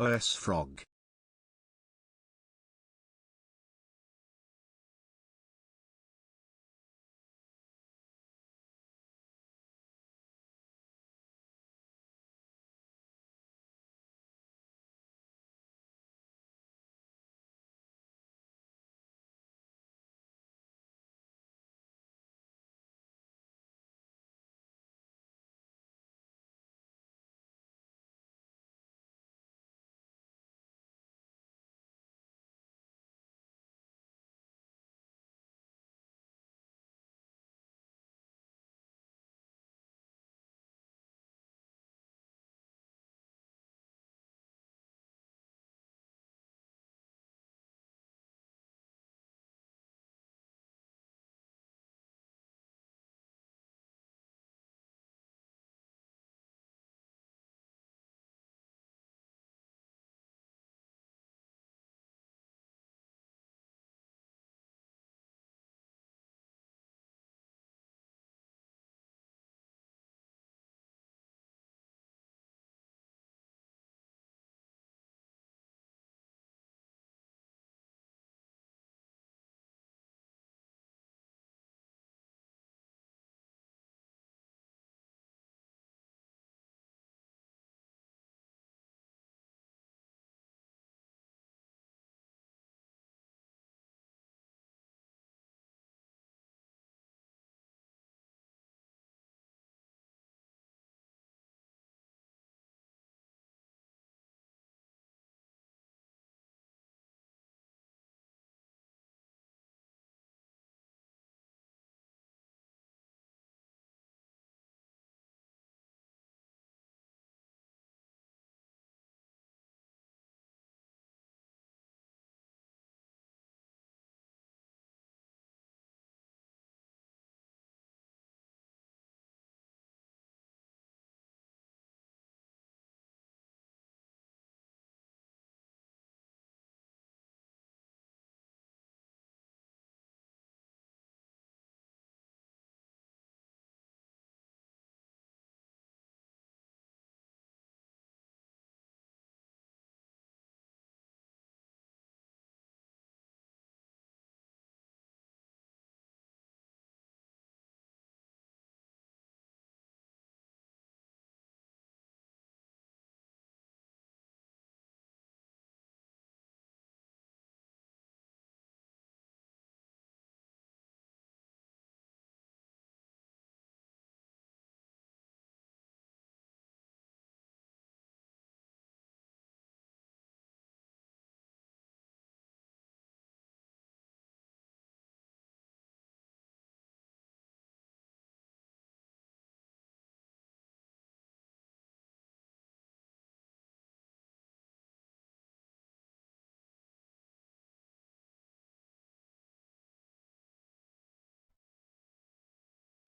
OS Frog.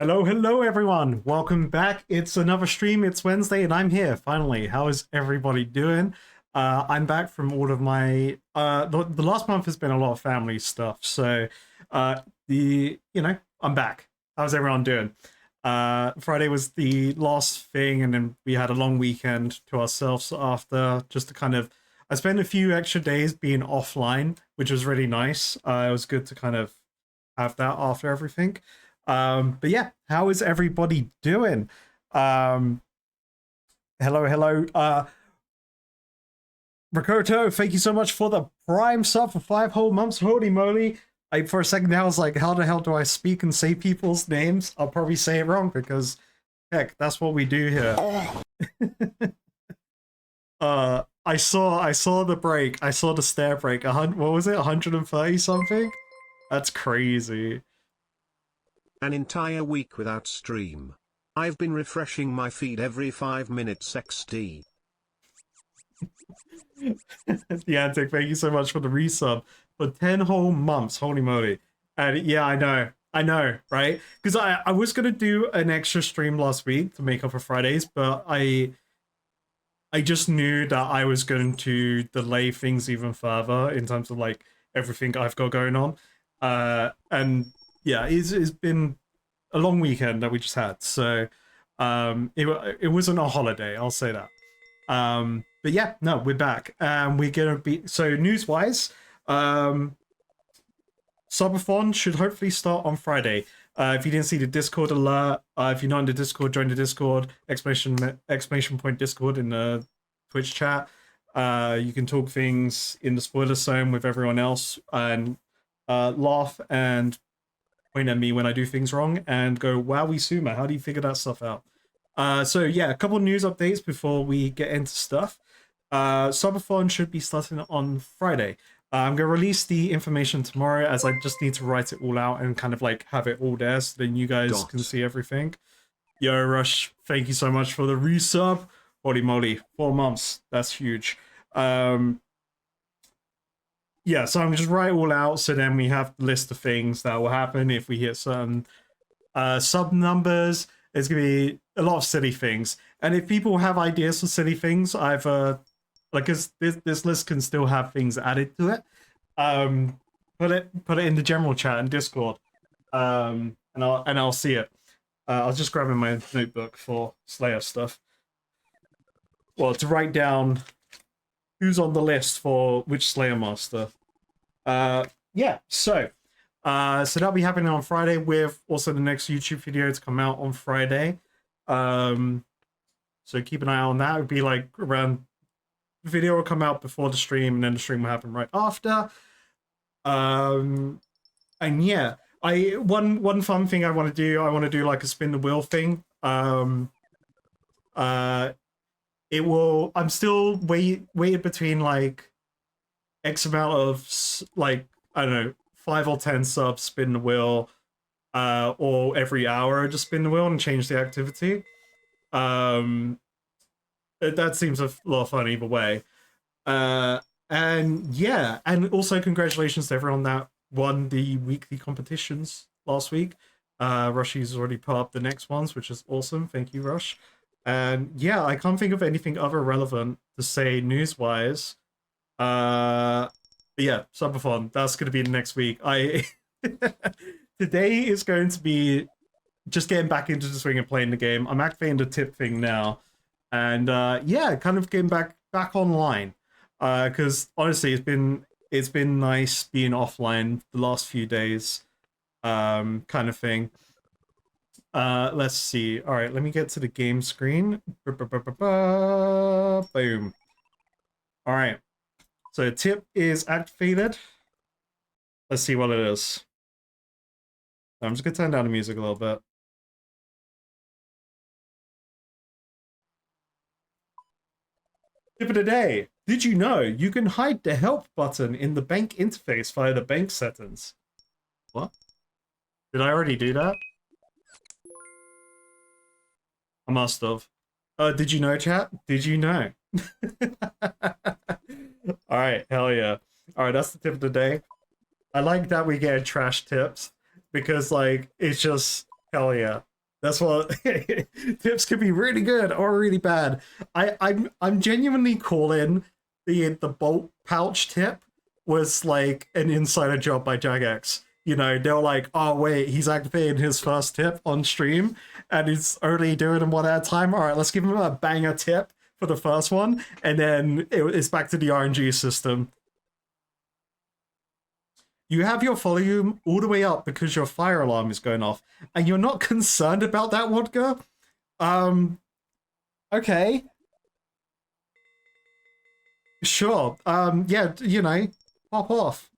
Hello, hello everyone. Welcome back. It's another stream. It's Wednesday and I'm here finally. How is everybody doing? I'm back from all of my the last month has been a lot of family stuff. So I'm back. How's everyone doing? Friday was the last thing and then we had a long weekend to ourselves after just to kind of I spent a few extra days being offline, which was really nice. It was good to kind of have that after everything. But yeah, how is everybody doing? Um, hello, hello. Rakoto, thank you so much for the Prime sub for 5 whole months. Holy moly. For a second now, I was like, how the hell do I speak and say people's names? I'll probably say it wrong because, heck, that's what we do here. I saw the break. I saw the stair break. What was it? 130 something? That's crazy. An entire week without stream. I've been refreshing my feed every 5 minutes XD. The Antic, thank you so much for the resub for 10 whole months. Holy moly. And yeah, I know, right? Because I was gonna do an extra stream last week to make up for Fridays, but I just knew that I was going to delay things even further in terms of like everything I've got going on. And yeah, it's been a long weekend that we just had. So it wasn't a holiday, I'll say that. But yeah, no, we're back. We're gonna be so news-wise. Subathon should hopefully start on Friday. If you didn't see the Discord alert, if you're not in the Discord, join the Discord. Exclamation point Discord in the Twitch chat. You can talk things in the spoiler zone with everyone else and laugh and point at me when I do things wrong and go, "Wowie Sumo, how do you figure that stuff out?" So yeah, a couple news updates before we get into stuff. Subathon should be starting on Friday. I'm going to release the information tomorrow as I just need to write it all out and kind of like have it all there so then you guys can see everything. Yo, Rush, thank you so much for the resub. Holy moly, 4 months. That's huge. Yeah, so I'm just write it all out so then we have the list of things that will happen if we hit certain sub numbers. There's going to be a lot of silly things. And if people have ideas for silly things, I've like this list can still have things added to it. Put it in the general chat and Discord, and I'll see it. I was just grabbing my notebook for Slayer stuff. Well, to write down who's on the list for which Slayer master. Yeah. So that'll be happening on Friday with also the next YouTube video to come out on Friday. So keep an eye on that. It would be like around. The video will come out before the stream, and then the stream will happen right after. And yeah, one fun thing I want to do like a spin the wheel thing. It will. I'm still weighted between like X amount of like I don't know 5 or 10 subs spin the wheel, or every hour just spin the wheel and change the activity. That seems a lot of fun either way. And yeah, and also congratulations to everyone that won the weekly competitions last week. Rushy's already put up the next ones, which is awesome. Thank you, Rush. And yeah, I can't think of anything other relevant to say news-wise. Yeah, Subathon, that's going to be the next week. Today is going to be just getting back into the swing of playing the game. I'm activating the tip thing now. And yeah, kind of getting back online, because honestly, it's been nice being offline the last few days, kind of thing. Let's see. All right, let me get to the game screen. Boom. All right, so tip is activated. Let's see what it is. I'm just gonna turn down the music a little bit. Tip of the day. Did you know you can hide the help button in the bank interface via the bank settings? What? Did I already do that? I must have. Did you know, chat? Did you know? Alright, hell yeah. Alright, that's the tip of the day. I like that we get trash tips because like it's just hell yeah. That's what tips can be really good or really bad. I'm genuinely calling the bolt pouch tip was like an insider job by Jagex. You know, they're like, oh wait, he's activating his first tip on stream and he's only doing them one at a time. All right, let's give him a banger tip for the first one, and then it's back to the RNG system. You have your volume all the way up because your fire alarm is going off, and you're not concerned about that, Wodka? Okay. Sure. Yeah, you know, pop off.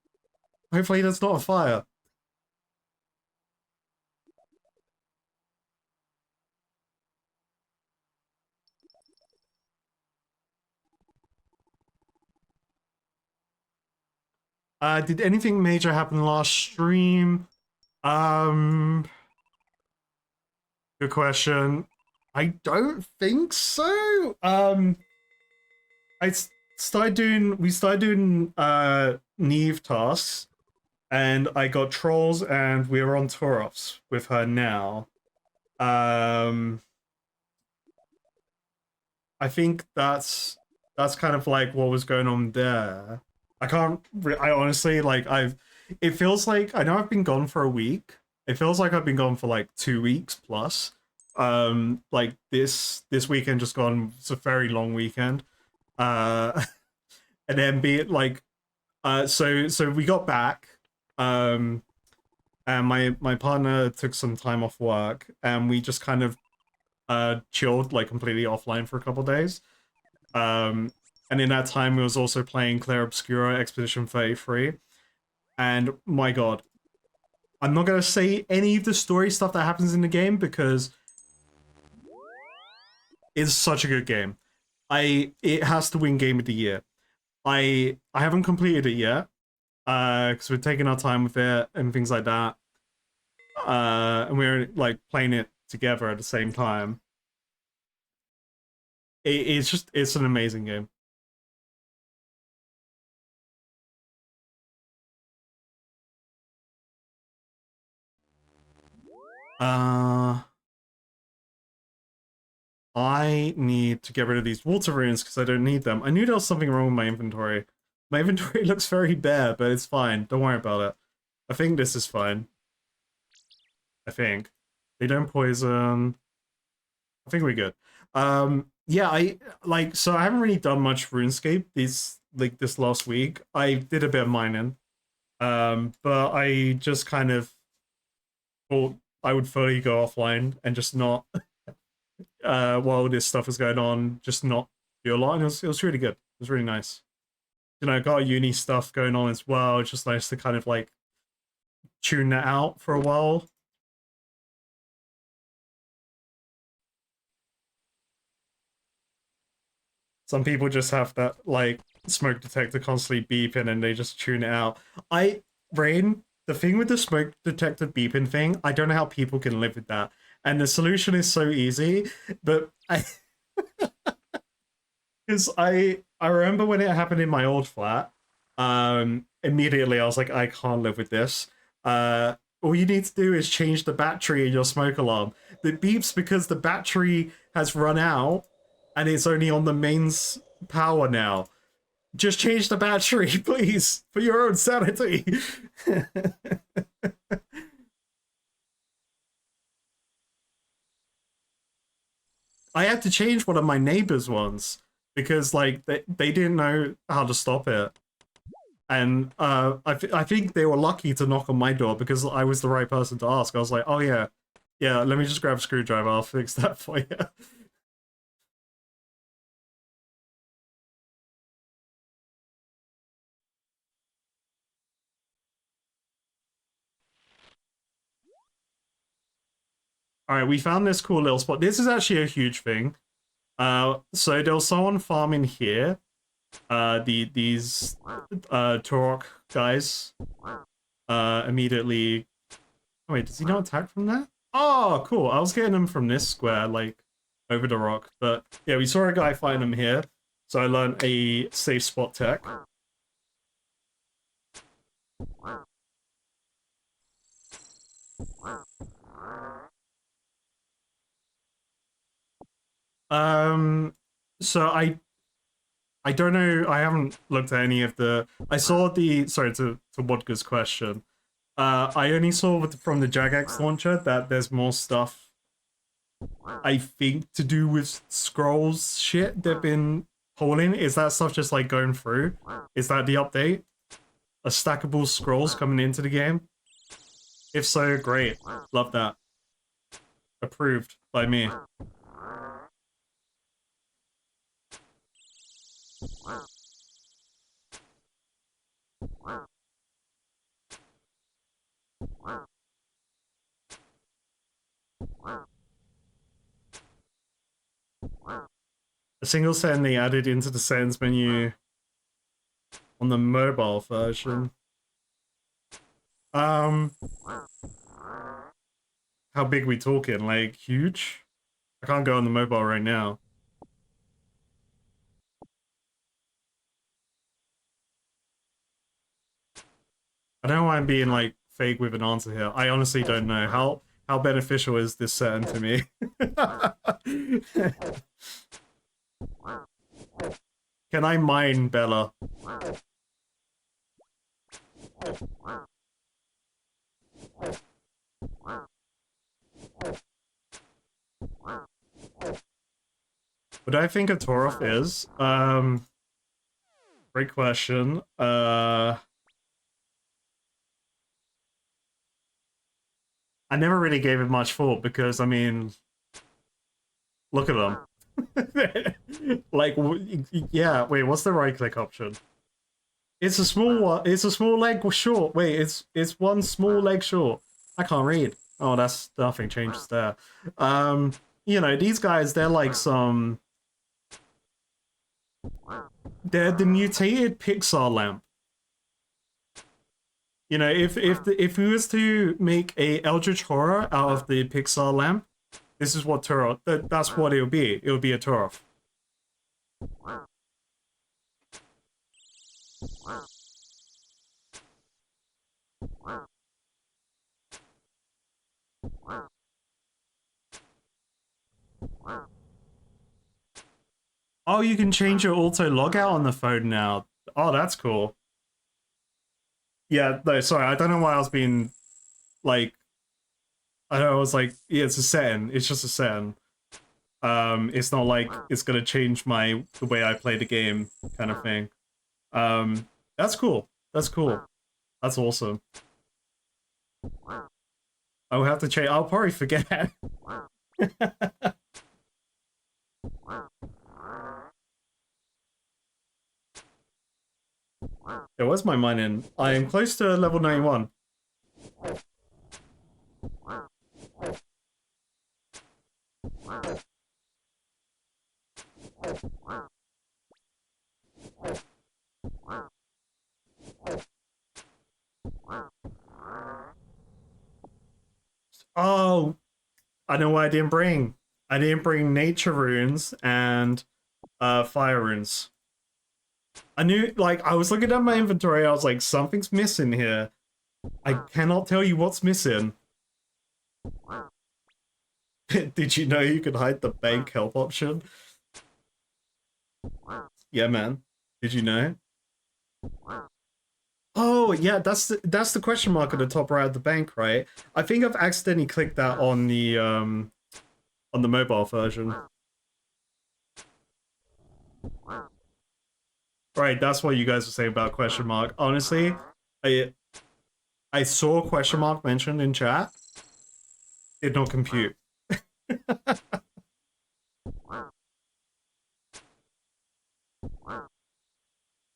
Hopefully there's not a fire. Did anything major happen last stream? Good question. I don't think so. We started doing Neve tasks, and I got trolls, and we're on tour-offs with her now. I think that's kind of like what was going on there. I honestly, like, it feels like, I know I've been gone for a week. It feels like I've been gone for like 2 weeks plus. Like this weekend just gone, it's a very long weekend. Uh, and then be like, so we got back, um, and my partner took some time off work, and we just kind of chilled like completely offline for a couple days. And in that time, we was also playing Clair Obscura Expedition 33, and my god, I'm not gonna say any of the story stuff that happens in the game because it's such a good game. It has to win Game of the Year. I haven't completed it yet, because we're taking our time with it and things like that. And we're like playing it together at the same time. It's an amazing game. I need to get rid of these water runes because I don't need them. I knew there was something wrong with my inventory. My inventory looks very bare, but it's fine. Don't worry about it. I think this is fine. I think. They don't poison. I think we're good. Yeah, so I haven't really done much RuneScape this last week. I did a bit of mining. But I just kind of thought I would fully go offline and just not while this stuff was going on, just not do a lot, and it was really good. It was really nice. You know, got uni stuff going on as well. It's just nice to kind of like tune that out for a while. Some people just have that like smoke detector constantly beeping and they just tune it out. Rain, the thing with the smoke detector beeping thing, I don't know how people can live with that. And the solution is so easy, but because I remember when it happened in my old flat, immediately I was like, I can't live with this. All you need to do is change the battery in your smoke alarm. It beeps because the battery has run out and it's only on the mains power now. Just change the battery, please, for your own sanity. I had to change one of my neighbors' ones because like they didn't know how to stop it. And I think they were lucky to knock on my door because I was the right person to ask. I was like, oh yeah, yeah, let me just grab a screwdriver, I'll fix that for you. Alright, we found this cool little spot. This is actually a huge thing. So there was someone farming here. These Turok guys immediately. Oh, wait, does he not attack from there? Oh, cool. I was getting him from this square, like over the rock. But yeah, we saw a guy fighting him here, so I learned a safe spot tech. Um, so I don't know. I haven't looked at any of the. I saw the. Sorry to Wodka's question. I only saw from the Jagex launcher that there's more stuff. I think to do with scrolls shit they've been pulling. Is that stuff just like going through? Is that the update? A stackable scrolls coming into the game? If so, great. Love that. Approved by me. A single setting they added into the settings menu on the mobile version. How big we talking? Like huge? I can't go on the mobile right now. I don't know why I'm being like fake with an answer here. I honestly don't know. How beneficial is this setting to me? Can I mine Bella? What do I think a Toroth is? Great question. I never really gave it much thought because, I mean, look at them. Like, yeah, wait, what's the right click option? It's a small one. It's a small leg short. Wait, it's one small leg short. I can't read. Oh, that's nothing changes there. You know, these guys, they're like some. They're the mutated Pixar lamp. You know, if we was to make a Eldritch horror out of the Pixar lamp, this is what Turok. That's what it would be. It would be a Turok. Oh, you can change your auto logout on the phone now. Oh, that's cool. Yeah, no, sorry, I don't know why I was being like, I know I was like, yeah, it's a setting. It's just a setting. It's not like it's gonna change the way I play the game, kind of thing. That's cool. That's cool. That's awesome. I'll have to change. I'll probably forget. Yeah, where's my mining? I am close to level 91. Oh, I know what I didn't bring. I didn't bring nature runes and fire runes. I knew, like, I was looking at my inventory, I was like, something's missing here. I cannot tell you what's missing. Did you know you could hide the bank help option? Yeah, man. Did you know? Oh, yeah, that's the question mark at the top right of the bank, right? I think I've accidentally clicked that on the mobile version. Right, that's what you guys were saying about question mark. Honestly, I saw question mark mentioned in chat. Did not compute.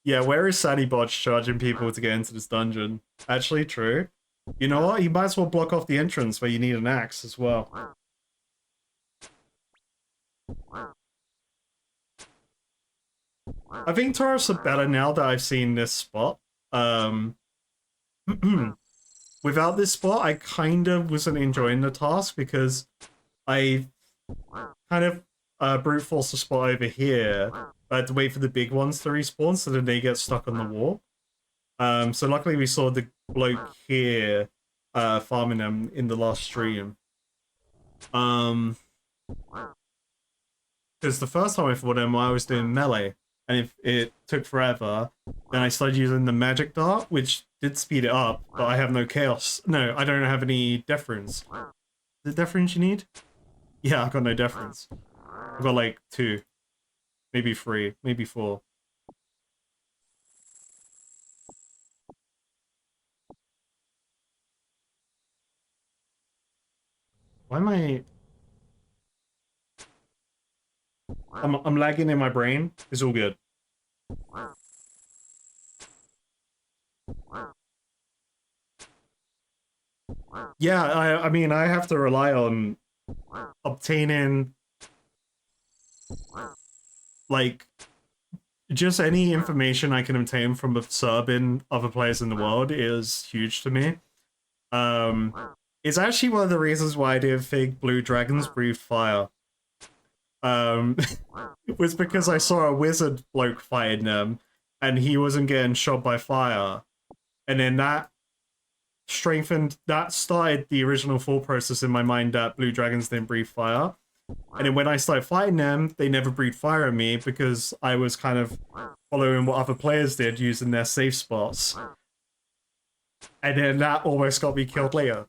Yeah, where is Saddy Botch charging people to get into this dungeon? Actually, true. You know what? You might as well block off the entrance where you need an axe as well. I think Tauros are better now that I've seen this spot. Without this spot, I kind of wasn't enjoying the task because I kind of brute force the spot over here. I had to wait for the big ones to respawn so then they get stuck on the wall. So luckily we saw the bloke here farming them in the last stream. Because the first time I fought him, I was doing melee, and if it took forever, then I started using the magic dart, which did speed it up, but I have no chaos. No, I don't have any deference. Is it deference you need? Yeah, I got no deference. I've got like 2, maybe 3, maybe 4. Why am I... I'm lagging in my brain. It's all good. Yeah, I mean, I have to rely on obtaining, like, just any information I can obtain from observing other players in the world is huge to me. It's actually one of the reasons why I didn't think blue dragons breathe fire. Was because I saw a wizard bloke fighting them, and he wasn't getting shot by fire, and then that started the original thought process in my mind that blue dragons didn't breathe fire. And then when I started fighting them, they never breathed fire at me because I was kind of following what other players did using their safe spots. And then that almost got me killed later.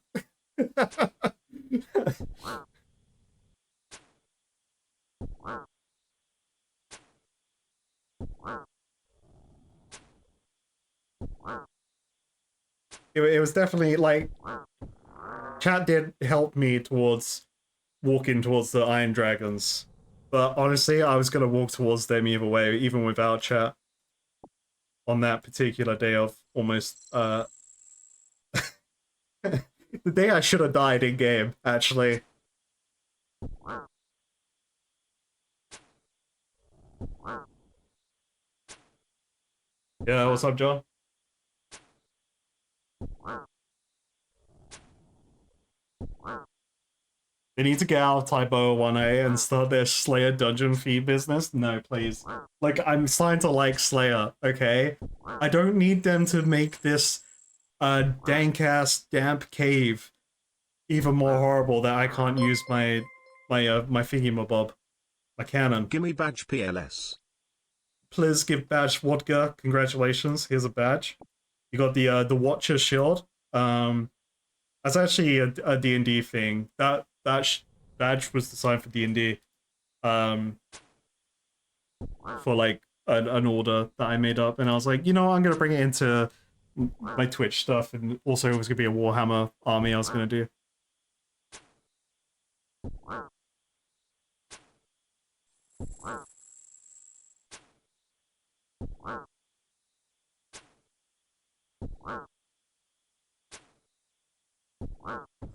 It was definitely like chat did help me towards walking towards the Iron Dragons, but honestly, I was gonna walk towards them either way, even without chat. On that particular day of almost the day I should have died in game, actually. Yeah, what's up, John? They need to get out of Typo 1A and start their Slayer dungeon feed business. No, please. Like, I'm starting to like Slayer, okay? I don't need them to make this dank-ass, damp cave even more horrible that I can't use my thingy-mabob, my cannon. Gimme badge PLS. Please give badge Vodka. Congratulations. Here's a badge. You got the Watcher shield. That's actually a D&D thing. That badge was designed for D&D. For like an order that I made up, and I was like, you know, I'm gonna bring it into my Twitch stuff, and also it was gonna be a Warhammer army I was gonna do.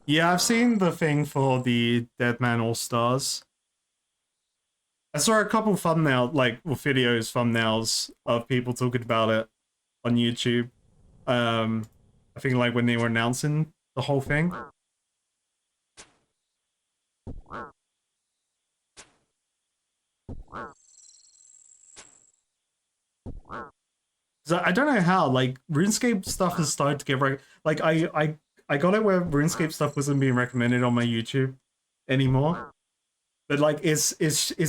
Yeah, I've seen the thing for the Deadman All Stars. I saw a couple thumbnails of people talking about it on YouTube. I think like when they were announcing the whole thing. So I don't know how, like, RuneScape stuff has started to get like I got it where RuneScape stuff wasn't being recommended on my YouTube anymore. But like it's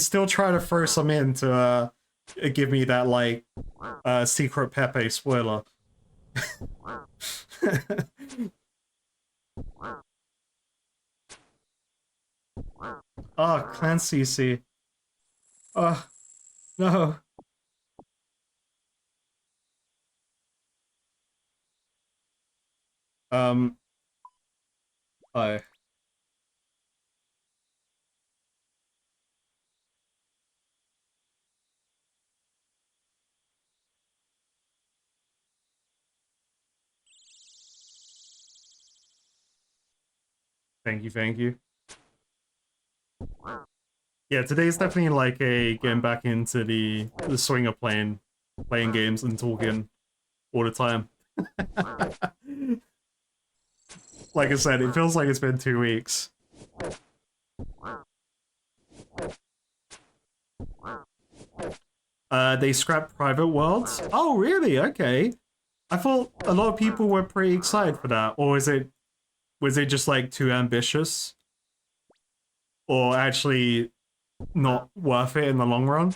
still trying to throw some in to give me that like secret Pepe spoiler. Oh, Clan CC. Oh, no. Hi. Thank you, thank you. Yeah, today's definitely like a getting back into the swing of playing games and talking all the time. Like I said, it feels like it's been 2 weeks. They scrapped Private Worlds? Oh, really? Okay. I thought a lot of people were pretty excited for that. Or was it just like too ambitious? Or actually not worth it in the long run?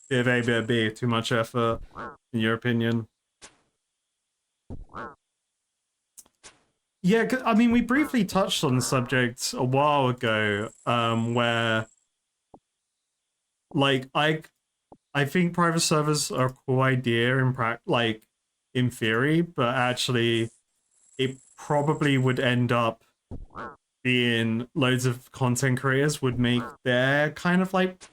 If A be too much effort, in your opinion? Yeah, I mean, we briefly touched on the subject a while ago, where, like, I think private servers are a cool idea in theory, but actually, it probably would end up being loads of content creators would make their kind of like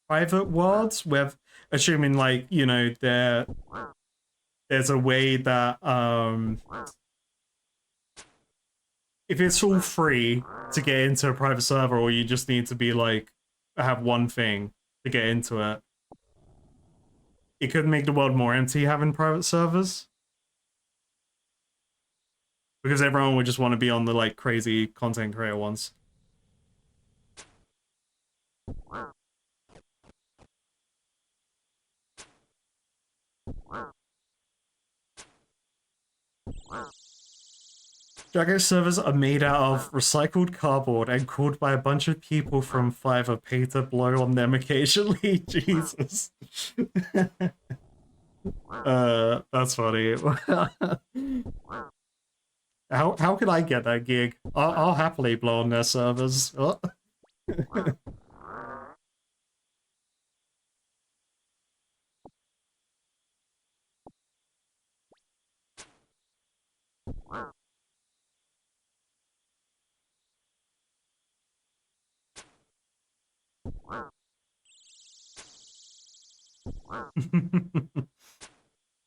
private worlds with, assuming like, you know, there's a way that if it's all free to get into a private server, or you just need to be like have one thing to get into it, it could make the world more empty having private servers, because everyone would just want to be on the like crazy content creator ones. Drago servers are made out of recycled cardboard and called by a bunch of people from Fiverr pay to blow on them occasionally. Jesus. That's funny. How could I get that gig? I'll happily blow on their servers. Oh.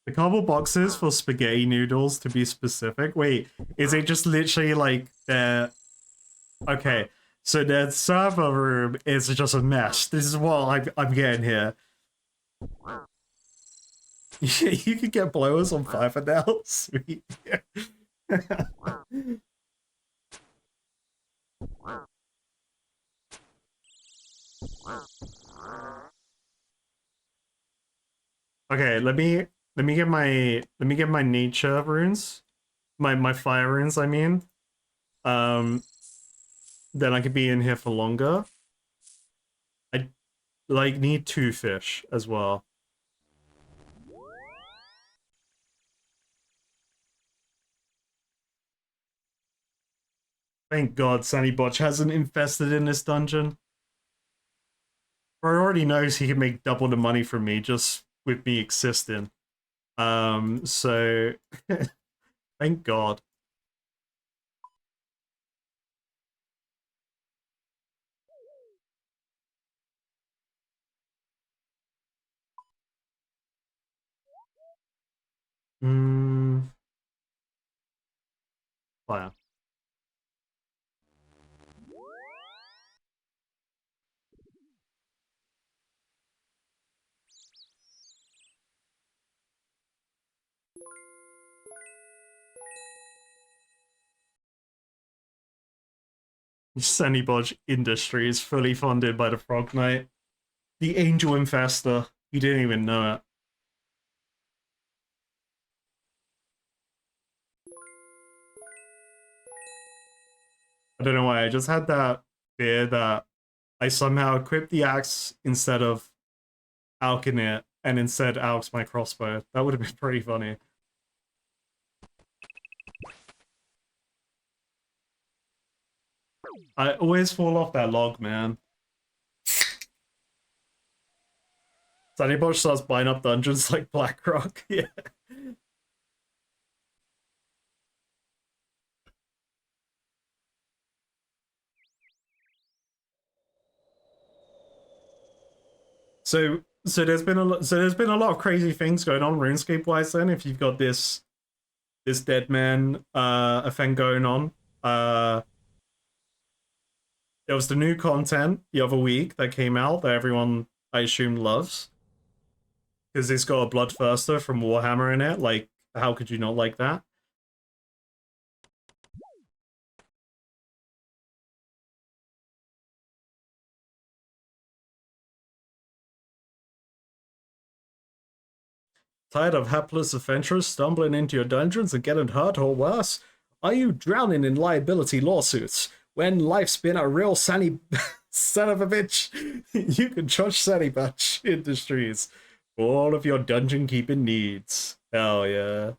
The cardboard boxes for spaghetti noodles, to be specific. Wait, is it just literally like their... Okay, so their server room is just a mess. This is what I'm getting here. You could get blowers on Fiverr now. Sweet. Okay, let me get my nature runes. My fire runes, I mean. Um then I could be in here for longer. I like need 2 fish as well. Thank God Sunny Botch hasn't infested in this dungeon. Bro already knows he can make double the money from me just with me existing. So thank God. Fire. Sunny Bodge Industries, fully funded by the Frog Knight. The Angel Infester. You didn't even know it. I don't know why, I just had that fear that I somehow equipped the axe instead of alching it, and instead alchs my crossbow. That would have been pretty funny. I always fall off that log, man. Sunny Bodge starts buying up dungeons like Blackrock. Yeah. So there's been a lot of crazy things going on RuneScape wise. Then, if you've got this dead man event going on, there was the new content the other week that came out that everyone I assume loves because it's got a Bloodthirster from Warhammer in it. Like, how could you not like that? Tired of hapless adventurers stumbling into your dungeons and getting hurt or worse? Are you drowning in liability lawsuits? When life's been a real sunny son of a bitch, you can trust Sunny Batch Industries for all of your dungeon keeping needs. Hell yeah.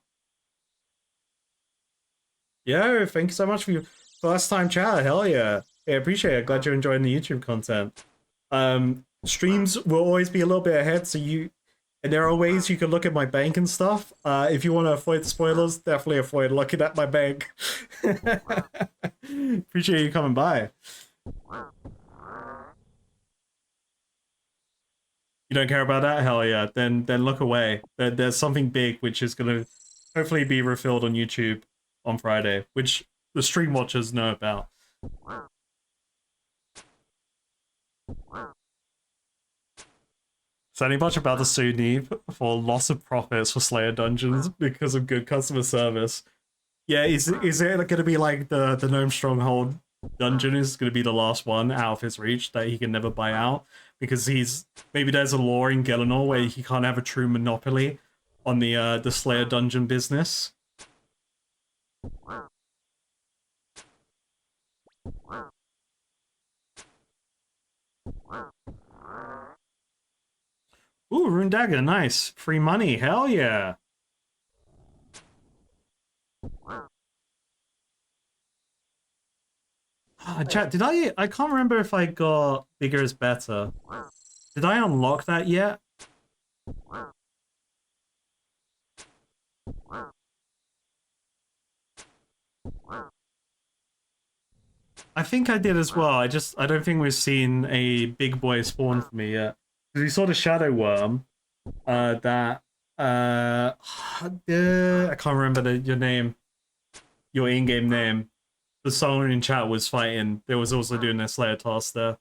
Yo, thank you so much for your first time chat. Hell yeah. I appreciate it. Glad you're enjoying the YouTube content. Streams will always be a little bit ahead, so and there are ways you can look at my bank and stuff. If you want to avoid the spoilers, definitely avoid looking at my bank. Appreciate you coming by. You don't care about that? Hell yeah. Then look away. There's something big which is gonna hopefully be revealed on YouTube on Friday, which the stream watchers know about. So any much about the sue Neve for loss of profits for Slayer Dungeons because of good customer service. Yeah, is it going to be like the Gnome Stronghold dungeon is going to be the last one out of his reach that he can never buy out because maybe there's a law in Gielinor where he can't have a true monopoly on the Slayer dungeon business. Ooh, Rune Dagger, nice. Free money, hell yeah. Chat, did I can't remember if I got bigger is better. Did I unlock that yet? I think I did as well. I don't think we've seen a big boy spawn for me yet. Because we saw the Shadow Worm, that I can't remember your name, your in-game name. The someone in chat was fighting. They was also doing their Slayer task there.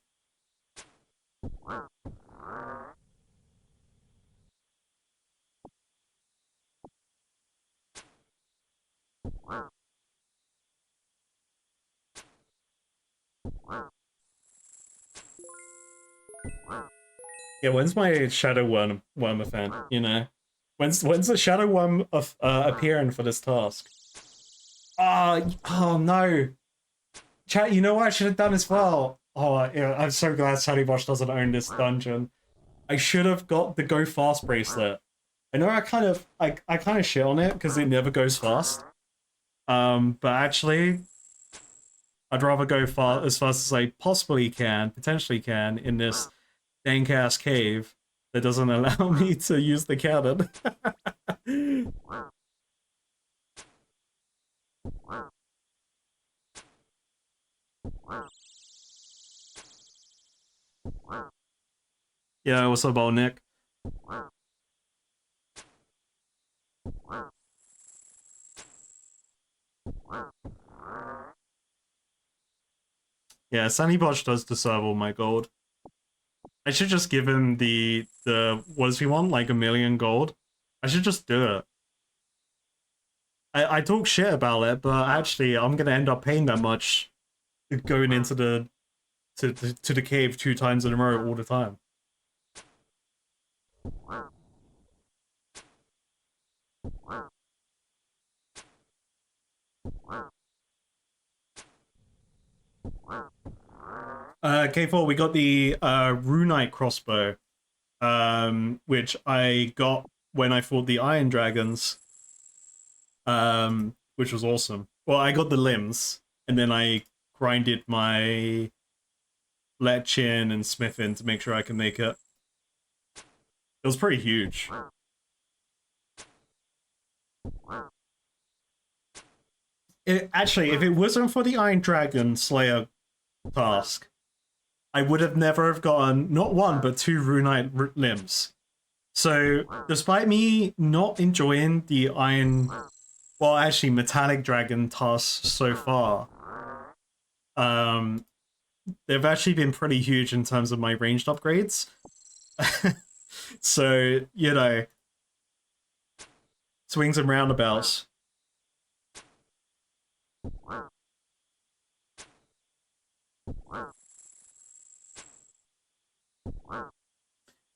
Yeah, when's my Shadow Worm event? You know, when's the Shadow Worm of appearing for this task? Oh no, chat. You know what I should have done as well? Oh, yeah, I'm so glad Sunny Bosch doesn't own this dungeon. I should have got the Go Fast bracelet. I know I kind of shit on it because it never goes fast. But actually, I'd rather go as fast as I possibly can, potentially can, in this dank ass cave that doesn't allow me to use the cannon. Yeah, what's up, old Nick? Yeah, Sunny Bosch does deserve all my gold. I should just give him the what does he want? Like 1,000,000 gold? I should just do it. I talk shit about it, but actually I'm gonna end up paying that much going into the to the cave 2 times in a row all the time. K4, we got the Runite crossbow, which I got when I fought the Iron Dragons, which was awesome. Well, I got the limbs, and then I grinded my Lechin and Smithin to make sure I can make it. It was pretty huge. Actually, if it wasn't for the Iron Dragon Slayer task, I would have never have gotten not 1 but 2 Runite limbs. So, despite me not enjoying the Iron, well, actually Metallic Dragon tasks so far, they've actually been pretty huge in terms of my ranged upgrades. So, you know, swings and roundabouts.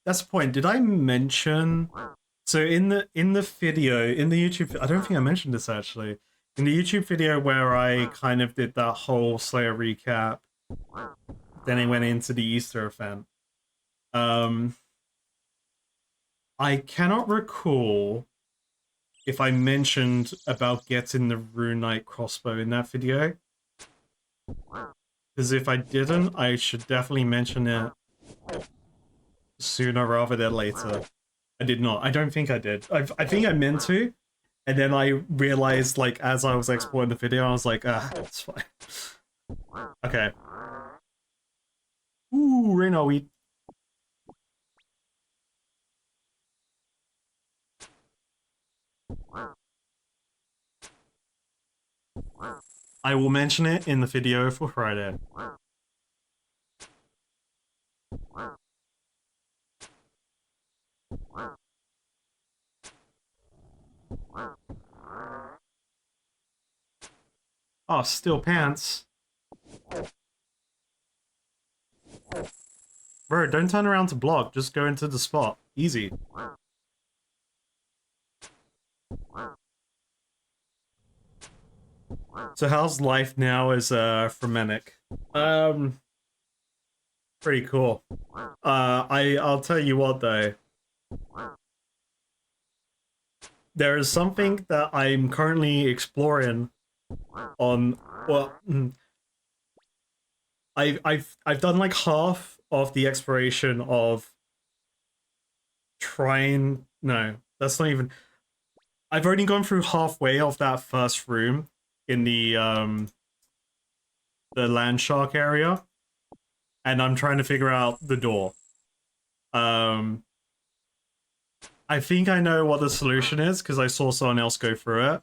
That's the point. Did I mention? So in the video, in the YouTube, I don't think I mentioned this actually. In the YouTube video where I kind of did that whole Slayer recap, then I went into the Easter event. I cannot recall if I mentioned about getting the Runite crossbow in that video. Because if I didn't, I should definitely mention it sooner rather than later. I did not. I don't think I did. I think I meant to, and then I realized, like, as I was exporting the video, I was like, it's fine. Okay. Ooh, Reno wheat. I will mention it in the video for Friday. Oh, still pants. Bro, don't turn around to block. Just go into the spot. Easy. So how's life now as Fremennik? Pretty cool. I'll tell you what though. There is something that I'm currently exploring on. Well, I've done like half of the exploration of trying. No, that's not even. I've only gone through halfway of that first room in the land shark area, and I'm trying to figure out the door. Um, I think I know what the solution is because I saw someone else go through it.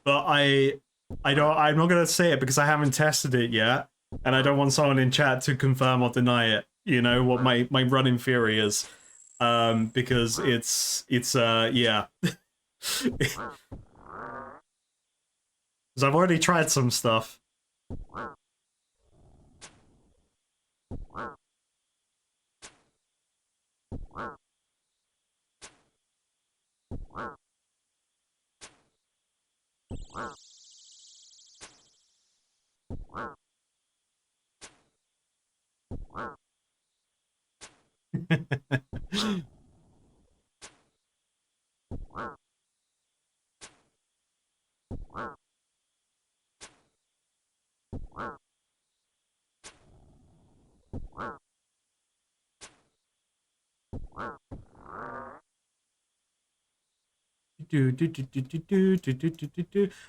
But I don't. I'm not gonna say it because I haven't tested it yet, and I don't want someone in chat to confirm or deny it. You know what my running theory is, because it's yeah. Because I've already tried some stuff.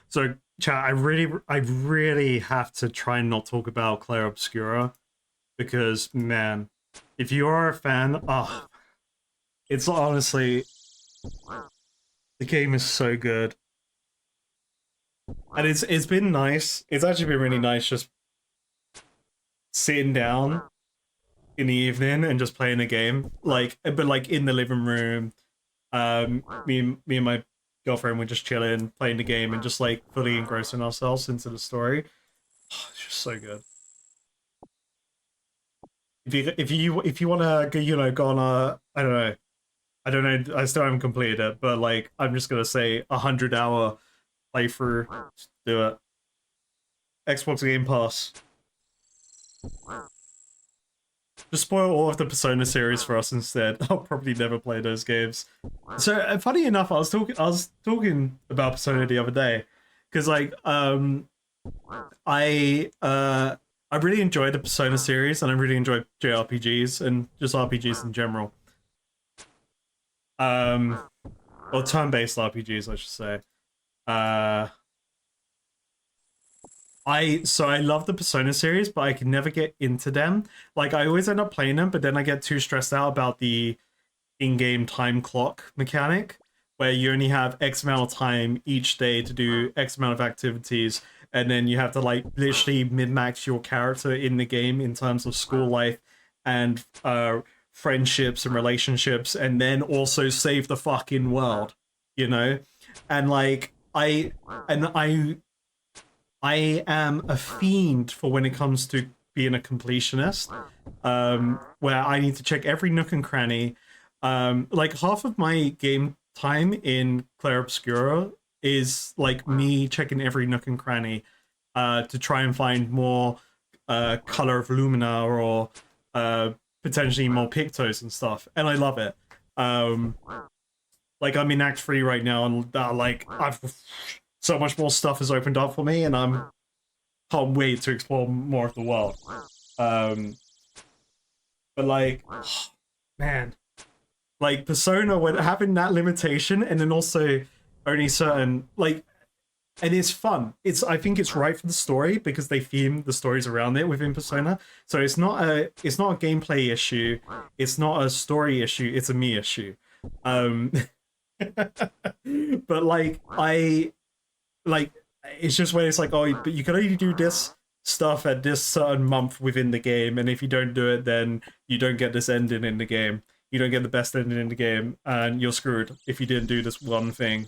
So, chat, I really have to try and not talk about Claire Obscura because, man, if you are a fan, oh, it's honestly, the game is so good, and it's been nice. It's actually been really nice just sitting down in the evening and just playing a game, like, but like in the living room. Me and my girlfriend were just chilling, playing the game, and just like fully engrossing ourselves into the story. Oh, it's just so good. If you want to, you know, go on a, I don't know, I still haven't completed it, but like I'm just gonna say 100-hour playthrough. Just do it. Xbox Game Pass. Just spoil all of the Persona series for us instead. I'll probably never play those games. So funny enough, I was talking about Persona the other day because like I really enjoyed the Persona series and I really enjoyed JRPGs and just RPGs in general. Or turn-based RPGs, I should say. I love the Persona series, but I can never get into them. Like I always end up playing them, but then I get too stressed out about the in-game time clock mechanic, where you only have X amount of time each day to do X amount of activities, and then you have to like literally min-max your character in the game in terms of school life and friendships and relationships, and then also save the fucking world, you know? And like I am a fiend for when it comes to being a completionist, where I need to check every nook and cranny. Like half of my game time in Clair Obscura is like me checking every nook and cranny to try and find more color of Lumina or potentially more Pictos and stuff, and I love it. Like I'm in Act 3 right now, and like I've so much more stuff has opened up for me, and can't wait to explore more of the world. But like, man, like Persona, when having that limitation, and then also only certain like, and it's fun. I think it's right for the story because they theme the stories around it within Persona. So it's not a gameplay issue, it's not a story issue, it's a me issue. But like it's just where it's like, oh, but you can only do this stuff at this certain month within the game, and if you don't do it, then you don't get this ending in the game. You don't get the best ending in the game, and you're screwed if you didn't do this one thing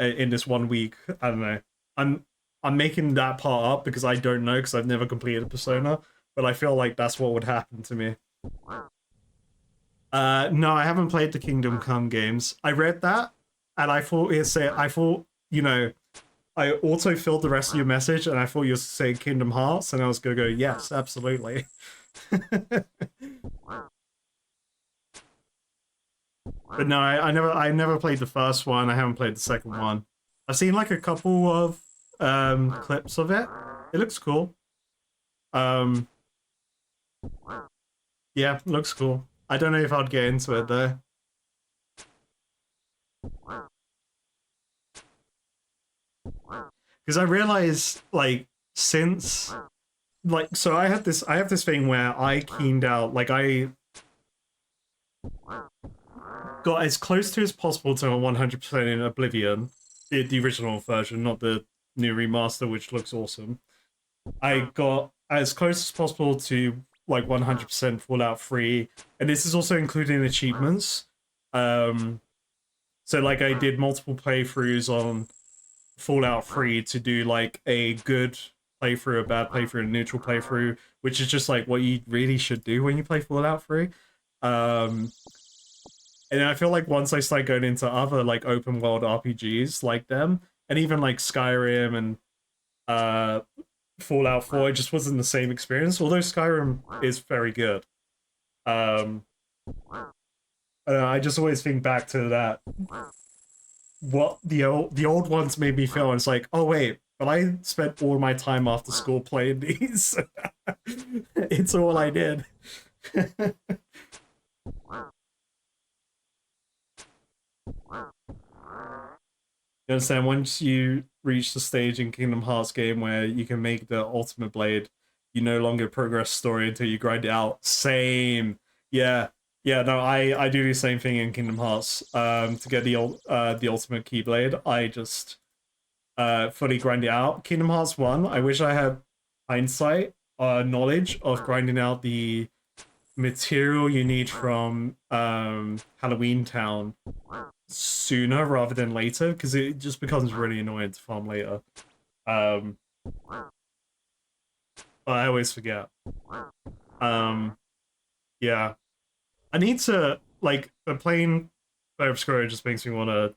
in this 1 week. I don't know. I'm making that part up because I don't know because I've never completed Persona, but I feel like that's what would happen to me. No, I haven't played the Kingdom Come games. I read that, and I thought you know, I also filled the rest of your message, and I thought you were saying Kingdom Hearts, and I was gonna go, yes, absolutely. But no, I never played the first one. I haven't played the second one. I've seen like a couple of clips of it. It looks cool. Um, yeah, looks cool. I don't know if I'd get into it though. Because I realized like since like so I have this thing where I keened out like I got as close to as possible to a 100% in Oblivion, the original version, not the new remaster, which looks awesome. I got as close as possible to like 100% Fallout 3, and this is also including achievements. Um, so like I did multiple playthroughs on Fallout 3 to do like a good playthrough, a bad playthrough, and a neutral playthrough, which is just like what you really should do when you play Fallout 3. Um, and I feel like once I start going into other like open world RPGs like them, and even like Skyrim and uh Fallout 4, it just wasn't the same experience. Although Skyrim is very good. Um I just always think back to that what the old ones made me feel. It's like, oh wait, but I spent all my time after school playing these. It's all I did. You understand? Once you reach the stage in Kingdom Hearts game where you can make the ultimate blade, you no longer progress story until you grind it out. Same. Yeah. Yeah, no, I do the same thing in Kingdom Hearts. To get the ultimate keyblade, I just fully grind it out. Kingdom Hearts 1, I wish I had hindsight, knowledge of grinding out the material you need from Halloween Town sooner rather than later, because it just becomes really annoying to farm later. Um, but I always forget. Um, yeah, I need to like playing Fire Obscura just makes me want to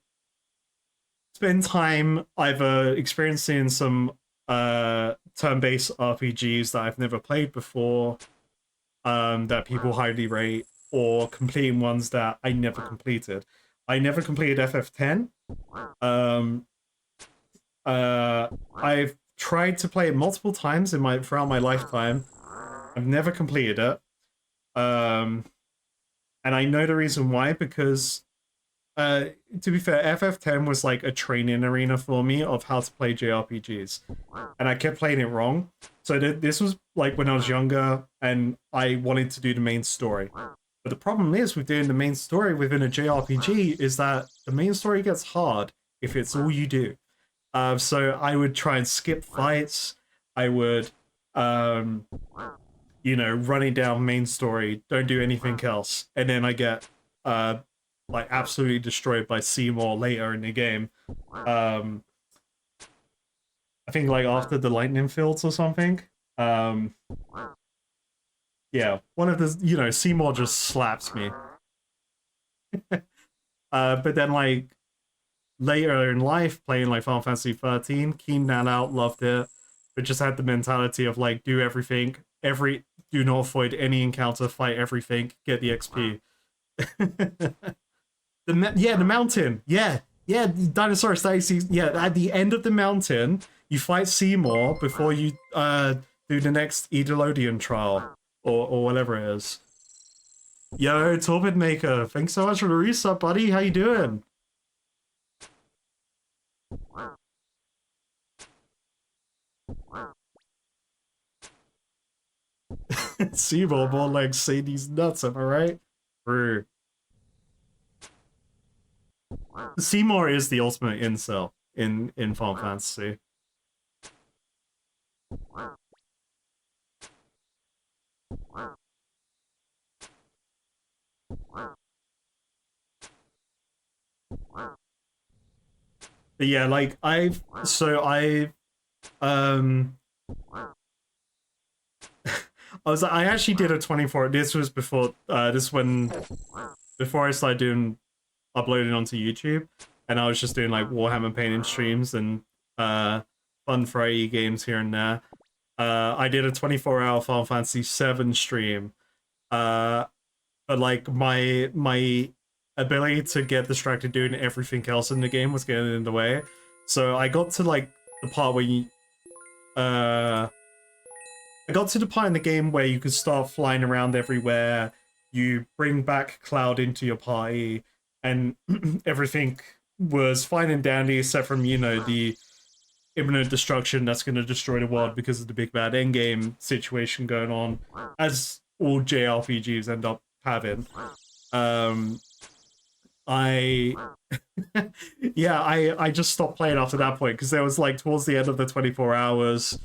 spend time either experiencing some turn-based RPGs that I've never played before, that people highly rate, or completing ones that I never completed. I never completed FF10. Um, I've tried to play it multiple times throughout my lifetime. I've never completed it. Um, and I know the reason why, because to be fair, FF10 was like a training arena for me of how to play JRPGs, and I kept playing it wrong. So this was like when I was younger, and I wanted to do the main story. But the problem is with doing the main story within a JRPG is that the main story gets hard if it's all you do. So I would try and skip fights. I would, running down main story, don't do anything else, and then I get like absolutely destroyed by Seymour later in the game. I think like after the lightning fields or something. Um, yeah, one of the Seymour just slaps me. But then like later in life, playing like Final Fantasy 13, keened that out, loved it, but just had the mentality of like do everything, do not avoid any encounter, fight everything, get the XP. The mountain, yeah, the dinosaur statues. Yeah, at the end of the mountain, you fight Seymour before you do the next Edelodian trial or whatever it is. Yo, Torpid Maker, thanks so much for the resub, buddy. How you doing? Seymour more like Sadie's nuts, am I right? True. Seymour is the ultimate incel in Final Fantasy. But yeah, like um I actually did a 24. This was before before I started doing uploading onto YouTube, and I was just doing like Warhammer painting streams and fun Friday games here and there. I did a 24-hour Final Fantasy 7 stream. But like my ability to get distracted doing everything else in the game was getting in the way. So I got to like the part where you I got to the part in the game where you could start flying around everywhere. You bring back Cloud into your party, and everything was fine and dandy, except from, you know, the imminent destruction that's going to destroy the world because of the big bad endgame situation going on, as all JRPGs end up having. I yeah, I just stopped playing after that point because there was like towards the end of the 24 hours,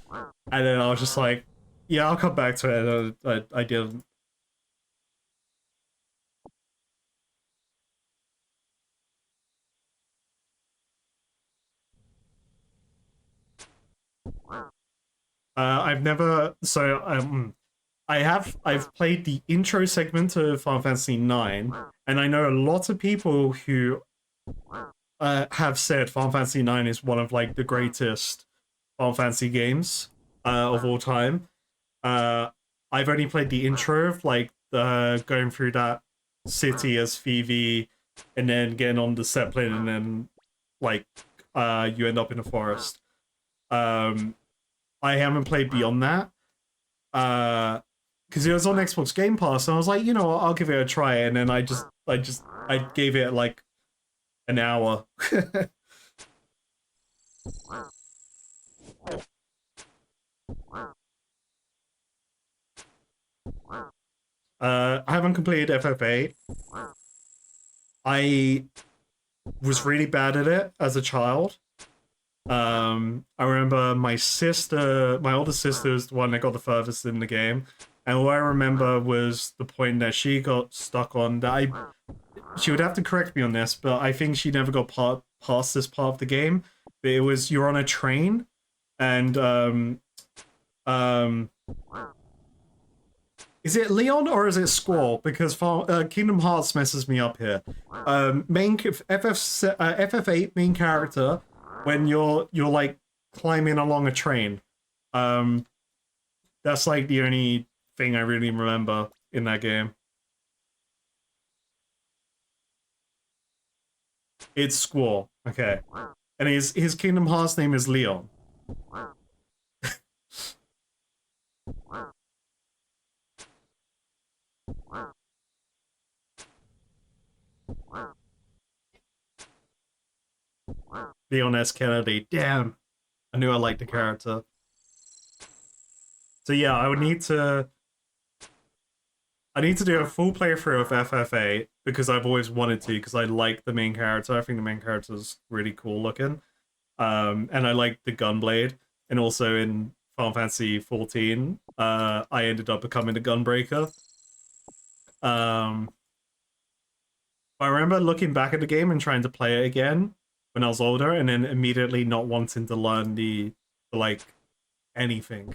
and then I was just like, yeah, I'll come back to it. I didn't. I've never I've played the intro segment of Final Fantasy 9, and I know a lot of people who have said Final Fantasy 9 is one of like the greatest Final Fantasy games of all time. I've only played the intro of like going through that city as Phoebe, and then getting on the Zeppelin, and then like you end up in a forest. I haven't played beyond that. Because it was on Xbox Game Pass, and I was like, you know what, I'll give it a try, and then I gave it like an hour. I haven't completed FF8. I was really bad at it as a child. I remember my older sister is the one that got the furthest in the game, and all I remember was the point that she got stuck on. She would have to correct me on this, but I think she never got past this part of the game. But it was, you're on a train, and is it Leon or is it Squall? Because Kingdom Hearts messes me up here. FF8 main character, when you're like climbing along a train. That's like the only thing I really remember in that game. It's Squall. Okay. And his Kingdom Hearts name is Leon. Leon S. Kennedy. Damn. I knew I liked the character. So yeah, I need to do a full playthrough of FF8 because I've always wanted to, because I like the main character. I think the main character is really cool looking. And I like the Gunblade. And also in Final Fantasy 14, I ended up becoming a Gunbreaker. I remember looking back at the game and trying to play it again when I was older, and then immediately not wanting to learn the like anything.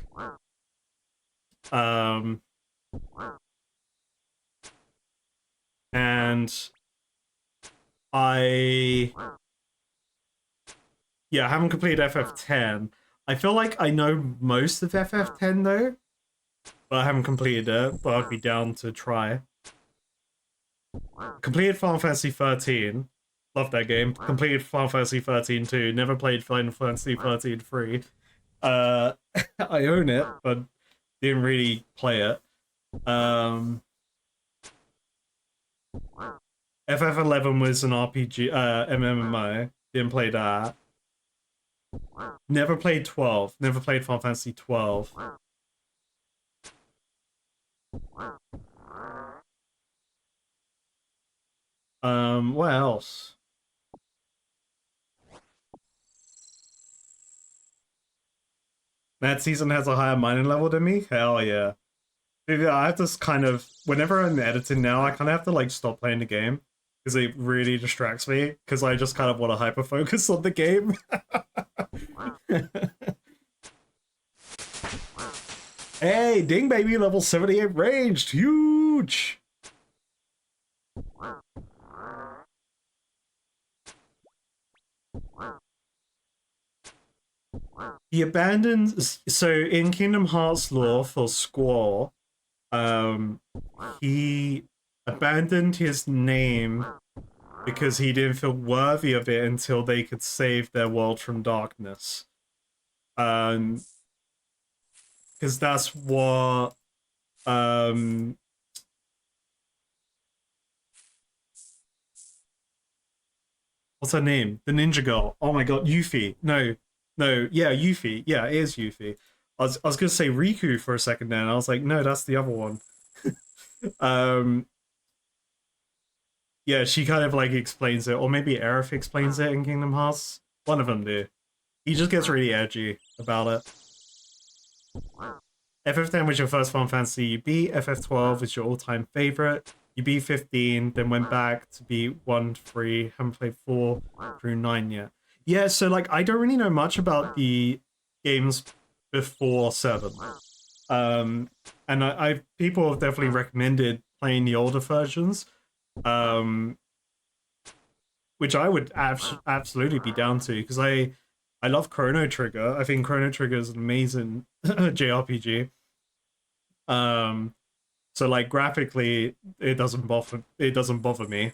And I haven't completed FF10. I feel like I know most of FF10 though, but I haven't completed it, but I'd be down to try. Completed Final Fantasy 13. Love that game. Completed Final Fantasy 13 too. Never played Final Fantasy 13 3. I own it, but didn't really play it. FF11 was an RPG, MMO. Didn't play that. Never played 12. Never played Final Fantasy 12. What else? That season has a higher mining level than me? Hell yeah. Maybe I have to kind of, whenever I'm editing now, I kind of have to like stop playing the game because it really distracts me because I just kind of want to hyper focus on the game. Hey, ding baby, level 78 ranged, huge. He abandons, so in Kingdom Hearts lore for Squall, he abandoned his name because he didn't feel worthy of it until they could save their world from darkness. Because that's what um what's her name? The ninja girl. Oh my god, Yuffie. No, no, yeah, Yuffie. Yeah, it is Yuffie. I was gonna say Riku for a second there, and I was like, no, that's the other one. um, yeah, she kind of like explains it, or maybe Aerith explains it in Kingdom Hearts. One of them do. He just gets really edgy about it. FF10 was your first Final Fantasy you beat. FF12 is your all-time favorite. You beat 15, then went back to beat 1, 3, haven't played 4 through 9 yet. Yeah, so like I don't really know much about the games before 7. And I people have definitely recommended playing the older versions. Um, which I would absolutely be down to because I love Chrono Trigger. I think Chrono Trigger is an amazing JRPG. Um, so like graphically, it doesn't bother me.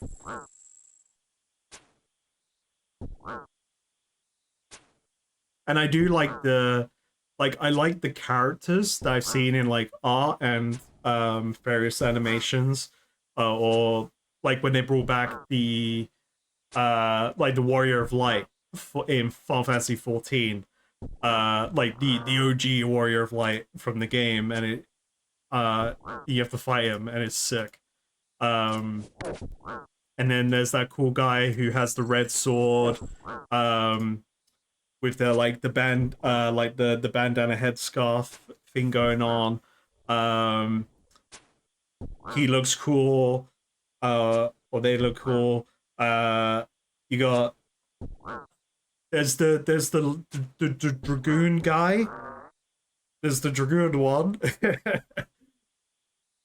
And I do like I like the characters that I've seen in like art and various animations, or like when they brought back the like the Warrior of Light in Final Fantasy 14, like the OG Warrior of Light from the game, and it you have to fight him, and it's sick. Um, and then there's that cool guy who has the red sword, um, with the like the band, like the bandana headscarf thing going on. Um, he looks cool, or they look cool. You got there's the dragoon guy. There's the dragoon one.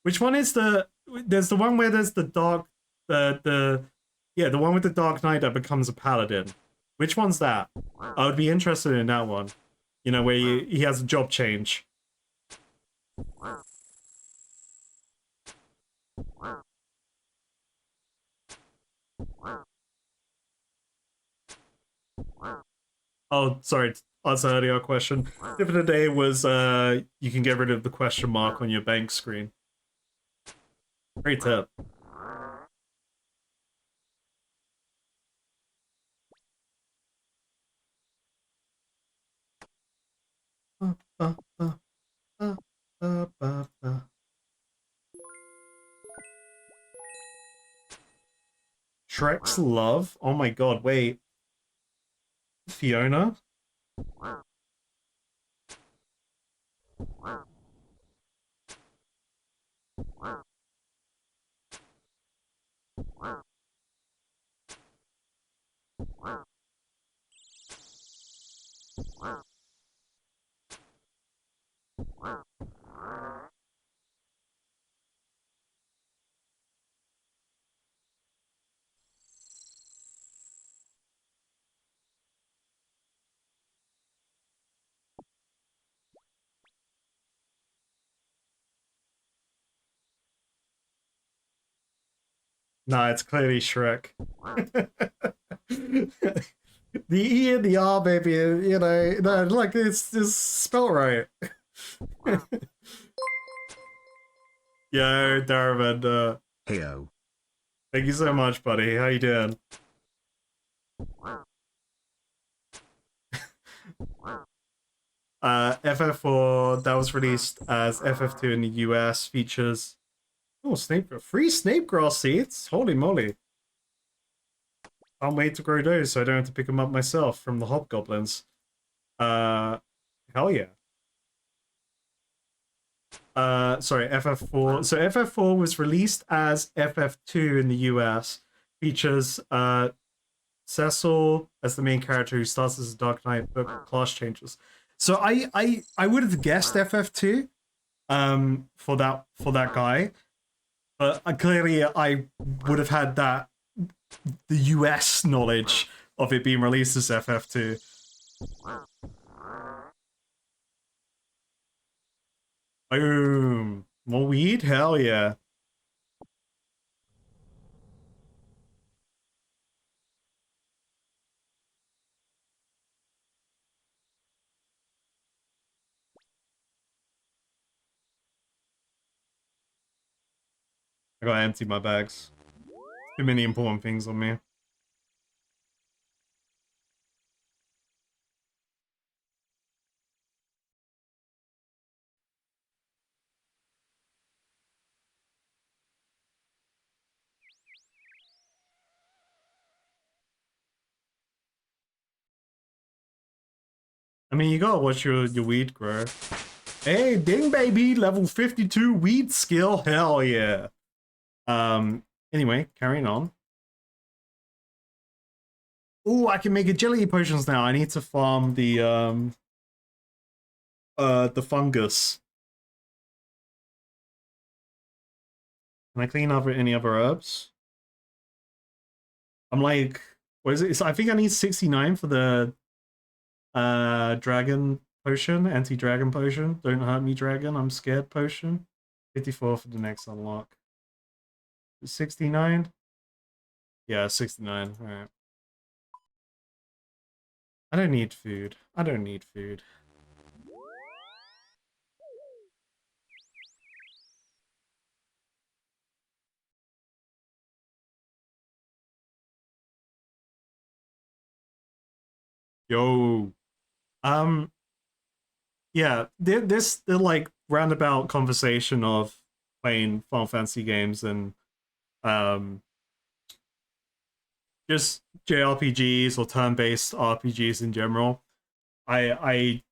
Which one is the? There's the one where there's the dark, the yeah, the one with the Dark Knight that becomes a paladin. Which one's that? I would be interested in that one. You know, where he has a job change. Oh, sorry, to answer earlier question. Tip of the day was you can get rid of the question mark on your bank screen. Great tip. Uh, uh, uh, uh, uh. Shrek's love? Oh my god, wait. Fiona? Nah, it's clearly Shrek. The E and the R, baby, you know, no, like it's spelled right. Yo, Darwin, Heyo. thank you so much, buddy. How you doing? FF4 that was released as FF2 in the US features free Snape grass seeds. Holy moly! Can't wait to grow those so I don't have to pick them up myself from the hobgoblins. Uh, hell yeah. Sorry, FF4. So FF4 was released as FF2 in the US. Features Cecil as the main character who starts as a Dark Knight but class changes. So I would have guessed FF2 for that guy, but clearly I would have had that the US knowledge of it being released as FF2. Boom. More weed? Hell yeah. I gotta empty my bags. Too many important things on me. I mean, you gotta watch your weed grow. Hey, ding baby, level 52 weed skill, hell yeah. Anyway, carrying on. Ooh, I can make agility potions now. I need to farm the fungus. Can I clean up any other herbs? I'm like, what is it? I think I need 69 for the dragon potion, anti-dragon potion. Don't hurt me, dragon. I'm scared potion. 54 for the next unlock. 69? Yeah, 69. Alright. I don't need food. I don't need food. Yo. Yeah, this the like roundabout conversation of playing Final Fantasy games and just JRPGs or turn-based RPGs in general. I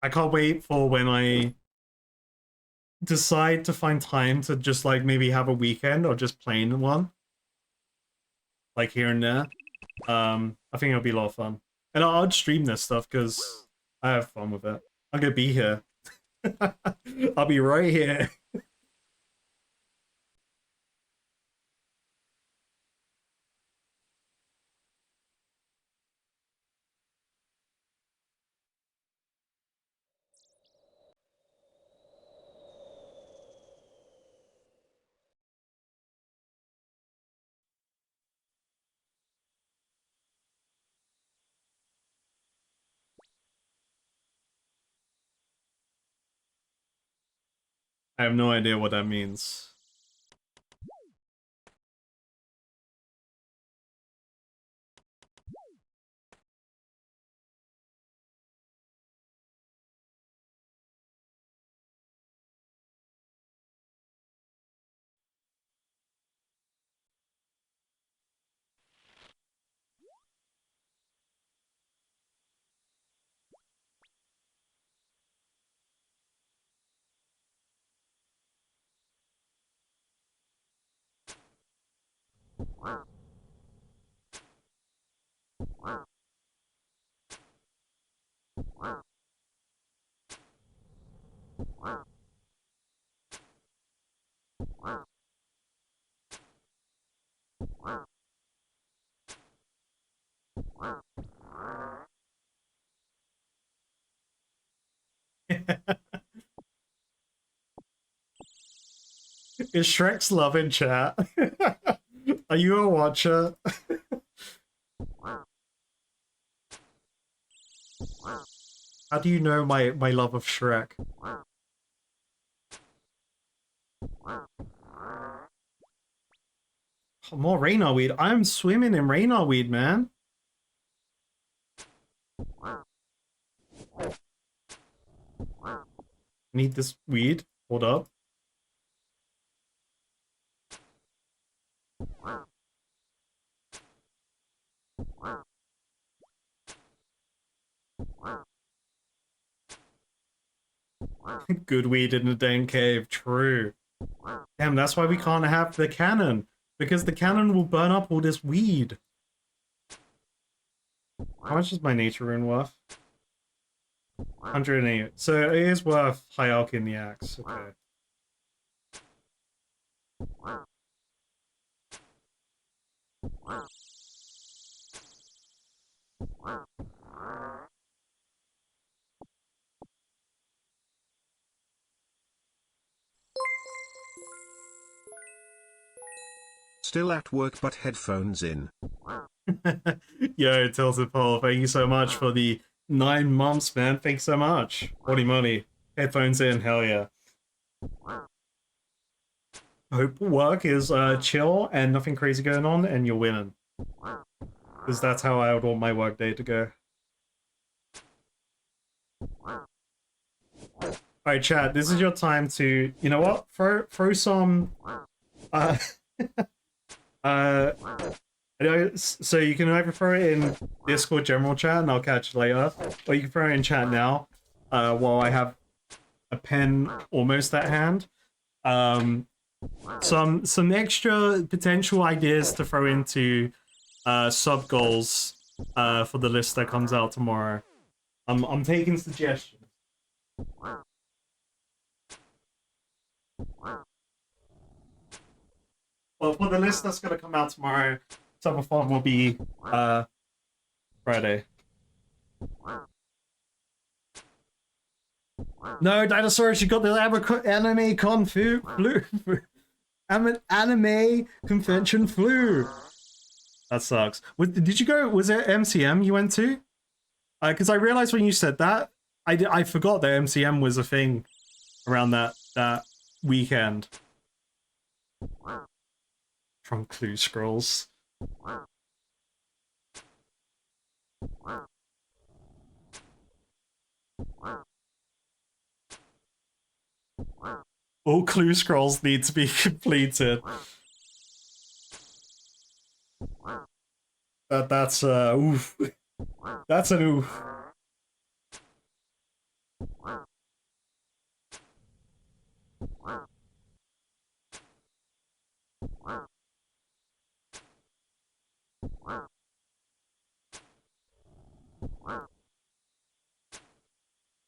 can't wait for when I decide to find time to just like maybe have a weekend or just playing one. Like here and there. I think it'll be a lot of fun. And I'll stream this stuff because I have fun with it. I'm gonna be here. I'll be right here. I have no idea what that means. Is Shrek's love in chat? Are you a watcher? How do you know my love of Shrek? Oh, more Raynor weed. I'm swimming in Raynor weed, man. Need this weed. Hold up. Good weed in the dang cave. True. Damn, that's why we can't have the cannon. Because the cannon will burn up all this weed. How much is my nature rune worth? 108. So it is worth hierarchy in the axe. Okay. Still at work but headphones in. Yo, Tilted Paul, thank you so much for the 9 months, man. Thanks so much. Holy moly. Headphones in, hell yeah. Hope work is chill and nothing crazy going on, and you're winning. Because that's how I would want my work day to go. Alright, chat, this is your time to, you know what? Throw some uh uh so you can either throw it in Discord general chat and I'll catch you later, or you can throw it in chat now, while I have a pen almost at hand. Some extra potential ideas to throw into sub goals for the list that comes out tomorrow. I'm taking suggestions. Well, for the list that's gonna come out tomorrow, Summer Fun will be Friday. No, Dinosaurus, you got the anime con flu. Anime convention flu. That sucks. Did you go? Was it MCM you went to? Because I realized when you said that, I forgot that MCM was a thing around that weekend. From Clue Scrolls. All Clue Scrolls need to be completed. That's oof. That's an oof.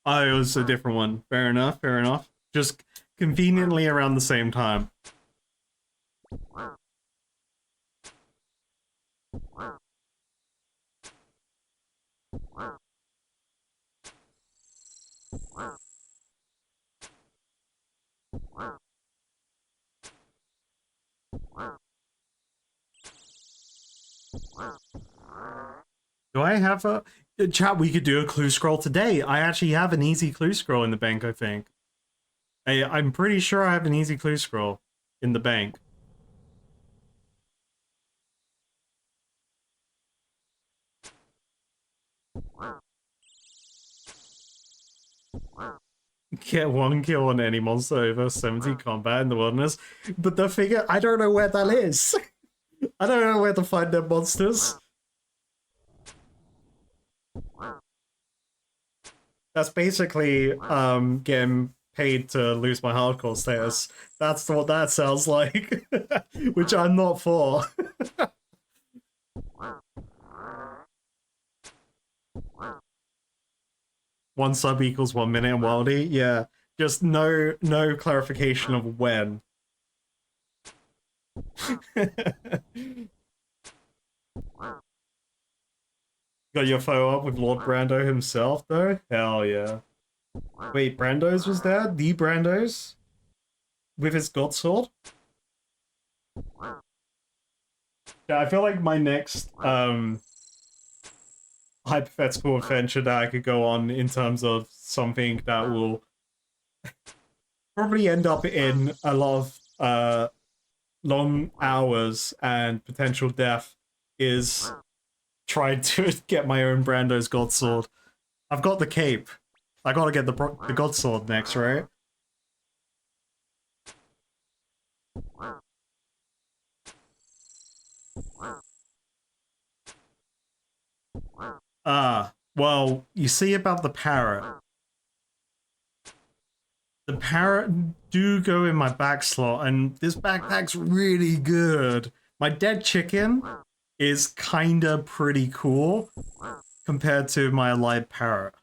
Oh, it was a different one. Fair enough, fair enough. Just conveniently around the same time. Do I have a chat? We could do a clue scroll today. I actually have an easy clue scroll in the bank, I think. I'm pretty sure I have an easy clue scroll in the bank. Get one kill on any monster over 70 combat in the wilderness. But the figure, I don't know where that is. I don't know where to find them monsters. That's basically getting paid to lose my hardcore status. That's what that sounds like. Which I'm not for. One sub equals 1 minute in Wildy? Yeah. Just no clarification of when. Got your photo up with Lord Brando himself, though? Hell yeah. Wait, Brando's was there? The Brando's? With his god sword? Yeah, I feel like my next hypothetical adventure that I could go on in terms of something that will probably end up in a lot of long hours and potential death is trying to get my own Brando's god sword. I've got the cape. I gotta get the god sword next, right? Well, you see about the parrot. The parrot do go in my back slot, and this backpack's really good. My dead chicken is kinda pretty cool compared to my alive parrot.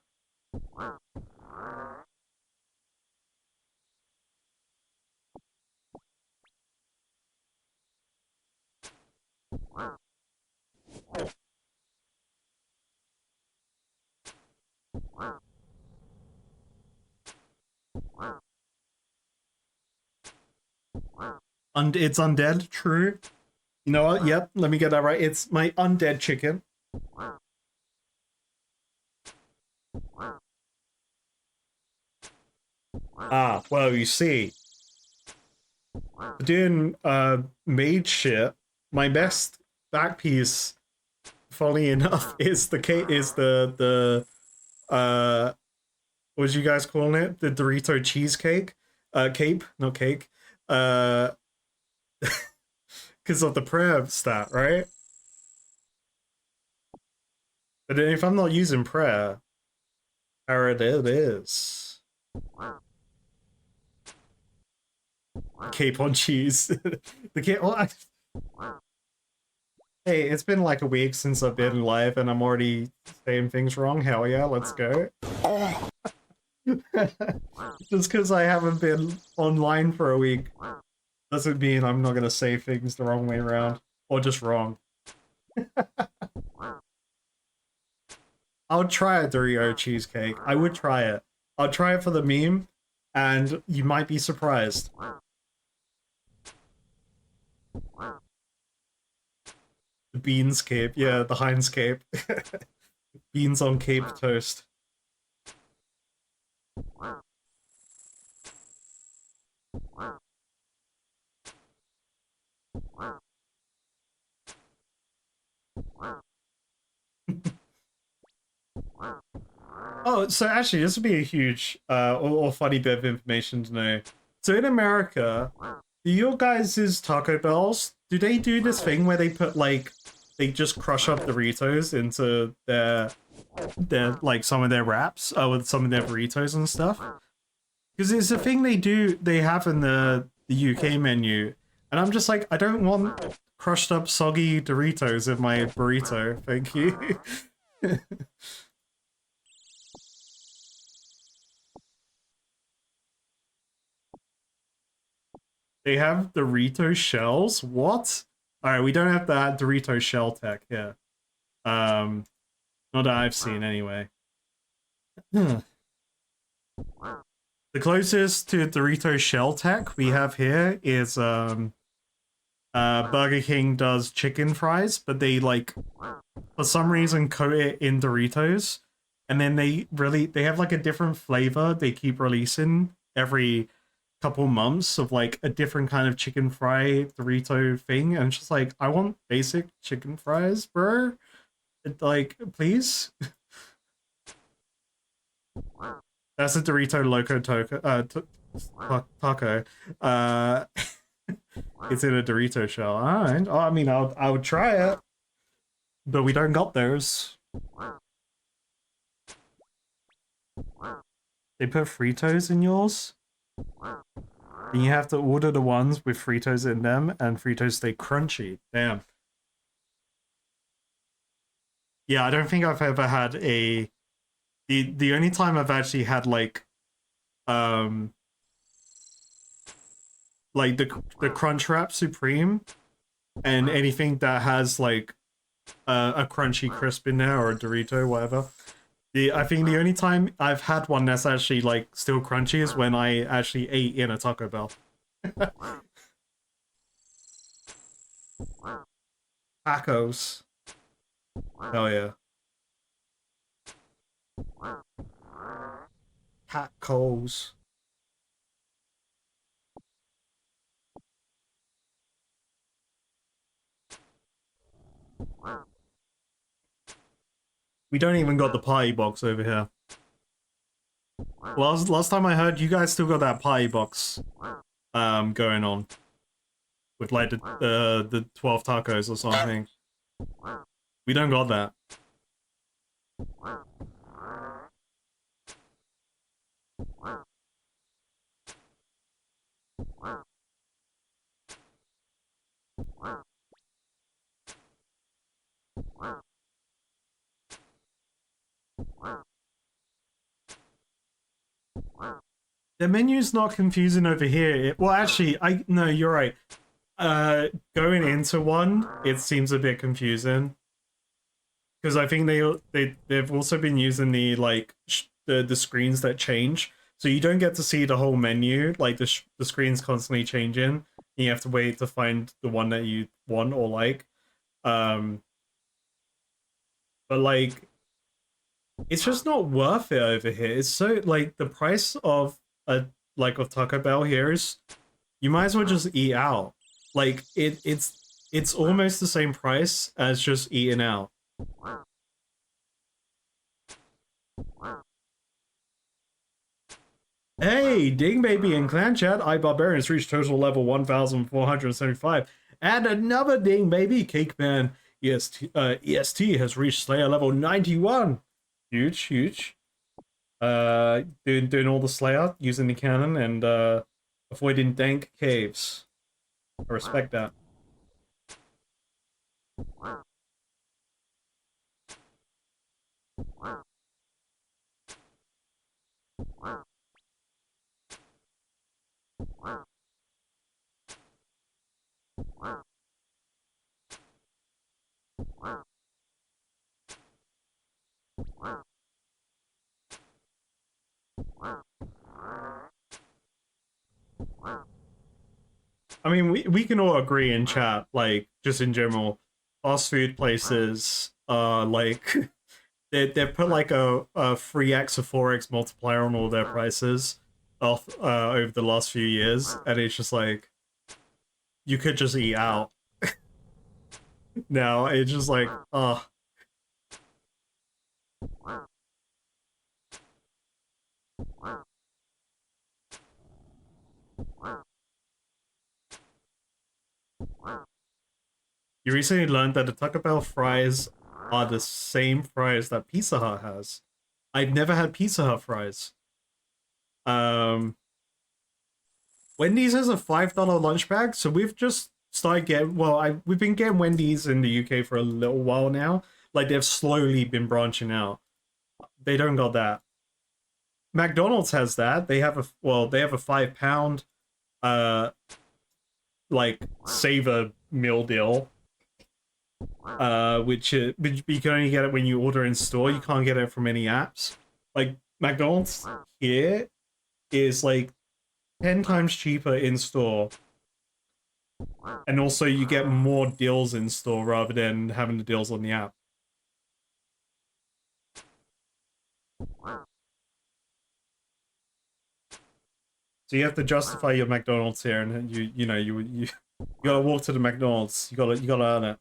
It's undead, true. You know what? Yep, let me get that right. It's my undead chicken. Ah, well, you see. Doing mage shit, my best back piece, funny enough, is the what you guys calling it? The Dorito cheesecake? Cape, not cake. Uh because of the prayer stat, right? But then if I'm not using prayer, there it is. Cape on cheese. The cape. Well, hey, it's been like a week since I've been live, and I'm already saying things wrong. Hell yeah, let's go. Just because I haven't been online for a week doesn't mean I'm not gonna say things the wrong way around or just wrong. I would try a Dorito cheesecake. I would try it. I'll try it for the meme, and you might be surprised. The beans cape, yeah, the Heinz cape. Beans on cape toast. Oh, so actually, this would be a huge or funny bit of information to know. So in America, do your guys' Taco Bells, do they do this thing where they put like they just crush up Doritos into their like some of their wraps with some of their burritos and stuff? Because it's a thing they have in the UK menu, and I'm just like, I don't want crushed up soggy Doritos in my burrito, thank you. They have Dorito shells? What? Alright, we don't have that Dorito shell tech here. Not that I've seen anyway. The closest to Dorito shell tech we have here is Burger King does chicken fries, but they like for some reason coat it in Doritos, and then they have like a different flavor they keep releasing every couple months of like a different kind of chicken fry Dorito thing, and it's just like, I want basic chicken fries, bro. Like, please. That's a Dorito Loco taco. It's in a Dorito shell. Alright. Oh, I mean, I would try it, but we don't got those. They put Fritos in yours? And you have to order the ones with Fritos in them, and Fritos stay crunchy. Damn. Yeah, I don't think I've ever had a... The only time I've actually had, like the Crunchwrap Supreme, and anything that has, like, a crunchy crisp in there, or a Dorito, whatever. I think the only time I've had one that's actually, like, still crunchy is when I actually ate in a Taco Bell. Tacos. Hell yeah. Tacos. We don't even got the party box over here. Last time I heard, you guys still got that party box going on with like the 12 tacos or something. We don't got that. The menu's not confusing over here. Well, actually, no, you're right. Going into one, it seems a bit confusing because I think they've also been using the like the screens that change, so you don't get to see the whole menu. Like the screen's constantly changing. You have to wait to find the one that you want or like. But like, it's just not worth it over here. It's so like the price of of Taco Bell here is You might as well just eat out. Like it's almost the same price as just eating out. Hey, Ding Baby and Clan Chat, iBarbarians reached total level 1,475. And another Ding Baby, Cake Man EST has reached Slayer level 91. Huge, huge. Doing all the Slayer, using the cannon, and avoiding dank caves. I respect that. I mean, we can all agree in chat, like, just in general, fast food places, like, they put like a 3x or 4x multiplier on all their prices off over the last few years, and it's just like, you could just eat out. Now, it's just like, oh. You recently learned that the Taco Bell fries are the same fries that Pizza Hut has. I've never had Pizza Hut fries. Wendy's has a $5 lunch bag, so we've just started getting. Well, we've been getting Wendy's in the UK for a little while now. Like they've slowly been branching out. They don't got that. McDonald's has that. They have a £5 like saver meal deal. Which you can only get it when you order in store. You can't get it from any apps. Like McDonald's here is like 10 times cheaper in store, and also you get more deals in store rather than having the deals on the app. So you have to justify your McDonald's here, and you gotta walk to the McDonald's. You gotta earn it.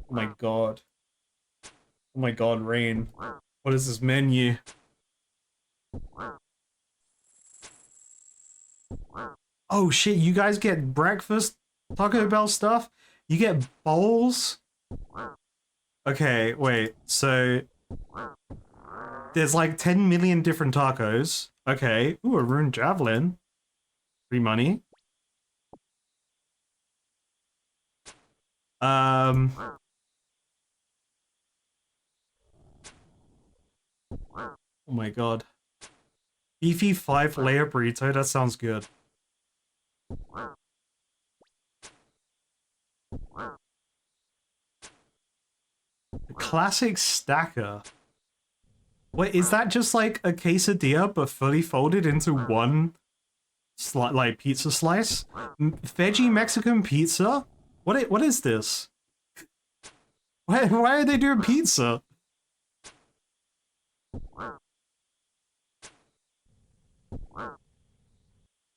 Oh my god. Oh my god, Rain. What is this menu? Oh shit, you guys get breakfast Taco Bell stuff? You get bowls? Okay, wait, so there's like 10 million different tacos. Okay. Ooh, a rune javelin. Free money. Oh my god. Beefy 5-layer burrito, that sounds good. Classic stacker. Wait, is that just like a quesadilla but fully folded into one like pizza slice? Veggie Mexican pizza? What is this? Why are they doing pizza?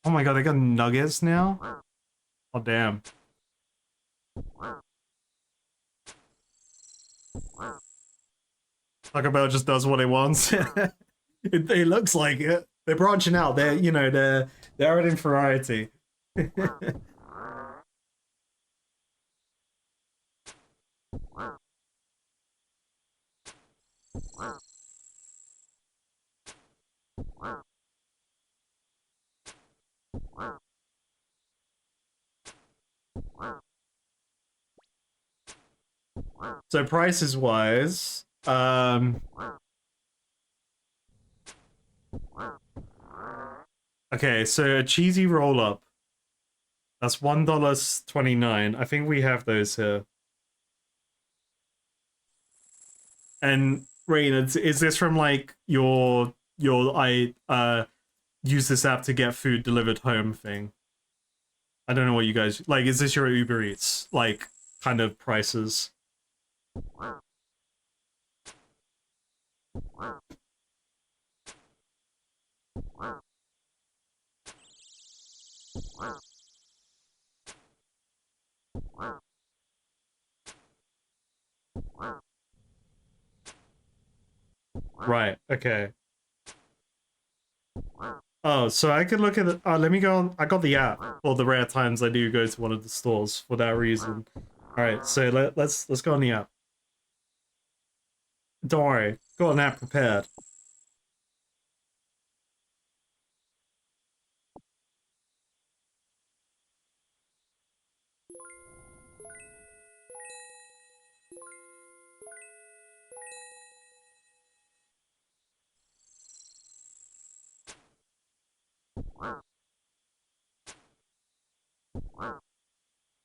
Oh my god, they got nuggets now? Oh damn. Taco Bell just does what it wants. It looks like it. They're branching out. They're adding variety. So prices wise, okay, so a cheesy roll up. That's $1.29. I think we have those here. And Rain, is this from like your I use this app to get food delivered home thing? I don't know what you guys like. Is this your Uber Eats like kind of prices? Right, okay. Oh, so I could look at it. Let me go on. I got the app for the rare times I do go to one of the stores for that reason. All right, so let's go on the app. Don't worry, got an app prepared.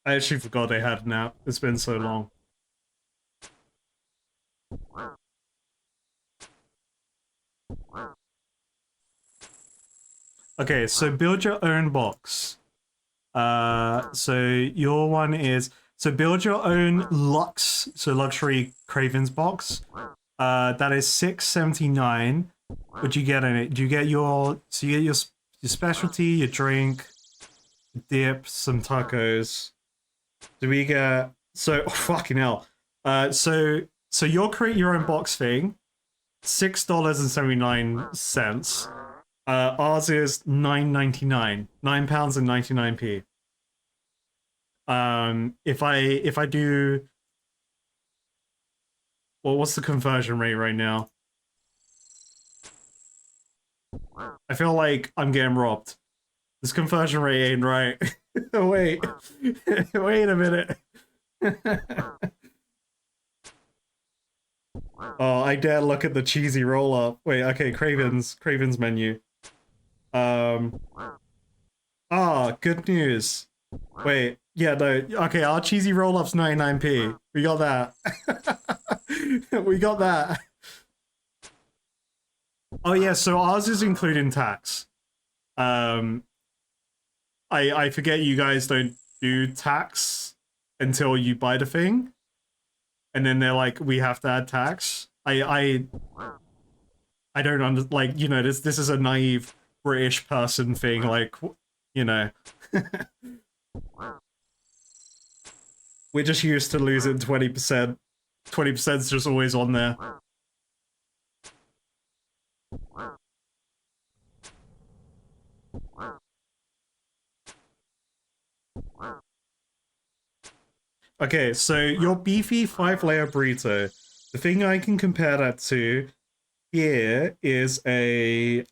I actually forgot they had an app. It's been so long. Okay, so build your own box. So your one is build your own Lux, so luxury Cravens box. That is $6.79. What do you get in it? Do you get your your specialty, your drink, dip, some tacos? Do we get oh, fucking hell? So you'll create your own box thing. $6.79. Ours is £9.99. £9.99. If I do, well, what's the conversion rate right now? I feel like I'm getting robbed. This conversion rate ain't right. Wait, wait a minute. Oh, I dare look at the cheesy roll up. Wait, okay, Craven's menu. Good news. Wait, yeah, no, okay, our cheesy roll up's 99p. We got that. We got that. Oh yeah, so ours is including tax. I forget you guys don't do tax until you buy the thing, and then they're like, we have to add tax. I don't like, you know, this is a naive British person thing, like, you know. We're just used to losing 20%. 20% is just always on there. Okay, so your beefy 5-layer burrito. The thing I can compare that to here is a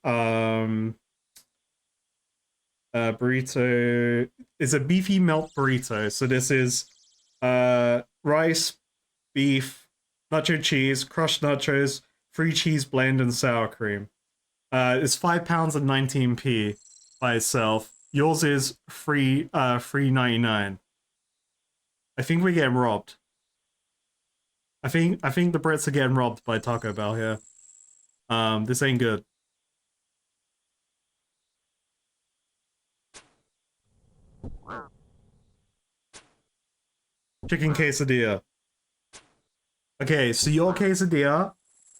burrito. It's a beefy melt burrito. So this is rice, beef, nacho cheese, crushed nachos, free cheese blend, and sour cream. It's £5.19 by itself. Yours is $3.99. I think we're getting robbed. I think the Brits are getting robbed by Taco Bell here. This ain't good. Chicken quesadilla. Okay, so your quesadilla,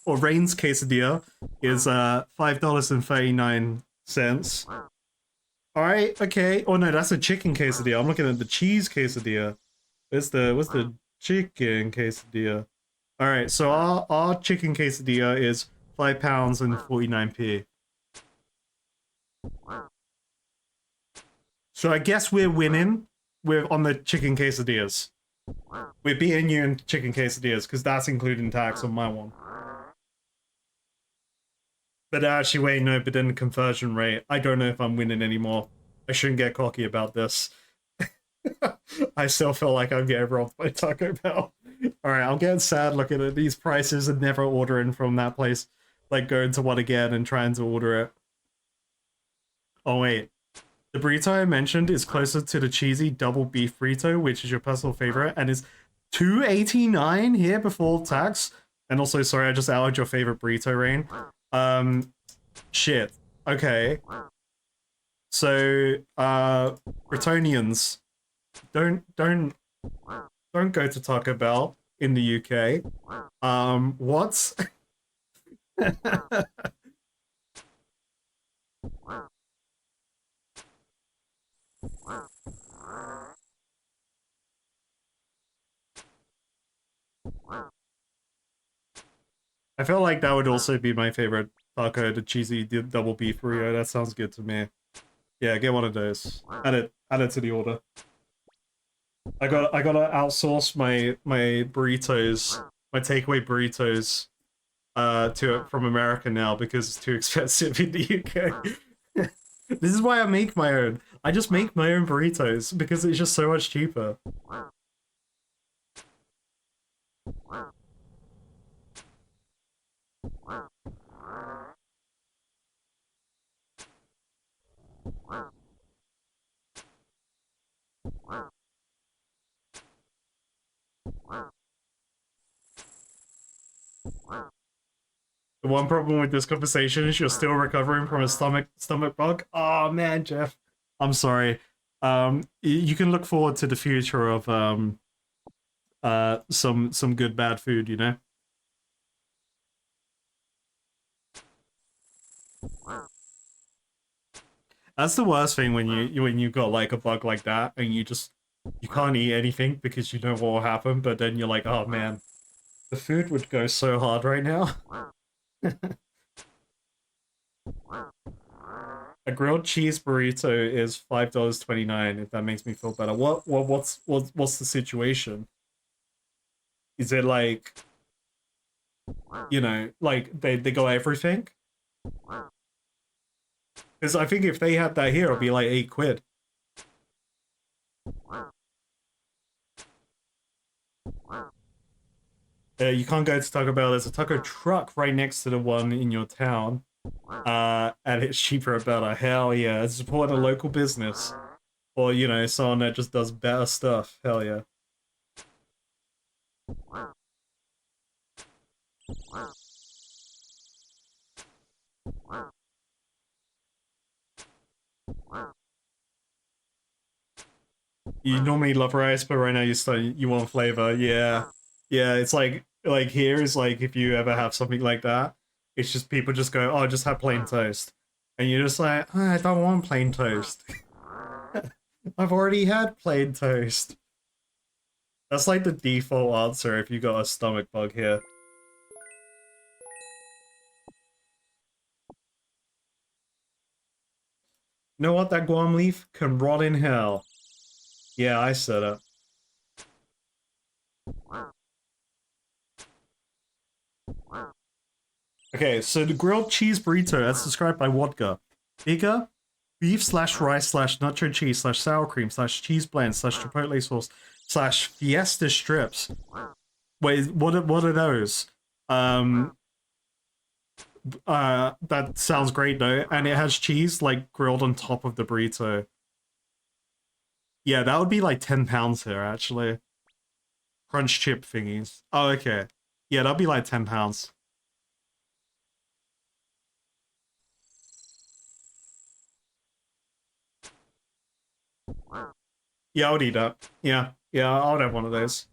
or Rain's quesadilla, is $5.39. Alright, okay. Oh no, that's a chicken quesadilla. I'm looking at the cheese quesadilla. What's the chicken quesadilla? Alright, so our chicken quesadilla is £5.49. So I guess we're winning on the chicken quesadillas. We're beating you in chicken quesadillas because that's including tax on my one. But actually, wait, no, but then the conversion rate, I don't know if I'm winning anymore. I shouldn't get cocky about this. I still feel like I'm getting robbed by Taco Bell. Alright, I'm getting sad looking at these prices and never ordering from that place. Like going to one again and trying to order it. Oh wait. The burrito I mentioned is closer to the cheesy double beef burrito, which is your personal favorite, and is $2.89 here before tax. And also, sorry, I just outed your favorite burrito, Rain. Shit. Okay. So, Bretonians, don't go to Taco Bell in the UK. What? I feel like that would also be my favorite taco, the cheesy double beef burrito. That sounds good to me. Yeah, get one of those. Add it to the order. I gotta outsource my burritos, my takeaway burritos, to from America now because it's too expensive in the UK. This is why I make my own. I just make my own burritos because it's just so much cheaper. The one problem with this conversation is you're still recovering from a stomach bug. Oh man, Jeff, I'm sorry. You can look forward to the future of some good bad food, you know. That's the worst thing when you got like a bug like that and you can't eat anything because you know what will happen, but then you're like, oh man, the food would go so hard right now. A grilled cheese burrito is $5.29. If that makes me feel better. What's the situation? Is it like, you know, like they got everything? Because I think if they had that here, it'd be like £8. You can't go to Taco Bell. There's a taco truck right next to the one in your town. And it's cheaper and better. Hell yeah. Support a local business. Or, you know, someone that just does better stuff. Hell yeah. You normally love rice, but right now you want flavor. Yeah. Yeah, it's like here is like if you ever have something like that, it's just people just go, oh, just have plain toast. And you're just like, oh, I don't want plain toast. I've already had plain toast. That's like the default answer if you got a stomach bug here. You know what? That Guam leaf can rot in hell. Yeah, I said it. Okay, so the grilled cheese burrito, that's described by Wodka. Bigger, beef slash rice slash nacho cheese slash sour cream slash cheese blend slash chipotle sauce slash fiesta strips. Wait, what are those? Um, that sounds great though, and it has cheese like grilled on top of the burrito. Yeah, that would be like £10 here actually. Crunch chip thingies. Oh, okay. Yeah, that'd be like £10. Yeah, I would eat that. Yeah, yeah, I would have one of those.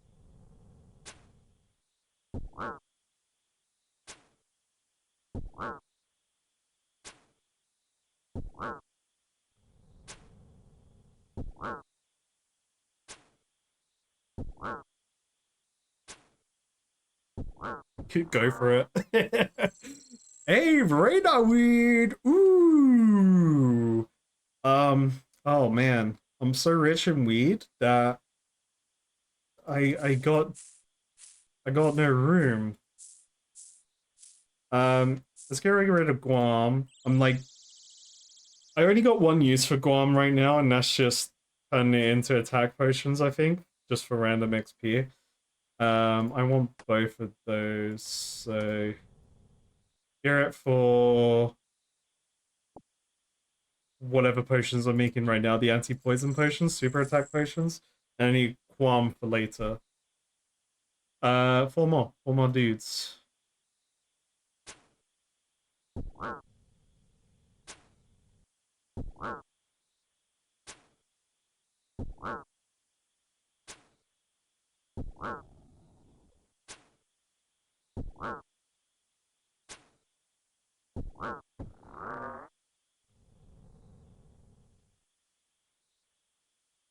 Go for it. Hey, radar weed. Ooh. Oh man, I'm so rich in weed that I got no room. Let's get rid of Guam. I'm like, I only got one use for Guam right now, and that's just turning it into attack potions, I think, just for random XP. I want both of those, so get it for whatever potions I'm making right now, the anti-poison potions, super attack potions, and I need Guam for later. Four more dudes.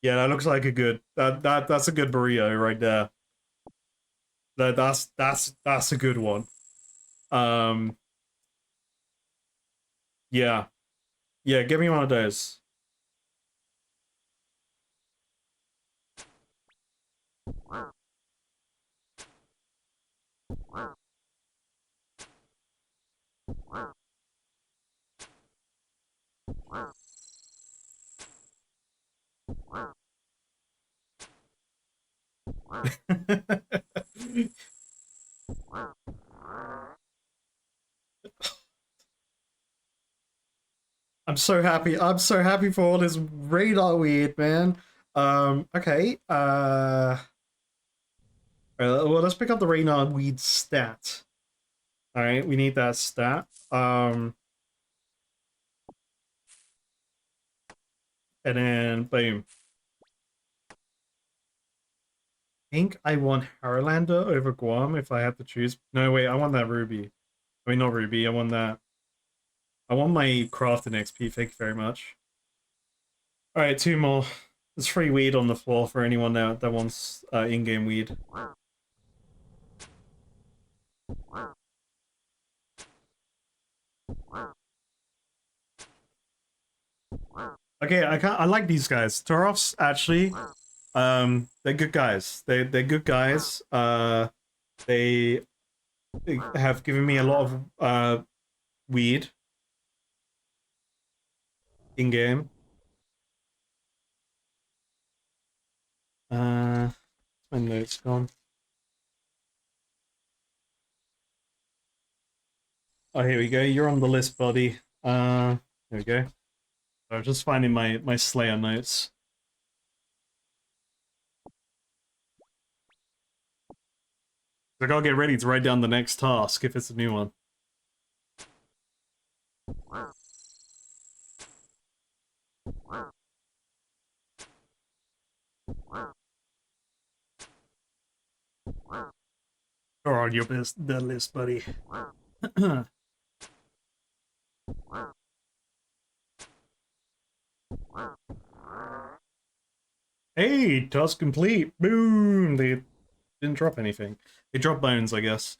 Yeah, that looks like a good that's a good burrito right there. That's a good one. Um, yeah, yeah. Give me one of those. I'm so happy. I'm so happy for all this radar weed, man. Okay. Well, let's pick up the radar weed stat. All right, we need that stat. And then boom. I think I want Harlander over Guam if I had to choose. No, wait, I want that ruby. I mean, not ruby. I want that. I want my crafting XP. Thank you very much. All right, two more. There's free weed on the floor for anyone that wants in-game weed. Okay, I like these guys. Turovs actually, they're good guys. They're good guys. They have given me a lot of weed in game. My notes gone. Oh, here we go. You're on the list, buddy. There we go. I'm just finding my Slayer notes. I gotta get ready to write down the next task if it's a new one. Or on the list, buddy. Hey, task complete. Boom. They didn't drop anything. They dropped bones, I guess.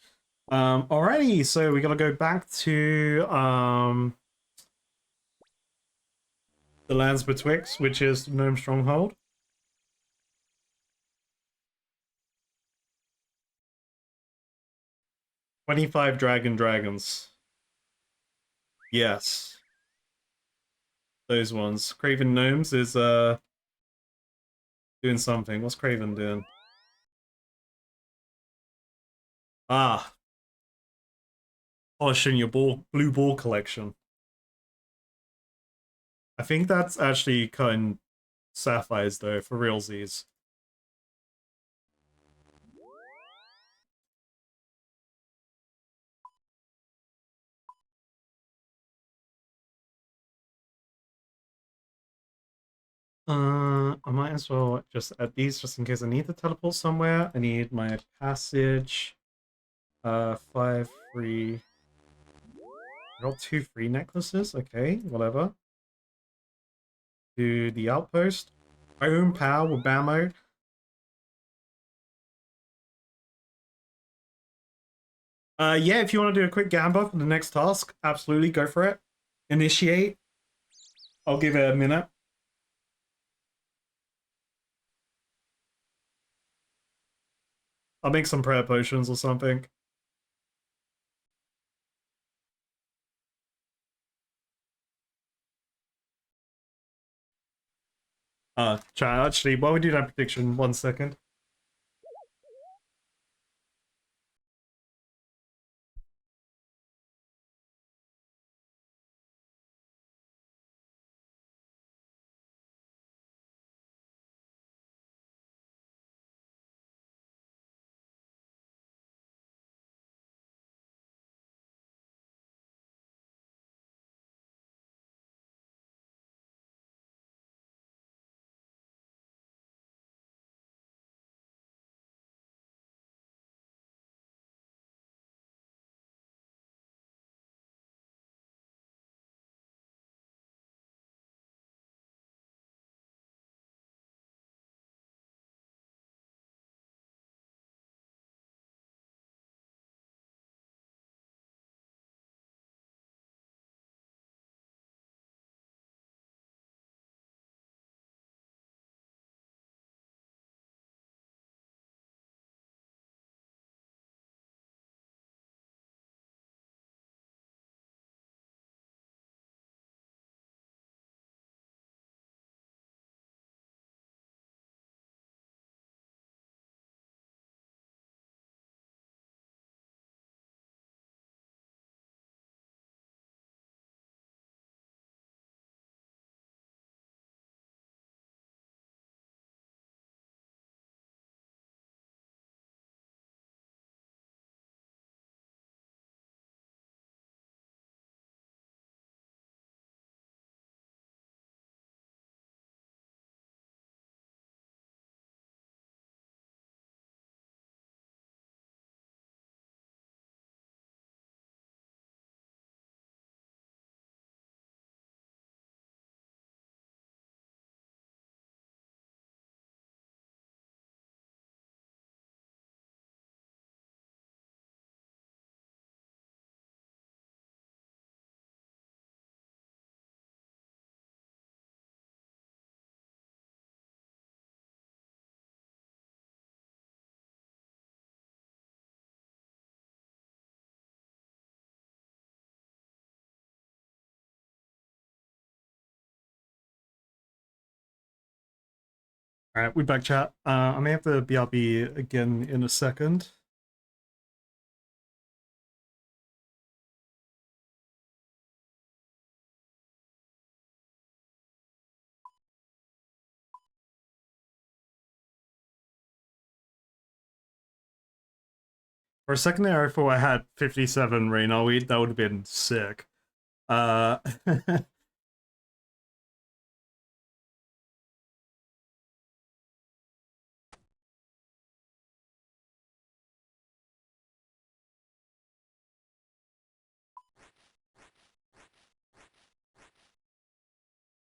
Alrighty, so we gotta go back to the lands betwixt, which is Gnome Stronghold. 25 dragons. Yes. Those ones. Craven Gnomes is doing something. What's Craven doing? Ah, polishing your blue ball collection. I think that's actually cutting sapphires though, for realsies. I might as well just add these just in case I need to teleport somewhere. I need my passage. 5 free. I got 2 free necklaces. Okay, whatever. To the outpost. Own power with Bamo. Yeah, if you want to do a quick gamba for the next task, absolutely go for it. Initiate. I'll give it a minute. I'll make some prayer potions or something. Chat, actually, while we do that prediction, 1 second. All right, we back chat. I may have to BRB again in a second. For a second there, I thought I had 57 Reynolds weed. That would have been sick.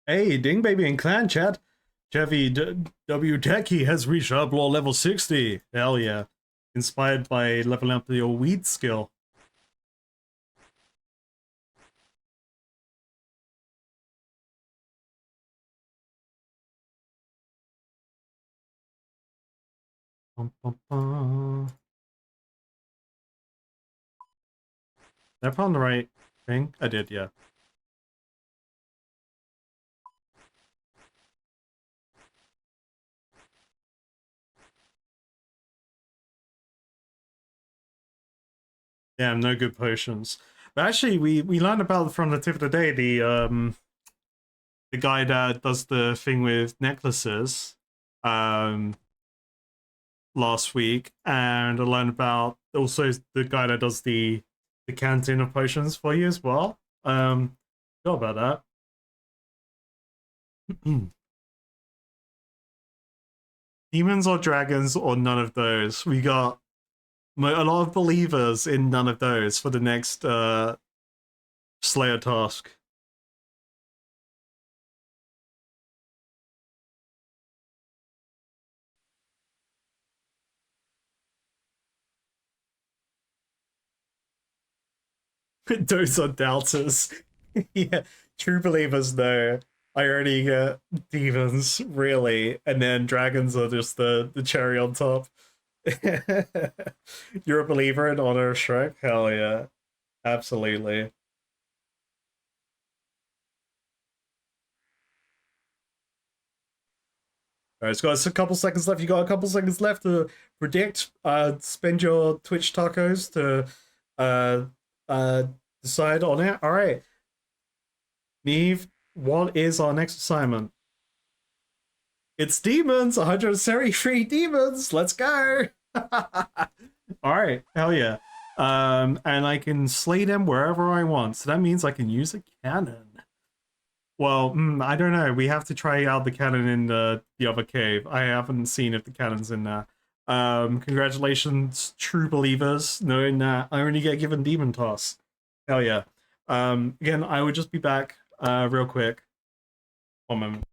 Hey, Ding Baby and Clan Chat. Chevy W Techie has reached Outlaw level 60. Hell yeah. Inspired by leveling up your weed skill. Bum, bum, bum. Did I put on the right thing? I did, yeah. Damn, no good potions. But actually, we learned about from the tip of the day the guy that does the thing with necklaces last week, and I learned about also the guy that does the canteen of potions for you as well. Forgot about that. Demons or dragons or none of those. We got a lot of believers in none of those for the next Slayer task. Those are doubters. Yeah, true believers know. I already get demons, really, and then dragons are just the cherry on top. You're a believer in Honor of Shrek? Hell yeah. Absolutely. Alright, it's got a couple seconds left. You got a couple seconds left to predict. Spend your Twitch tacos to uh uh decide on it. Alright. Neve, what is our next assignment? It's demons, 173 demons. Let's go. Alright, hell yeah. And I can slay them wherever I want. So that means I can use a cannon. Well, I don't know. We have to try out the cannon in the other cave. I haven't seen if the cannon's in there. Congratulations, true believers, knowing that I only get given demon toss. Hell yeah. Again, I would just be back real quick. 1 moment.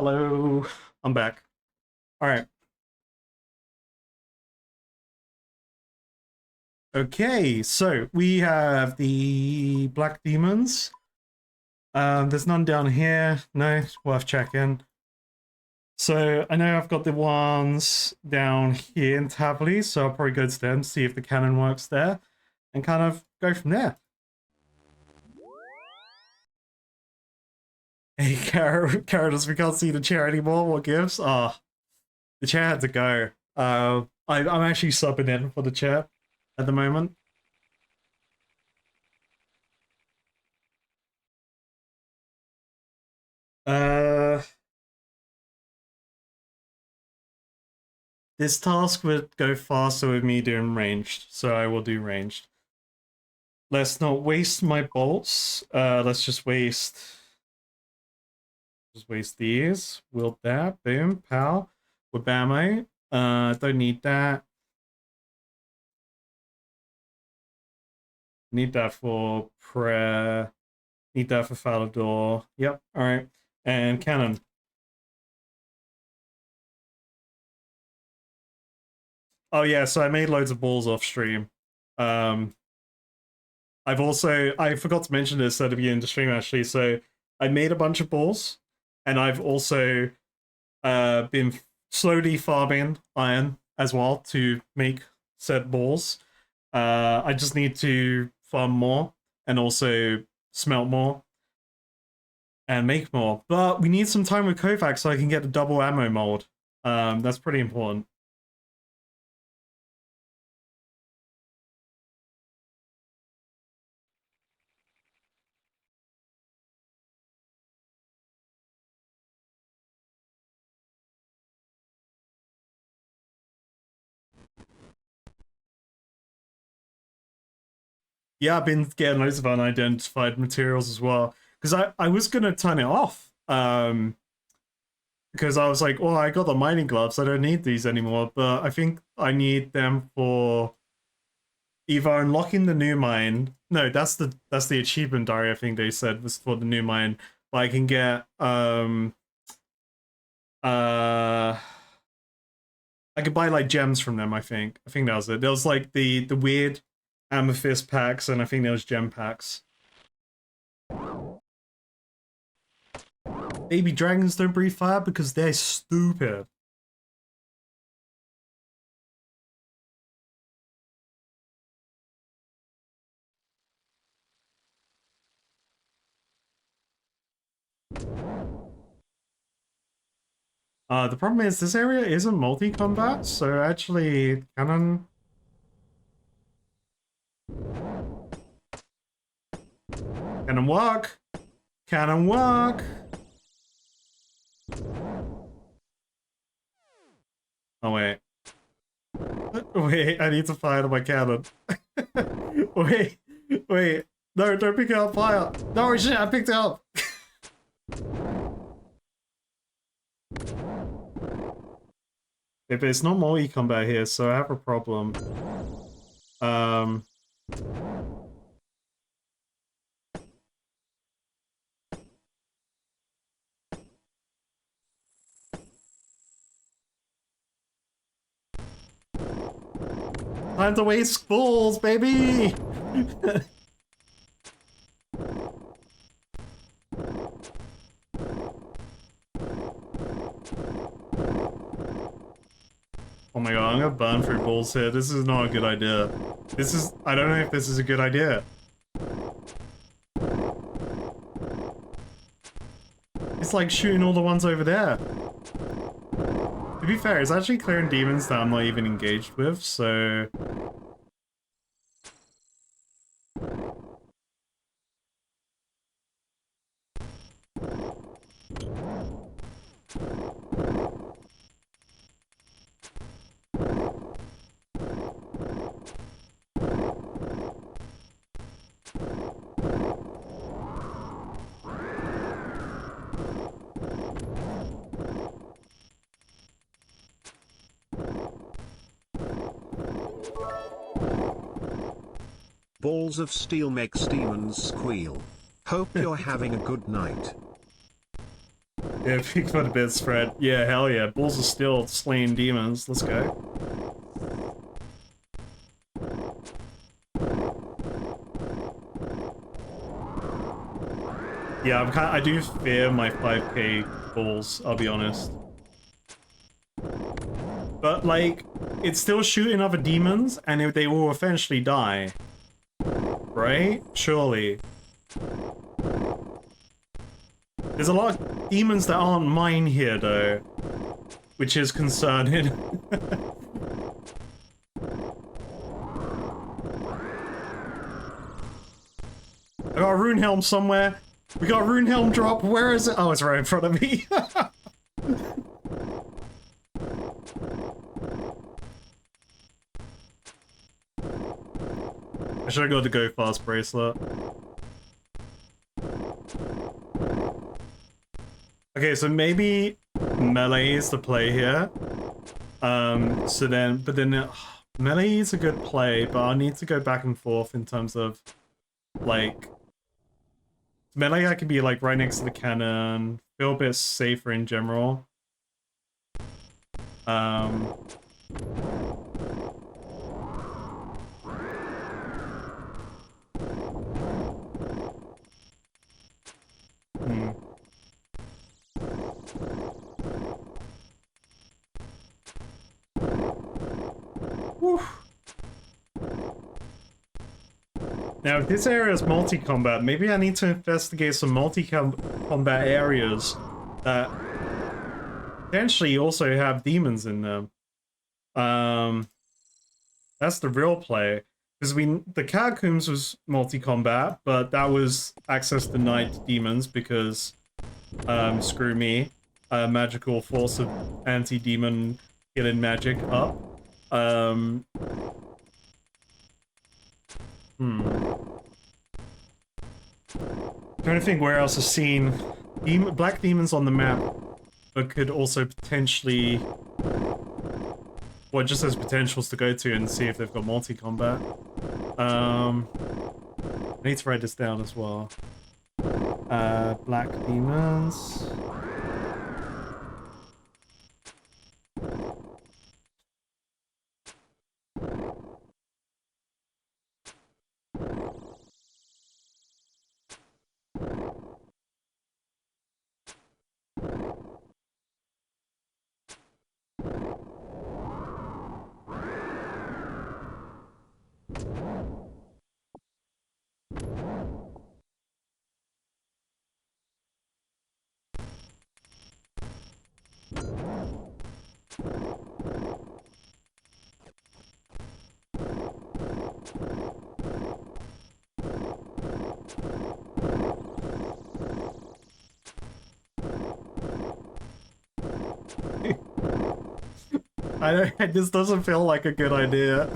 Hello. I'm back. Alright. Okay, so we have the Black Demons. There's none down here. No, it's worth checking. So I know I've got the ones down here in Tavley, so I'll probably go to them, see if the cannon works there, and kind of go from there. Hey, Carrotus, we can't see the chair anymore. What gives? Ah, the chair had to go. I'm actually subbing in for the chair at the moment. This task would go faster with me doing ranged, so I will do ranged. Let's not waste my bolts. Let's just waste these. Wield that. Boom. Pow. With ammo. Don't need that. Need that for prayer. Need that for Falador. Yep. Alright. And cannon. Oh yeah, so I made loads of balls off stream. I forgot to mention this at the beginning of the stream actually, so I made a bunch of balls, and I've also been slowly farming iron as well to make said balls. I just need to farm more and also smelt more and make more. But we need some time with Kovac so I can get the double ammo mold. That's pretty important. Yeah, I've been getting loads of unidentified materials as well. Because I was going to turn it off. Because I was like, oh, I got the mining gloves. I don't need these anymore. But I think I need them for either unlocking the new mine. No, that's the achievement diary, I think they said, was for the new mine. But I can get... I could buy like gems from them, I think. I think that was it. There was like the weird amethyst packs, and I think there was gem packs. Baby dragons don't breathe fire because they're stupid. The problem is this area isn't multi-combat, so actually cannon... Cannon walk! Cannon walk! Oh wait. Wait, I need to fire my cannon. Wait. No, don't pick it up, fire! No, shit, I picked it up! If it's not multi-combat here, so I have a problem. Time to waste balls, baby! Oh my god, I'm gonna burn through balls here. This is not a good idea. I don't know if this is a good idea. It's like shooting all the ones over there. To be fair, it's actually clearing demons that I'm not even engaged with, so... Balls of steel makes demons squeal. Hope you're having a good night. Yeah, peak for the bit spread. Yeah, hell yeah. Balls of Steel slaying demons. Let's go. Yeah, I do fear my 5k balls, I'll be honest. But, like, it's still shooting other demons, and they will eventually die. Right? Surely. There's a lot of demons that aren't mine here, though. Which is concerning. I got a rune helm somewhere. We got a rune helm drop. Where is it? Oh, it's right in front of me. I should have got the go fast bracelet. Okay, so maybe melee is the play here. Melee is a good play, but I need to go back and forth in terms of, like, melee I can be, like, right next to the cannon, feel a bit safer in general. Now, if this area is multi-combat, maybe I need to investigate some multi-combat areas that potentially also have demons in them. That's the real play. Because the Catacombs was multi-combat, but that was access denied to demons because, screw me, magical force of anti-demon killing magic up. Trying to think where else I've seen black demons on the map, but could also potentially, well, just as potentials to go to and see if they've got multi-combat. I need to write this down as well. Black demons. This doesn't feel like a good idea.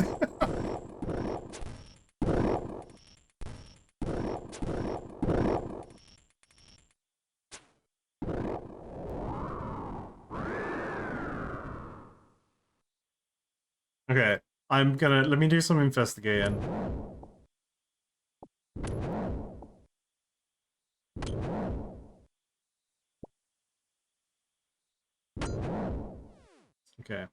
Okay, let me do some investigating. Okay.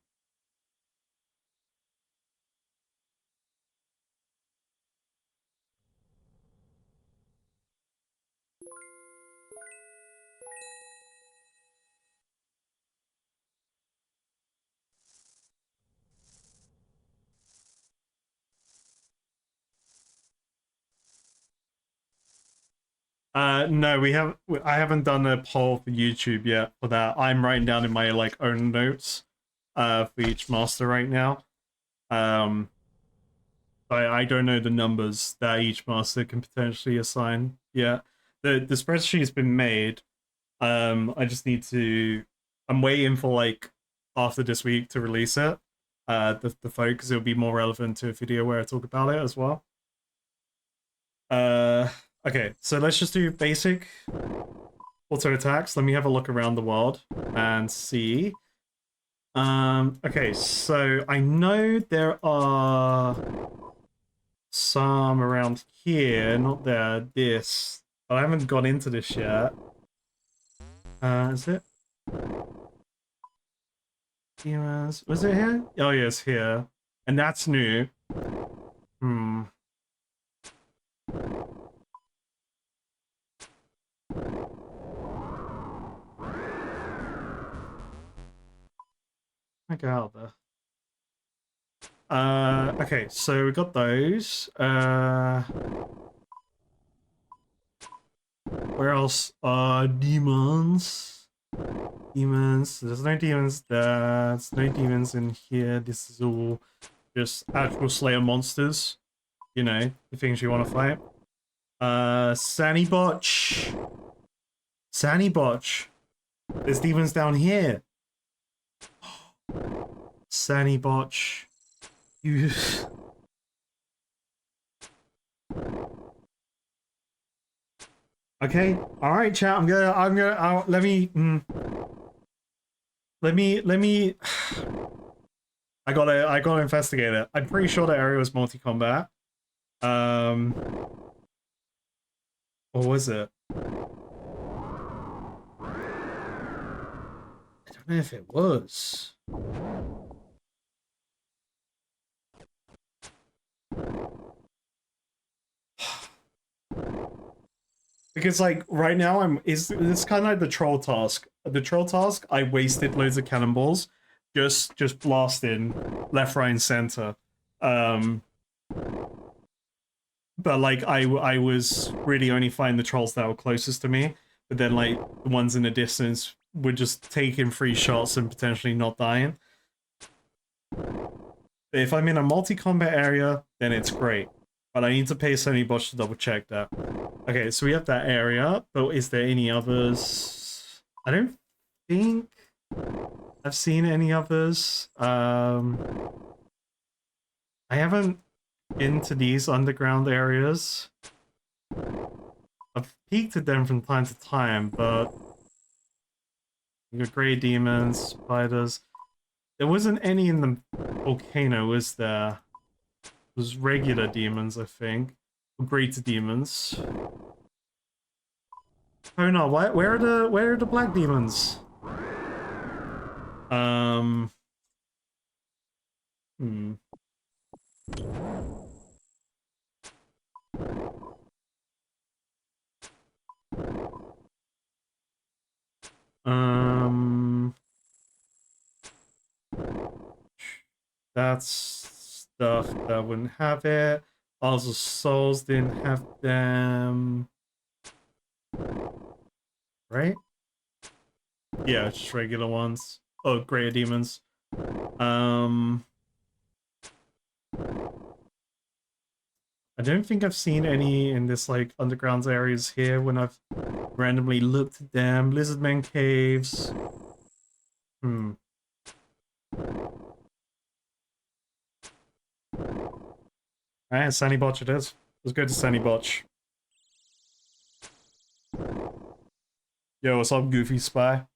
No, I haven't done a poll for YouTube yet for that. I'm writing down in my, like, own notes, for each master right now. I don't know the numbers that each master can potentially assign yet. The spreadsheet's been made. I just need to, I'm waiting for, like, after this week to release it. The focus, it'll be more relevant to a video where I talk about it as well. Okay, so let's just do basic auto attacks. Let me have a look around the world and see. Okay, so I know there are some around here, not there, this. But I haven't got into this yet. Is it? Demons. Was it here? Oh, yeah, it's here. And that's new. Hmm. I get out there. Okay, so we got those. Where else? Demons. Demons. There's no demons there. There's no demons in here. This is all just actual Slayer monsters. You know, the things you want to fight. Sunny Botch. Sunny Botch. There's demons down here. Sunny Botch. You. Okay. All right, chat. Let me. I gotta investigate it. I'm pretty sure the area was multi-combat. Or was it? I don't know if it was. Because like right now it's kind of like the troll task. The troll task, I wasted loads of cannonballs, just blasting left, right, and center. But like I was really only fighting the trolls that were closest to me. But then like the ones in the distance were just taking free shots and potentially not dying. But if I'm in a multi-combat area, then it's great. But I need to pay Sony Botch to double check that. Okay, so we have that area, but is there any others? I don't think I've seen any others. I haven't been to these underground areas. I've peeked at them from time to time, but you got grey demons, spiders. There wasn't any in the volcano, was there? It was regular demons, I think. Or greater demons. Oh no, where are the black demons? Hmm. That's stuff that wouldn't have it. Also, souls didn't have them. Right? Yeah, just regular ones. Oh, greater demons. I don't think I've seen any in this like underground areas here when I've randomly looked at them. Lizardmen caves. Hmm. Alright, Sunny Botch it is. Let's go to Sunny Botch. Yo, what's up, Goofy Spy?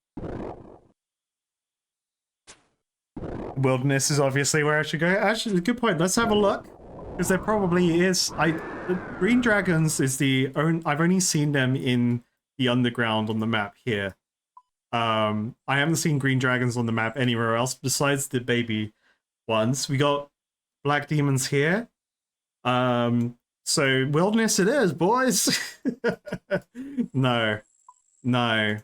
Wilderness is obviously where I should go. Actually, good point. Let's have a look. Because there probably is. The green dragons is I've only seen them in the underground on the map here. I haven't seen green dragons on the map anywhere else besides the baby ones. We got black demons here. So wilderness it is, boys. No. No.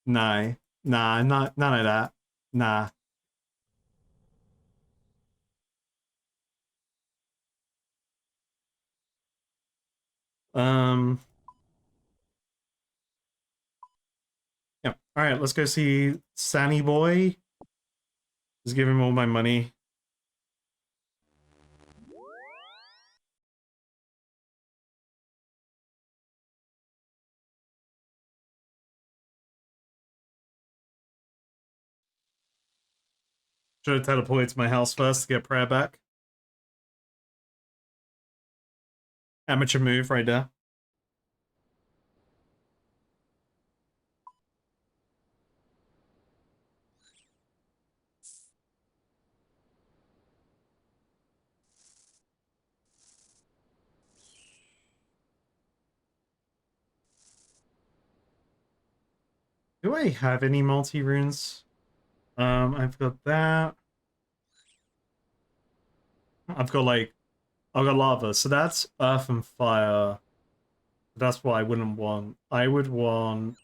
No. Nah, none of that. Nah. Yeah. All right, let's go see Sunny Boy. Just give him all my money. Should have teleported to my house first to get prayer back. Amateur move right there. Do I have any multi-runes? I've got that. I've got like, I've got lava, so that's earth and fire. That's what I wouldn't want. I would want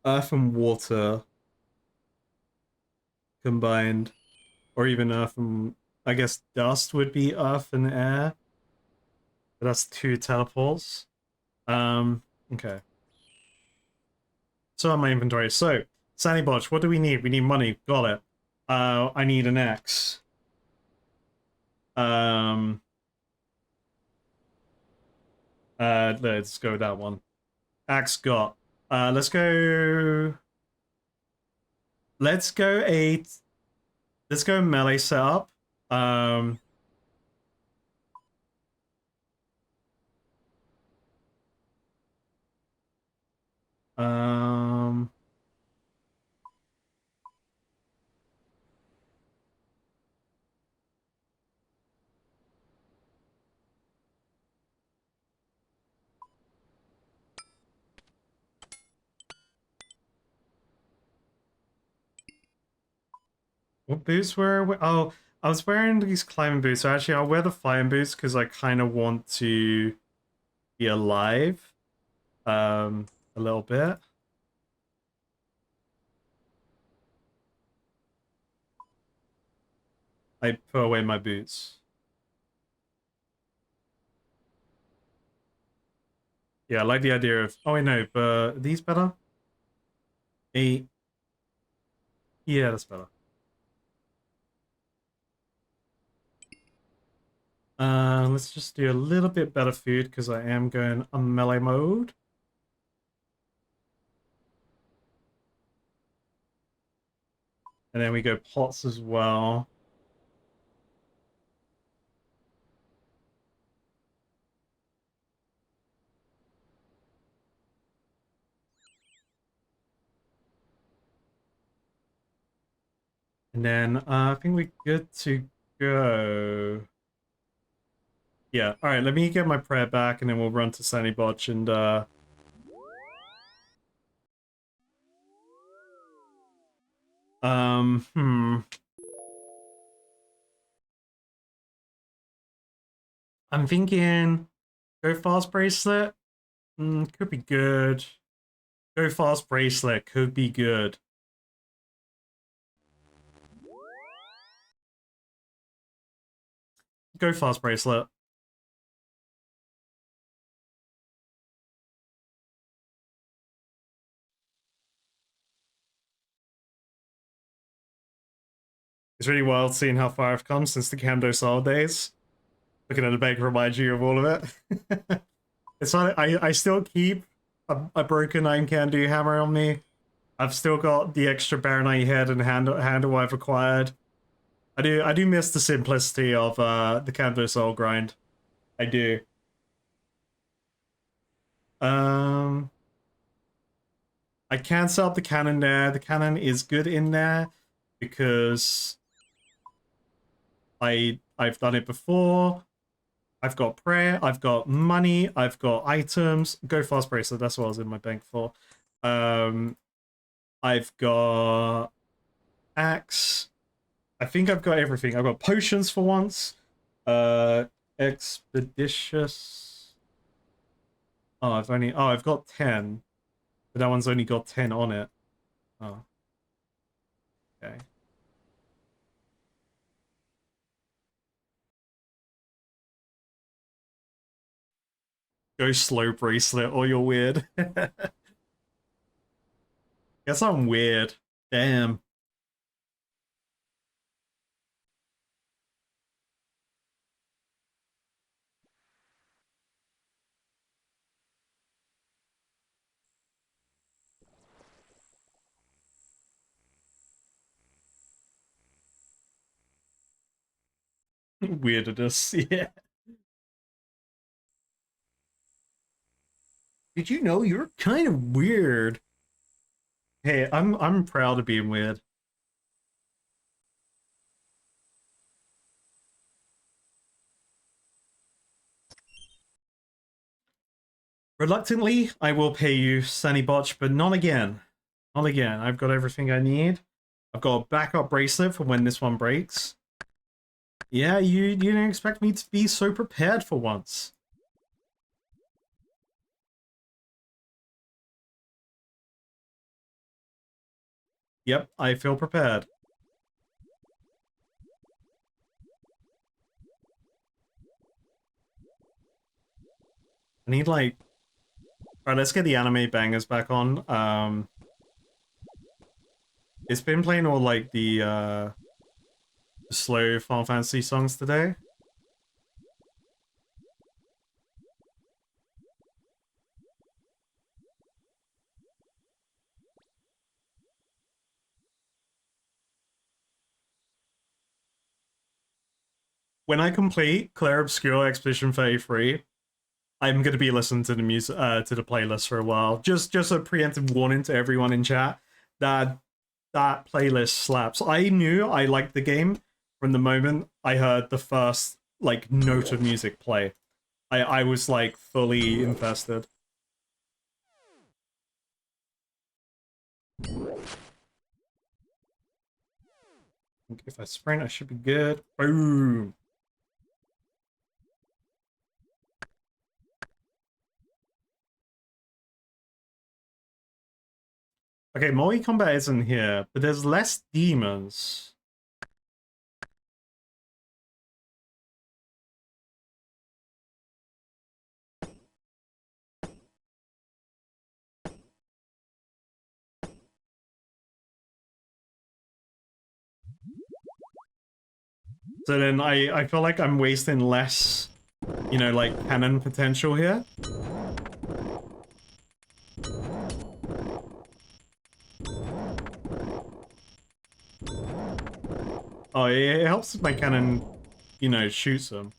earth and water combined, or even earth and, I guess dust would be earth and air. But that's 2 teleports. Okay. So on my inventory. So, Sandy Botch, what do we need? We need money. Got it. I need an axe. Um, let's go with that one. Axe got. Let's go. Let's go let's go melee setup. Um, um, what boots were? Oh, I was wearing these climbing boots. So actually, I'll wear the flying boots because I kind of want to be alive. A little bit. I put away my boots. Yeah, I like the idea of. Oh, wait, no, but are these better? 8. Yeah, that's better. Let's just do a little bit better food because I am going on melee mode. And then we go pots as well. And then I think we're good to go. Yeah, all right, let me get my prayer back and then we'll run to Sunny Botch and hmm. I'm thinking go fast bracelet. Could be good. Go fast bracelet could be good. Go fast bracelet. It's really wild seeing how far I've come since the Camdo Soul days. Looking at the bank reminds you of all of it. It's funny, I still keep a broken Iron Candy hammer on me. I've still got the extra Baronite head and handle I've acquired. I do miss the simplicity of the Camdo Soul grind. I do. Um I can set up the cannon there. The cannon is good in there because I've done it before. I've got prayer, I've got money, I've got items. Go fast bracelet, that's what I was in my bank for. I've got axe. I think I've got everything. I've got potions for once. Expeditious. I've got 10. But that one's only got 10 on it. Oh. Okay. Go slow bracelet or you're weird. Guess I'm weird. Damn. Weirdness, yeah. Did you know you're kind of weird? Hey, I'm proud of being weird. Reluctantly, I will pay you, Sunny Botch, but not again. Not again. I've got everything I need. I've got a backup bracelet for when this one breaks. Yeah, you didn't expect me to be so prepared for once. Yep, I feel prepared. I need, like... Alright, let's get the anime bangers back on. It's been playing all, like, the slow Final Fantasy songs today. When I complete Clair Obscure Expedition 33, I'm gonna be listening to the music, to the playlist for a while. Just a preemptive warning to everyone in chat that that playlist slaps. I knew I liked the game from the moment I heard the first like note of music play. I was like fully invested. If I sprint, I should be good. Boom. Okay, multi-combat isn't here, but there's less demons. So then I feel like I'm wasting less, you know, like cannon potential here. Oh, it helps if my cannon, you know, shoots them.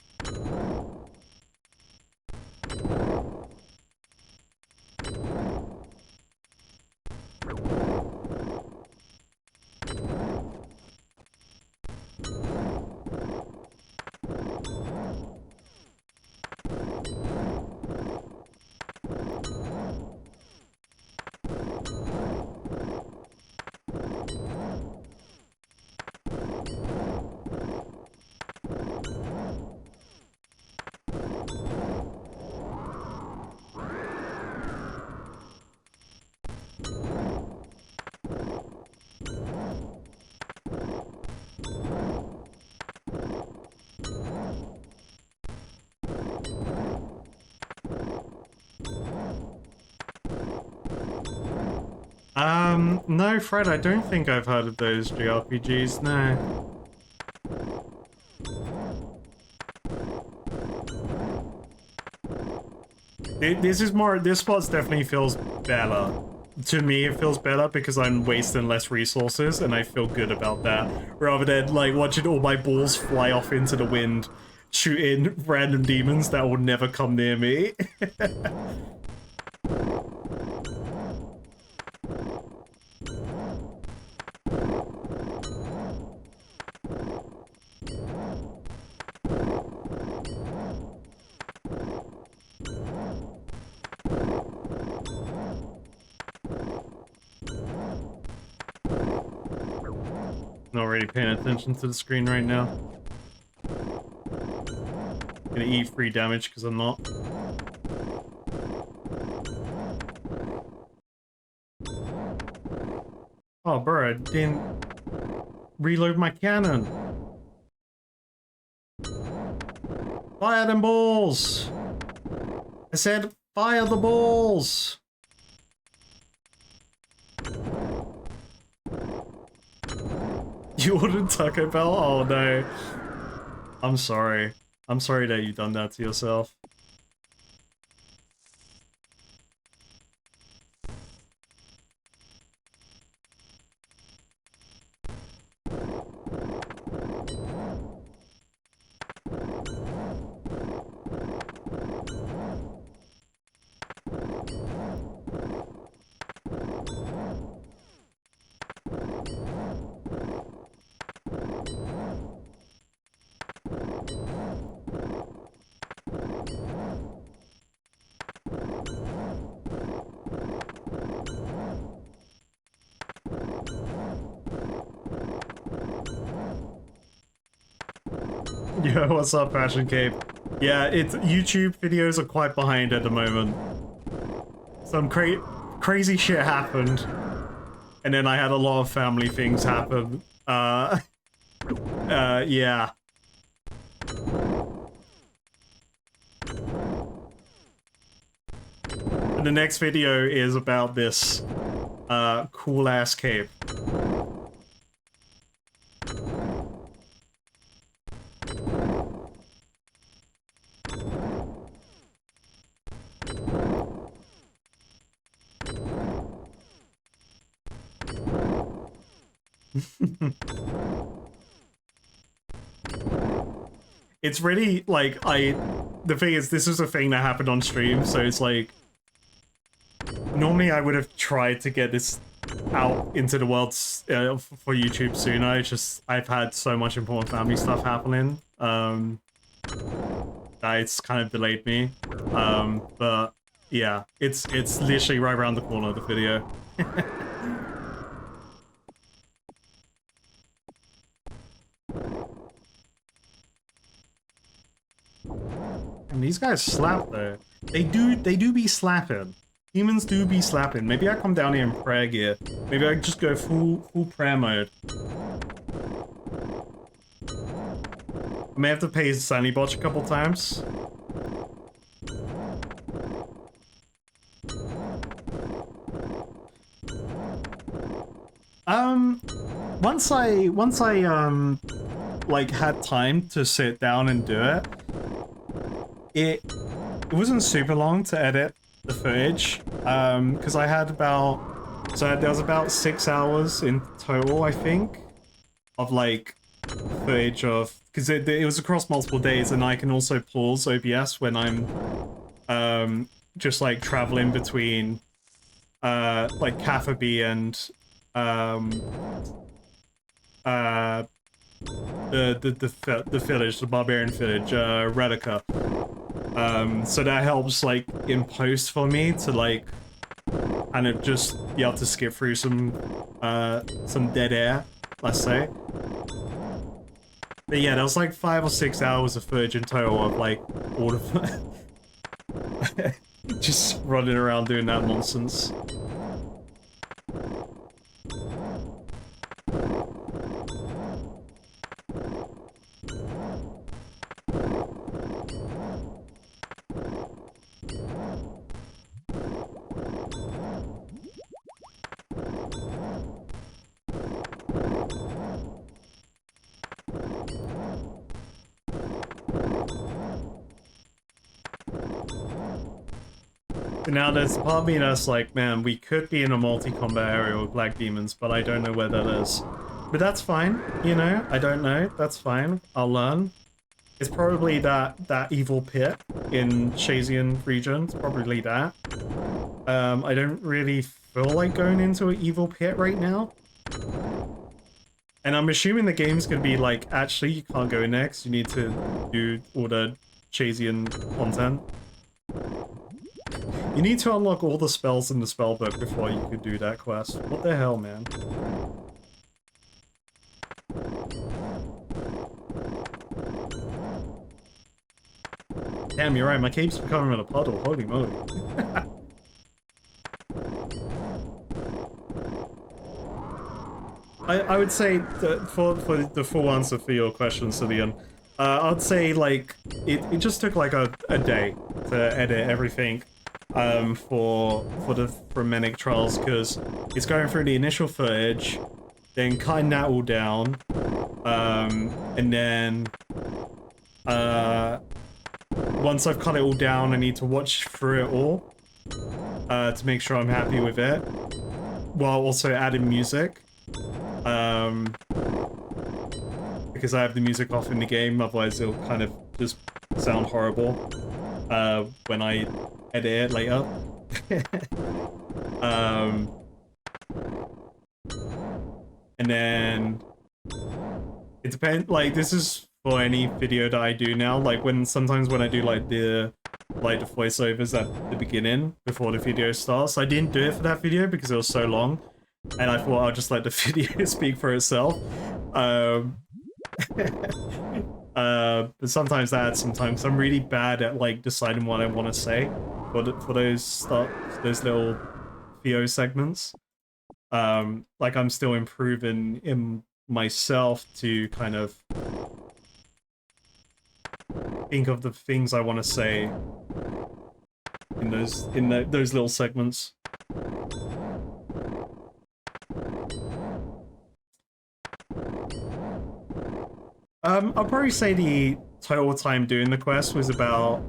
No, Fred, I don't think I've heard of those JRPGs, no. This spot definitely feels better. To me, it feels better because I'm wasting less resources, and I feel good about that. Rather than, like, watching all my balls fly off into the wind, shooting random demons that will never come near me. Not really paying attention to the screen right now. Gonna eat free damage because I'm not. Oh, bro, I didn't reload my cannon. Fire them balls! I said, fire the balls! You ordered Taco Bell? Oh no. I'm sorry. I'm sorry that you've done that to yourself. Yo, what's up, Fashion Cape? Yeah, it's YouTube videos are quite behind at the moment. Some crazy shit happened, and then I had a lot of family things happen. Yeah. And the next video is about this cool ass cape. It's really like the thing is, this is a thing that happened on stream, so it's like normally I would have tried to get this out into the world for YouTube sooner. It's just I've had so much important family stuff happening that it's kind of delayed me. But yeah, it's literally right around the corner of the video. And these guys slap though. They do be slapping. Humans do be slapping. Maybe I come down here and prayer gear. Maybe I just go full prayer mode. I may have to pay Sunny Botch a couple times. Once I like had time to sit down and do it, it wasn't super long to edit the footage, because I had there was about 6 hours in total, I think, of like footage of, because it was across multiple days, and I can also pause OBS when I'm just like traveling between like Cafferby and the village, the barbarian village, Redica. So that helps like in post for me to like kind of just be able to skip through some dead air, let's say. But yeah, there was like 5 or 6 hours of footage in total of like all of just running around doing that nonsense. Now there's a part of me that's like, man, we could be in a multi-combat area with Black Demons, but I don't know where that is. But that's fine, you know, I don't know, that's fine, I'll learn. It's probably that evil pit in Shazian region, it's probably that. I don't really feel like going into an evil pit right now. And I'm assuming the game's gonna be like, actually, you can't go in next, you need to do all the Shazian content. You need to unlock all the spells in the spellbook before you could do that quest. What the hell, man? Damn, you're right, my cape's becoming a puddle, holy moly. I would say that for the full answer for your question, Cillian, I'd say like it just took like a day to edit everything for the Fremennik trials, because it's going through the initial footage, then cutting that all down, and then once I've cut it all down, I need to watch through it all to make sure I'm happy with it, while also adding music. Because I have the music off in the game, otherwise it'll kind of just sound horrible when I edit it later. And then it depends, like this is for any video that I do now, like sometimes when I do like the voiceovers at the beginning before the video starts. I didn't do it for that video because it was so long, and I thought I'll just let the video speak for itself. But sometimes sometimes I'm really bad at like deciding what I want to say for those little VO segments. Like I'm still improving in myself to kind of think of the things I want to say in those little segments. I'll probably say the total time doing the quest was about,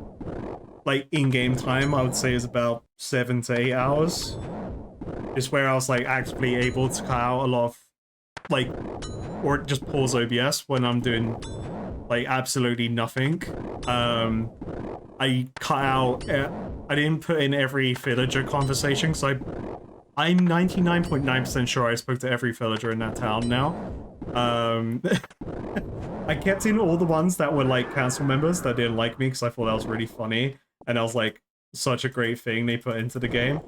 like, in-game time, I would say is about 7 to 8 hours. Just where I was, like, actively able to cut out a lot of, like, or just pause OBS when I'm doing, like, absolutely nothing. I cut out, I didn't put in every villager conversation, because I'm 99.9% sure I spoke to every villager in that town now. I kept in all the ones that were like council members that didn't like me because I thought that was really funny, and I was like, such a great thing they put into the game.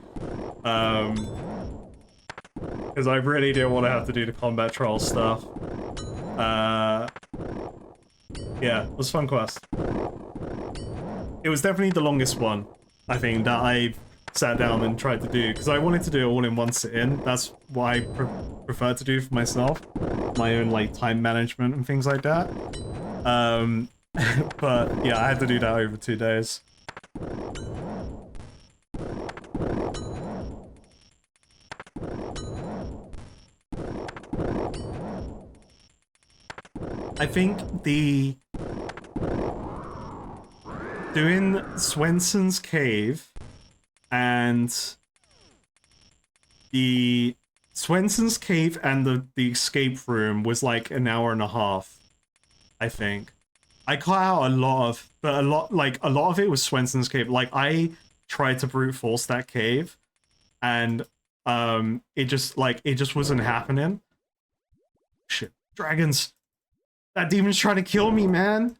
Because I really didn't want to have to do the combat trial stuff. Yeah, it was a fun quest. It was definitely the longest one, I think, that I sat down and tried to do, because I wanted to do it all in one sit-in. That's what I prefer to do for myself. My own, like, time management and things like that. But, yeah, I had to do that over 2 days. I think doing Swenson's Cave and the Swenson's Cave and the escape room was like an hour and a half, I think. I cut out a lot of it was Swenson's Cave. Like, I tried to brute force that cave, and it just wasn't happening. Shit, dragons! That demon's trying to kill me, man.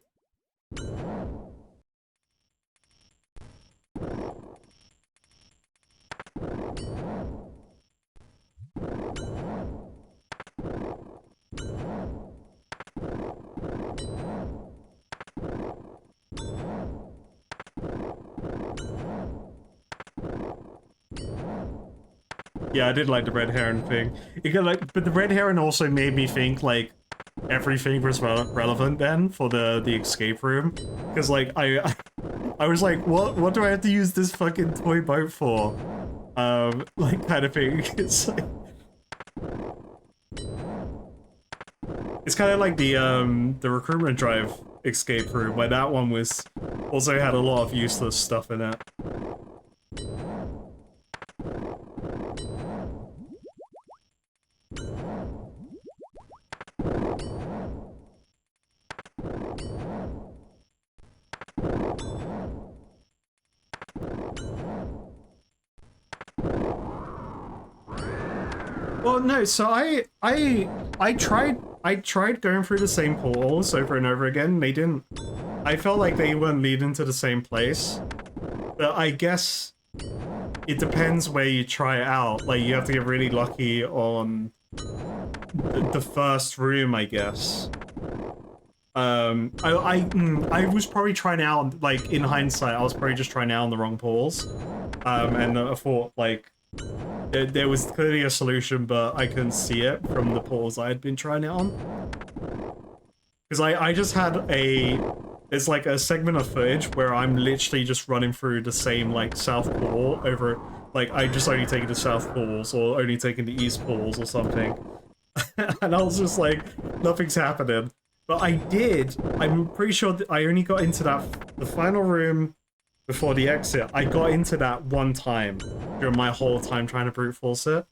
Yeah, I did like the red heron thing. But the red heron also made me think, like, everything was relevant then for the escape room. Because, like, I was like, what do I have to use this fucking toy boat for? Like, kind of thing. It's like... It's kind of like the recruitment drive escape room, where that one was... also had a lot of useless stuff in it. Well, no, so I tried going through the same portals over and over again. They didn't... I felt like they weren't leading to the same place. But I guess it depends where you try it out. Like, you have to get really lucky on the first room, I guess. I was probably trying out, like, in hindsight, I was probably just trying out on the wrong portals. And I thought, like, there was clearly a solution, but I couldn't see it from the portals I had been trying it on. Because I just had there's like a segment of footage where I'm literally just running through the same, like, south portal over, like, I just only taken the south portals or only taken the east portals or something. And I was just like, nothing's happening. But I'm pretty sure that I only got into the final room before the exit. I got into that one time during my whole time trying to brute force it.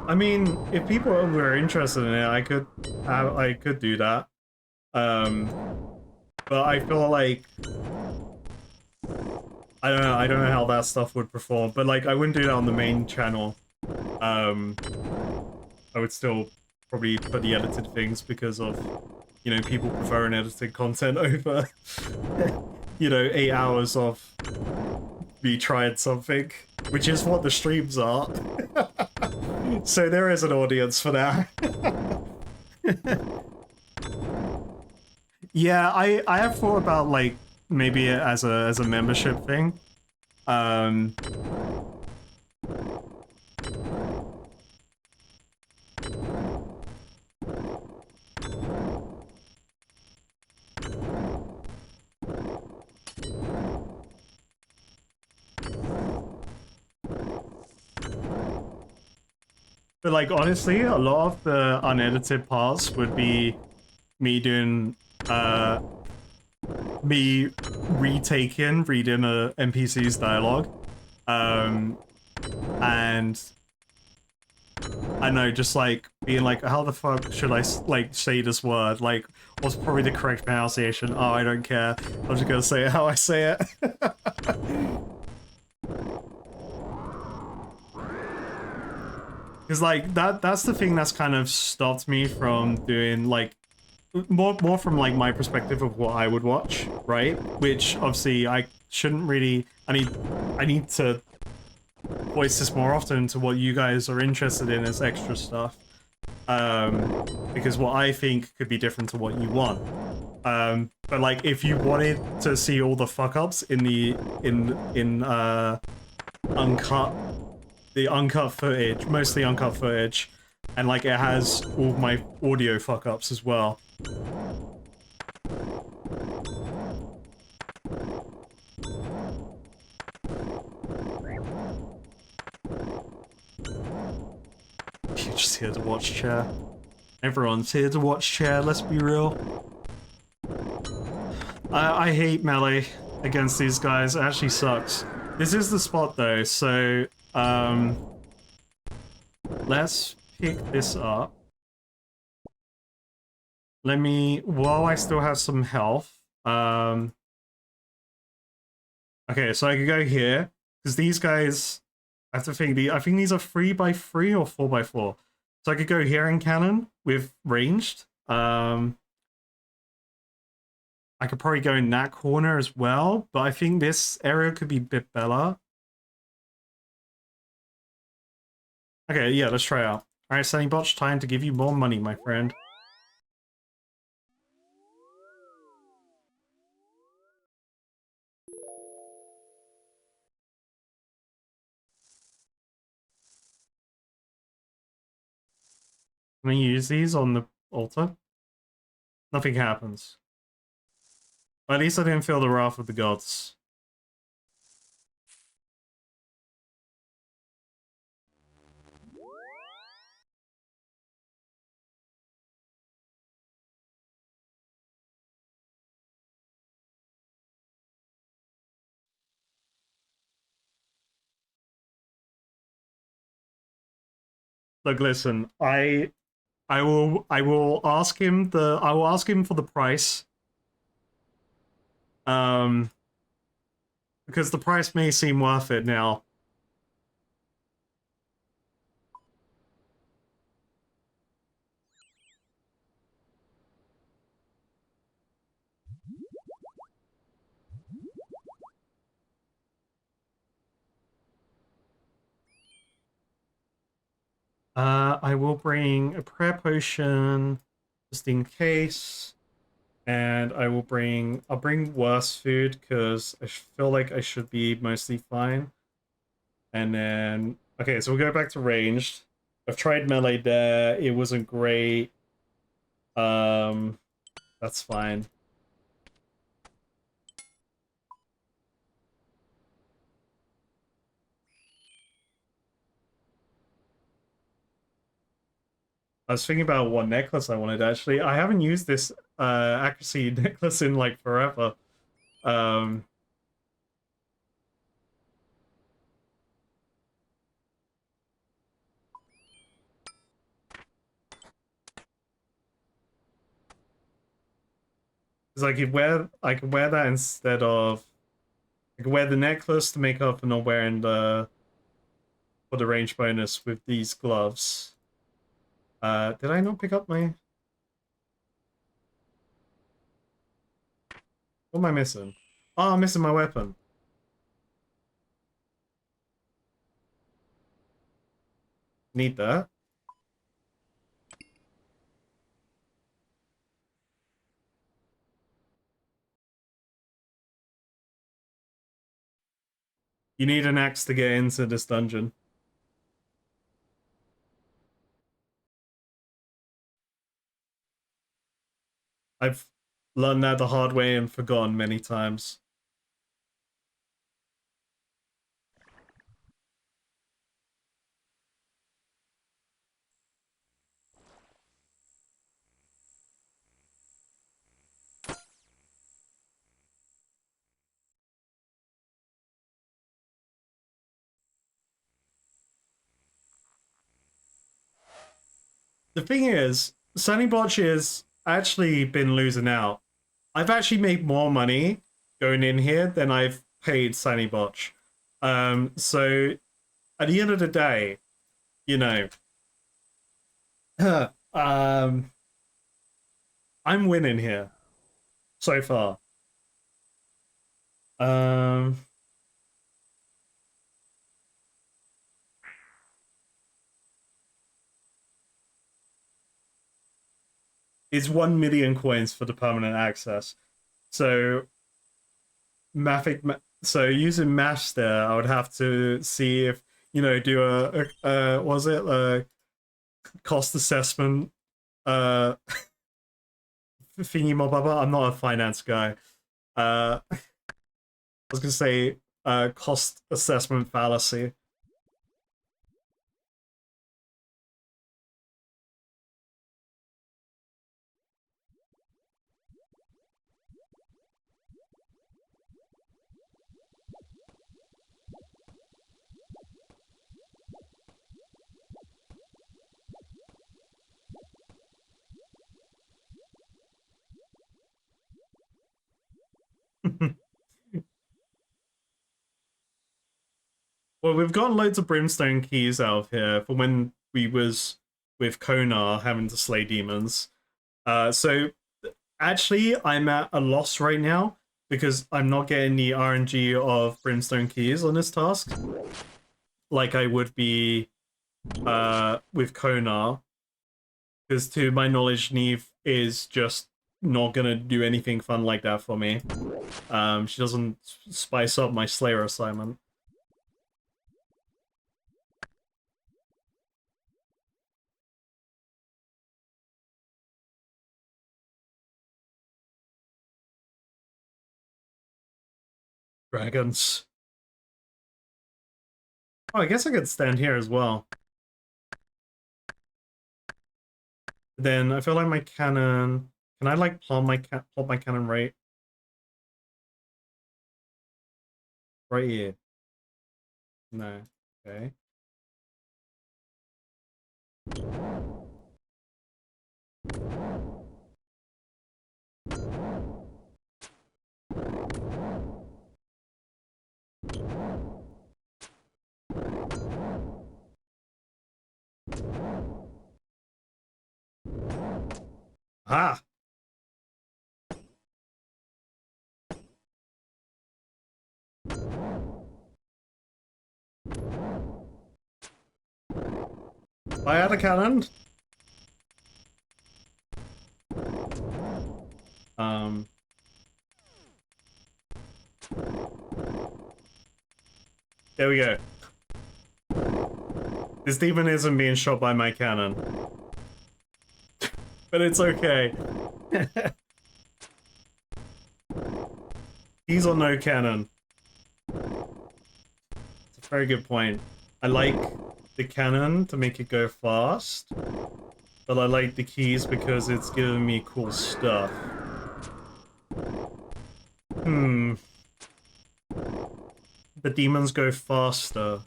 I mean, if people were interested in it, I could do that. But I feel like I don't know how that stuff would perform, but like I wouldn't do that on the main channel. Um, I would still probably put the edited things because of, you know, people preferring edited content over, you know, 8 hours of me trying something, which is what the streams are. So there is an audience for that. Yeah, I have thought about like maybe it as a membership thing. Um, but like honestly, a lot of the unedited parts would be me doing me reading a NPC's dialogue. And I know, just like being like, how the fuck should I like say this word? Like, what's probably the correct pronunciation? Oh, I don't care. I'm just gonna say it how I say it. Because like that's the thing that's kind of stopped me from doing like more from like my perspective of what I would watch, right? Which obviously I shouldn't really. I need to voice this more often to what you guys are interested in as extra stuff. Because what I think could be different to what you want. But like if you wanted to see all the fuck ups in the uncut uncut footage, mostly uncut footage, and like it has all my audio fuck ups as well. You're just here to watch, chair. Everyone's here to watch, chair, let's be real. I hate melee against these guys, it actually sucks. This is the spot though, so let's pick this up. Let me, while I still have some health, okay, so I could go here, because these guys, I have to think, I think these are 3x3 or 4x4. So I could go here in cannon with ranged. I could probably go in that corner as well, but I think this area could be a bit better. Okay, yeah, let's try out. Alright, Sunny Botch, time to give you more money, my friend. Can I use these on the altar? Nothing happens. Well, at least I didn't feel the wrath of the gods. Look, listen, I will ask him for the price. Because the price may seem worth it now. I will bring a prayer potion just in case. And I'll bring worse food because I feel like I should be mostly fine. And then, okay, so we'll go back to ranged. I've tried melee there, it wasn't great. That's fine. I was thinking about what necklace I wanted actually. I haven't used this accuracy necklace in like forever. Um, It's like I could wear that instead of I can wear the necklace to make up for not wearing the for the range bonus with these gloves. Did I not pick up my? What am I missing? Oh, I'm missing my weapon. Need that. You need an axe to get into this dungeon. I've learned that the hard way and forgotten many times. The thing is, Sunny Botch has actually been losing out. I've actually made more money going in here than I've paid Sunny Botch. So at the end of the day, you know, I'm winning here so far. Um, it's 1 million coins for the permanent access. So so using maths there, I would have to see if do a was it a cost assessment thingy mobaba. I'm not a finance guy. I was gonna say cost assessment fallacy. Well, we've got loads of brimstone keys out of here for when we was with Konar having to slay demons. So actually, I'm at a loss right now because I'm not getting the RNG of brimstone keys on this task, like I would be with Konar. Because to my knowledge, Neve is just not gonna do anything fun like that for me. She doesn't spice up my Slayer assignment. Dragons. Oh, I guess I could stand here as well. Then I feel like my cannon. Can I like plot my cannon right here? No. Okay. Ah. I had a cannon. There we go. This demon isn't being shot by my cannon. But it's okay. He's on no cannon. It's a very good point. I like the cannon to make it go fast, but I like the keys because it's giving me cool stuff. The demons go faster.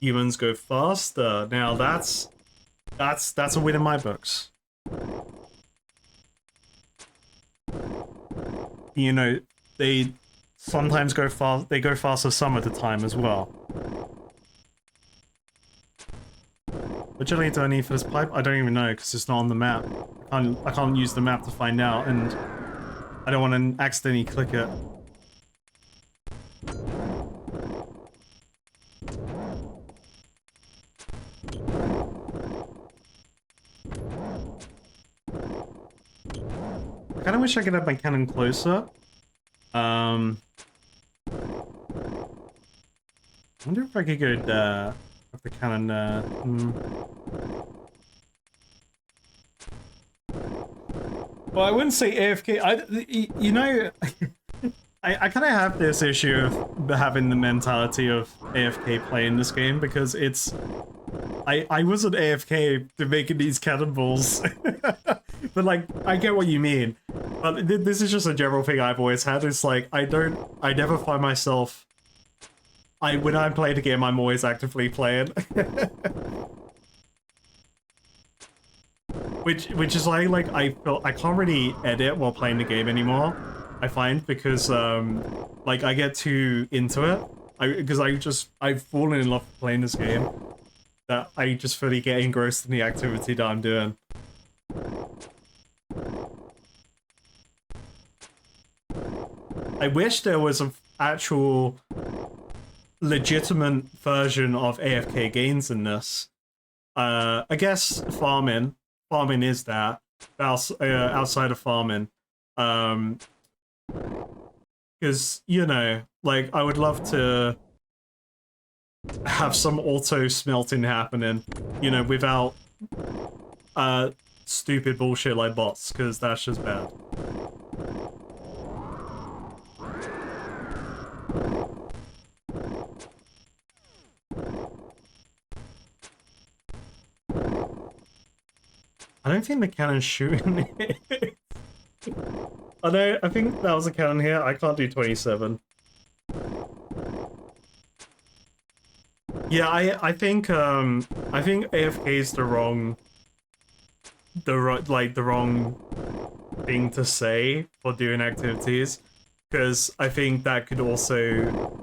Humans go faster. Now that's a win in my books. You know, they sometimes go fast. They go faster some of the time as well. What do I need for this pipe? I don't even know because it's not on the map. I can't use the map to find out, and I don't want to accidentally click it. I kind of wish I could have my cannon closer. I wonder if I could go with the cannon there. Well, I wouldn't say AFK. You know, I kind of have this issue of having the mentality of AFK play in this game because it's... I wasn't AFK to making these cannonballs. But, like, I get what you mean. But this is just a general thing I've always had. It's like, I never find myself... when I play the game, I'm always actively playing. Which is why, like, I can't really edit while playing the game anymore, I find, because, like, I get too into it. Because I've fallen in love with playing this game, that I just fully get engrossed in the activity that I'm doing. I wish there was an actual legitimate version of AFK gains in this. I guess farming is that outside of farming, because you know, like I would love to have some auto smelting happening, you know, without stupid bullshit like bots, because that's just bad. I don't think the cannon's shooting it. I think that was a cannon here. I can't do 27. Yeah, I think AFK is the wrong thing to say for doing activities, because I think that could also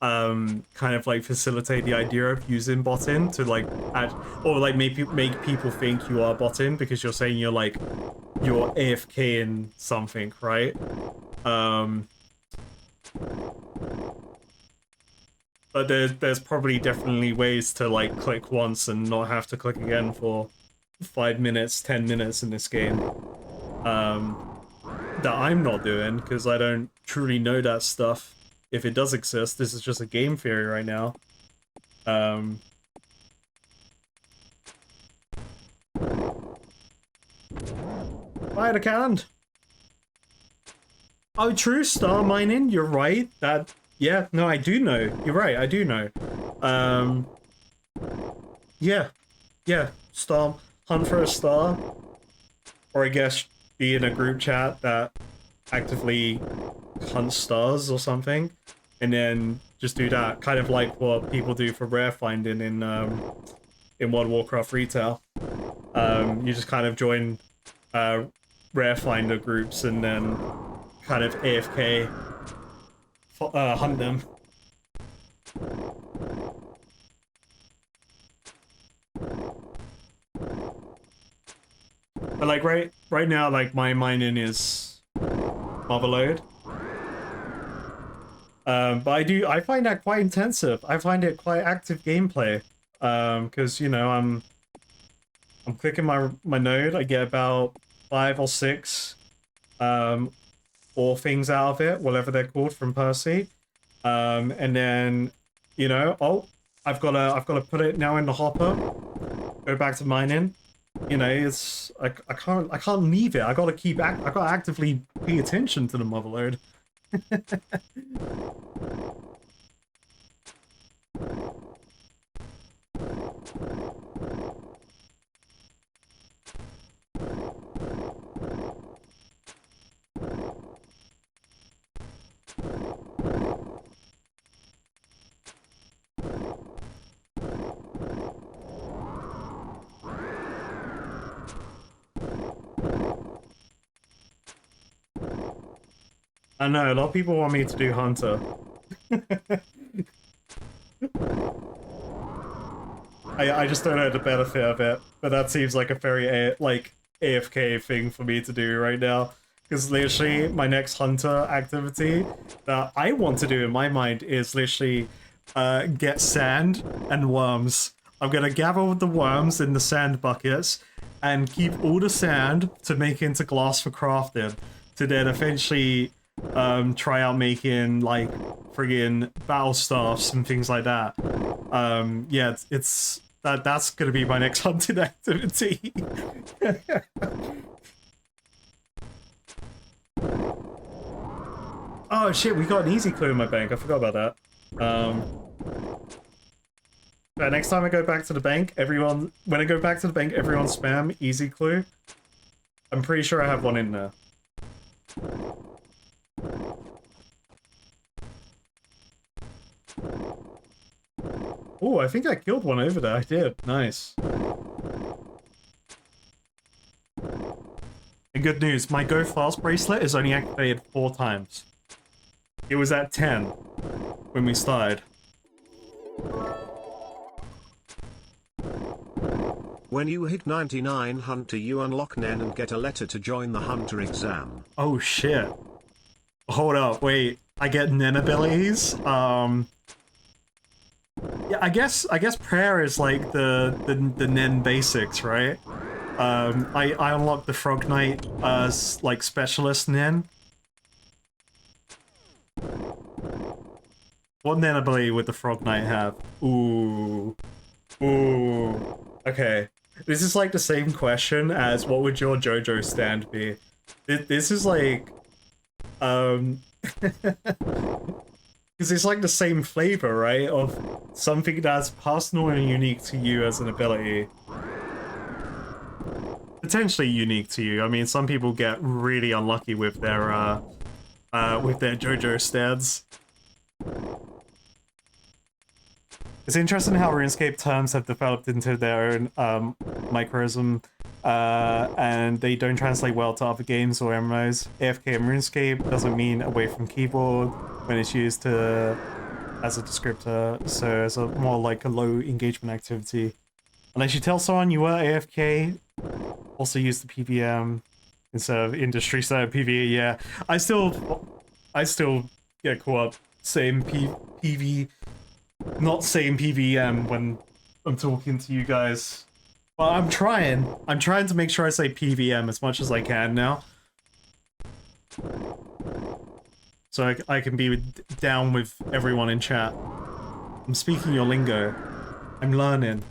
kind of like facilitate the idea of using botting to like add, or like make people think you are botting because you're saying you're AFK in something, right? But there's probably definitely ways to like click once and not have to click again for 5 minutes, 10 minutes in this game. That I'm not doing because I don't truly know that stuff. If it does exist, this is just a game theory right now. Fire the cannon! Oh, true, star mining, you're right. Yeah, no, I do know. You're right, I do know. Yeah, hunt for a star. Or I guess be in a group chat that actively hunts stars or something. And then just do that. Kind of like what people do for rare finding in World of Warcraft retail. You just kind of join rare finder groups and then kind of AFK hunt them. But like right now, like my mining is overload. But I find that quite intensive. I find it quite active gameplay. Because you know I'm clicking my node. I get about 5 or 6 ore things out of it, whatever they're called from Percy. And then, you know, oh, I've got to put it now in the hopper. Go back to mining. You know, it's I can't leave it. I gotta actively pay attention to the motherload. I know, a lot of people want me to do Hunter. I just don't know the benefit of it, but that seems like a very AFK thing for me to do right now. Because literally, my next Hunter activity that I want to do in my mind is literally get sand and worms. I'm gonna gather the worms in the sand buckets and keep all the sand to make into glass for crafting, to then eventually try out making like friggin' battle staffs and things like that. Yeah, that's gonna be my next hunting activity. Oh shit, we got an easy clue in my bank. I forgot about that. Next time I go back to the bank, everyone spam easy clue. I'm pretty sure I have one in there. Oh, I think I killed one over there. I did. Nice. And good news, my Go Fast bracelet is only activated 4 times. It was at 10 when we started. When you hit 99 Hunter, you unlock Nen and get a letter to join the Hunter exam. Oh shit. Hold up, wait. I get Nen abilities? Yeah, I guess prayer is like the Nen basics, right? I unlocked the Frog Knight as like specialist Nen. What Nen ability would the Frog Knight have? Ooh. Ooh. Okay. This is like the same question as what would your JoJo stand be? This is like because it's like the same flavor, right? Of something that's personal and unique to you as an ability. Potentially unique to you. I mean, some people get really unlucky with their JoJo stands. It's interesting how RuneScape terms have developed into their own microism, and they don't translate well to other games or MMOs. AFK in RuneScape doesn't mean away from keyboard when it's used as a descriptor, so it's more like a low engagement activity. Unless you tell someone you were AFK, also use the PVM instead of industry standard PvE. Yeah, I still get caught up saying PV. Not saying PVM when I'm talking to you guys. But I'm trying. I'm trying to make sure I say PVM as much as I can now. So I can be down with everyone in chat. I'm speaking your lingo. I'm learning.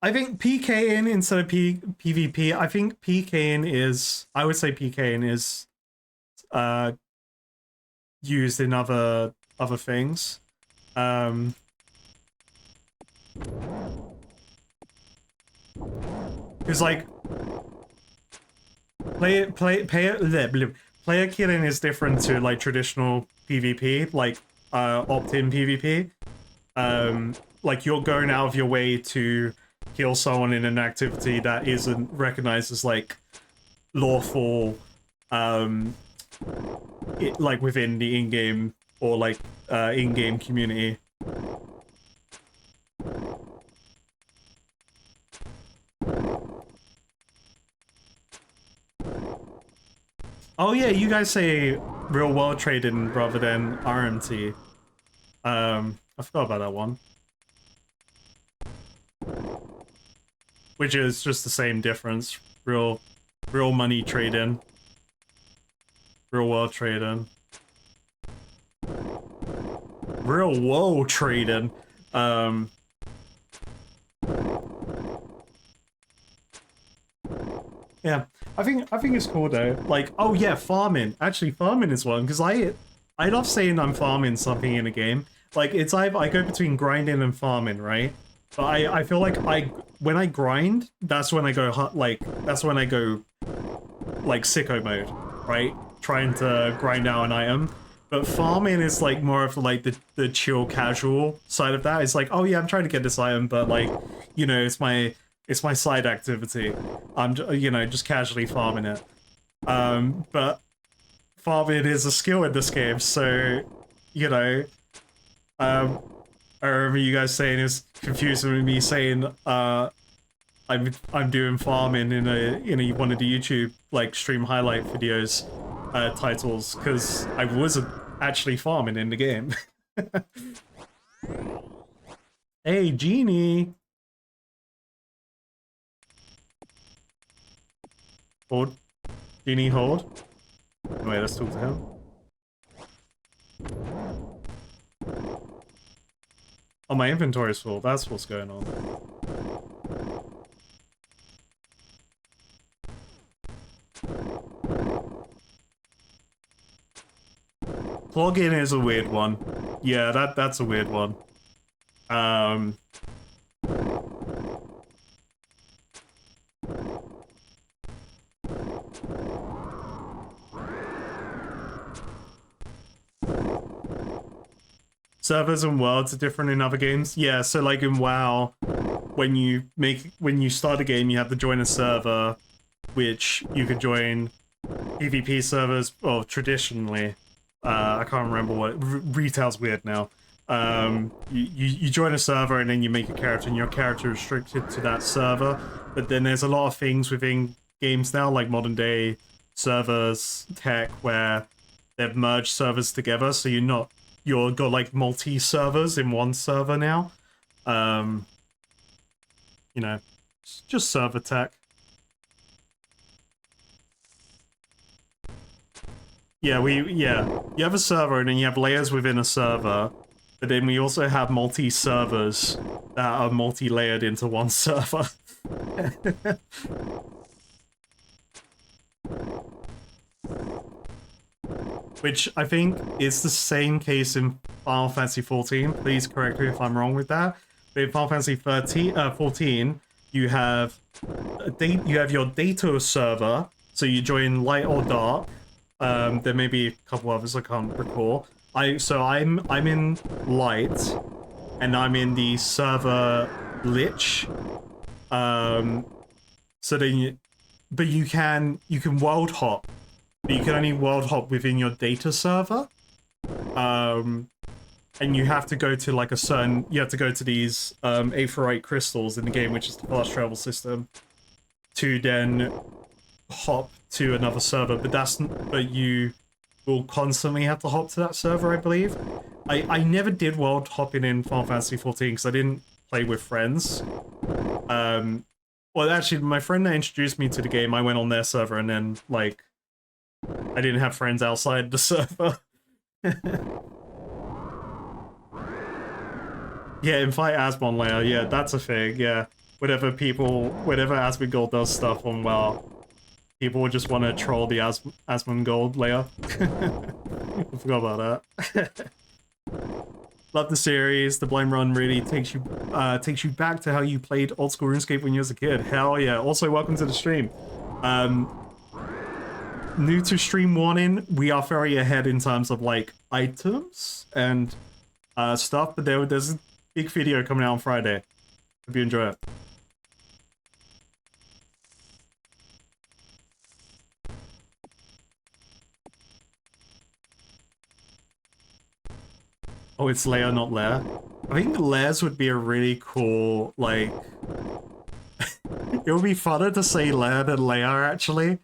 I think PKing instead of PvP. I think PKing is... I would say PKing is... used in other things. Because like player killing is different to like traditional PvP, like opt-in PvP. Like you're going out of your way to kill someone in an activity that isn't recognized as like lawful, like within the in-game or like in-game community. Oh yeah, you guys say real world trading rather than RMT. I forgot about that one. Which is just the same difference. Real money trading. Real world trading. Real world trading. Yeah, I think it's cool though. Like, oh yeah, farming. Actually, farming is one because I love saying I'm farming something in a game. Like it's I go between grinding and farming, right? But I feel like when I grind, that's when I go like sicko mode, right? Trying to grind out an item. But farming is like more of like the chill casual side of that. It's like, oh yeah, I'm trying to get this item, but like, you know, it's my It's my side activity. I'm, you know, just casually farming it. But farming is a skill in this game, so, you know, I remember you guys saying it's confusing with me saying, I'm doing farming in a one of the YouTube like stream highlight videos titles, because I wasn't actually farming in the game. Hey, Genie! Hold. Genie, hold. Wait, let's talk to him. Oh, my inventory's full. That's what's going on. Plugin is a weird one. Yeah, that's a weird one. Servers and worlds are different in other games. Yeah, so like in WoW, when you start a game, you have to join a server, which you could join PvP servers. Well, traditionally, I can't remember what retail's weird now. You join a server and then you make a character, and your character is restricted to that server. But then there's a lot of things within games now, like modern day servers tech, where they've merged servers together, so you've got like multi-servers in one server now. You know, just server tech. Yeah, you have a server and then you have layers within a server, but then we also have multi-servers that are multi-layered into one server. Which I think is the same case in Final Fantasy 14. Please correct me if I'm wrong with that. But in Final Fantasy 14, you have your data server, so you join light or dark. There may be a couple others I can't recall. I'm in light, and I'm in the server lich. So then but you can world hop. But you can only world hop within your data server. And you have to go to like you have to go to these aetheryte crystals in the game, which is the fast travel system, to then hop to another server. But you will constantly have to hop to that server, I believe. I never did world hopping in Final Fantasy 14 because I didn't play with friends. Well, actually, my friend that introduced me to the game, I went on their server, and then like I didn't have friends outside the server. Yeah, invite Asmon layer. Yeah, that's a thing. Yeah, whenever Asmongold does stuff on WoW, people would just want to troll the Asmongold layer. I forgot about that. Love the series. The Blame Run really takes you back to how you played old school RuneScape when you was a kid. Hell yeah! Also, welcome to the stream. New to stream warning, we are very ahead in terms of like items and stuff, but there's a big video coming out on Friday. Hope you enjoy it. Oh, it's Lair, not Lair. I think Lairs would be a really cool, like... It would be funner to say Lair than Lair, actually.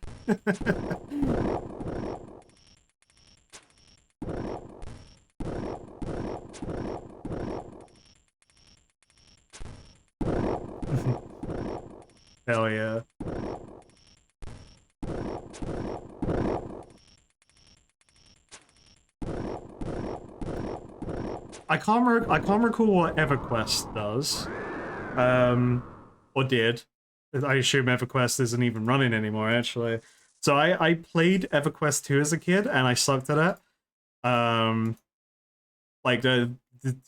Hell yeah. I can't recall what EverQuest does. Or did. I assume EverQuest isn't even running anymore, actually. So I played EverQuest 2 as a kid, and I sucked at it. Like,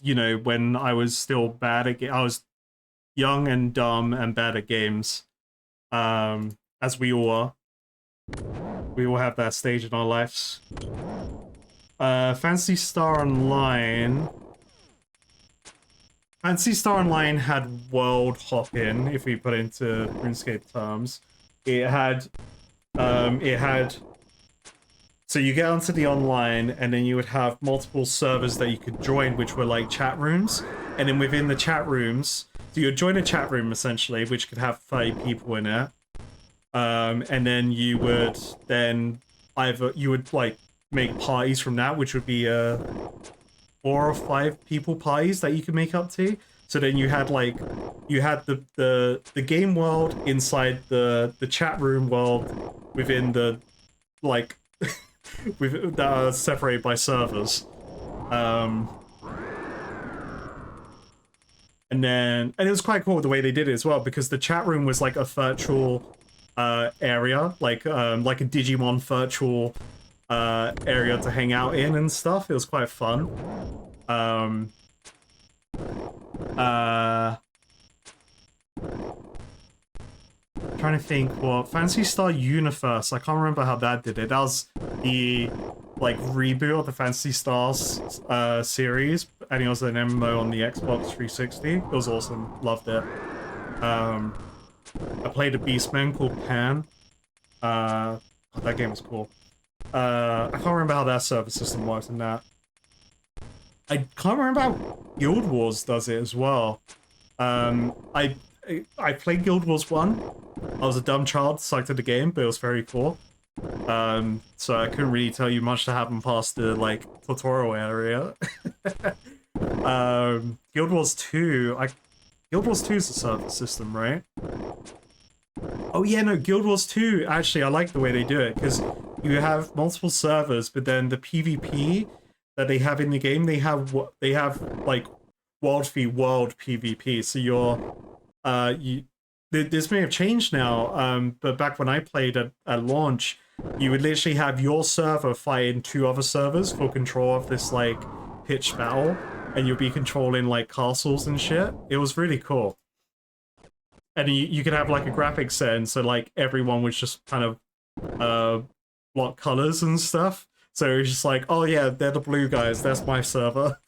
you know, when I was still bad at I was young and dumb and bad at games. As we all are. We all have that stage in our lives. Phantasy Star Online... Fantasy Star Online had world hop-in, if we put it into RuneScape terms. It had so you get onto the online, and then you would have multiple servers that you could join, which were like chat rooms. And then within the chat rooms, so you'd join a chat room essentially, which could have 30 people in it. And then you would like make parties from that, which would be 4 or 5 people parties that you could make up to. So then you had the game world inside the chat room world within the like that are separated by servers. And it was quite cool the way they did it as well, because the chat room was like a virtual area, like a Digimon virtual area to hang out in and stuff. It was quite fun. Trying to think what Fantasy Star Universe. I can't remember how that did it. That was the like reboot of the Fantasy Stars series, and it was an MMO on the Xbox 360. It was awesome. Loved it. I played a Beastman called Pan. Oh, that game was cool. I can't remember how that server system works in that. I can't remember how Guild Wars does it as well. I played Guild Wars 1. I was a dumb child, sucked at the game, but it was very cool. So I couldn't really tell you much to happen past the like tutorial area. Guild Wars 2. Guild Wars 2 is a server system, right? Oh yeah, no, Guild Wars 2, actually, I like the way they do it, because you have multiple servers, but then the PvP that they have in the game, they have like world v world PvP. So this may have changed now, but back when I played at launch, you would literally have your server fighting 2 other servers for control of this like pitched battle, and you'll be controlling like castles and shit. It was really cool. And you could have like a graphics set, and so like everyone was just kind of block colors and stuff. So it was just like, oh yeah, they're the blue guys, that's my server.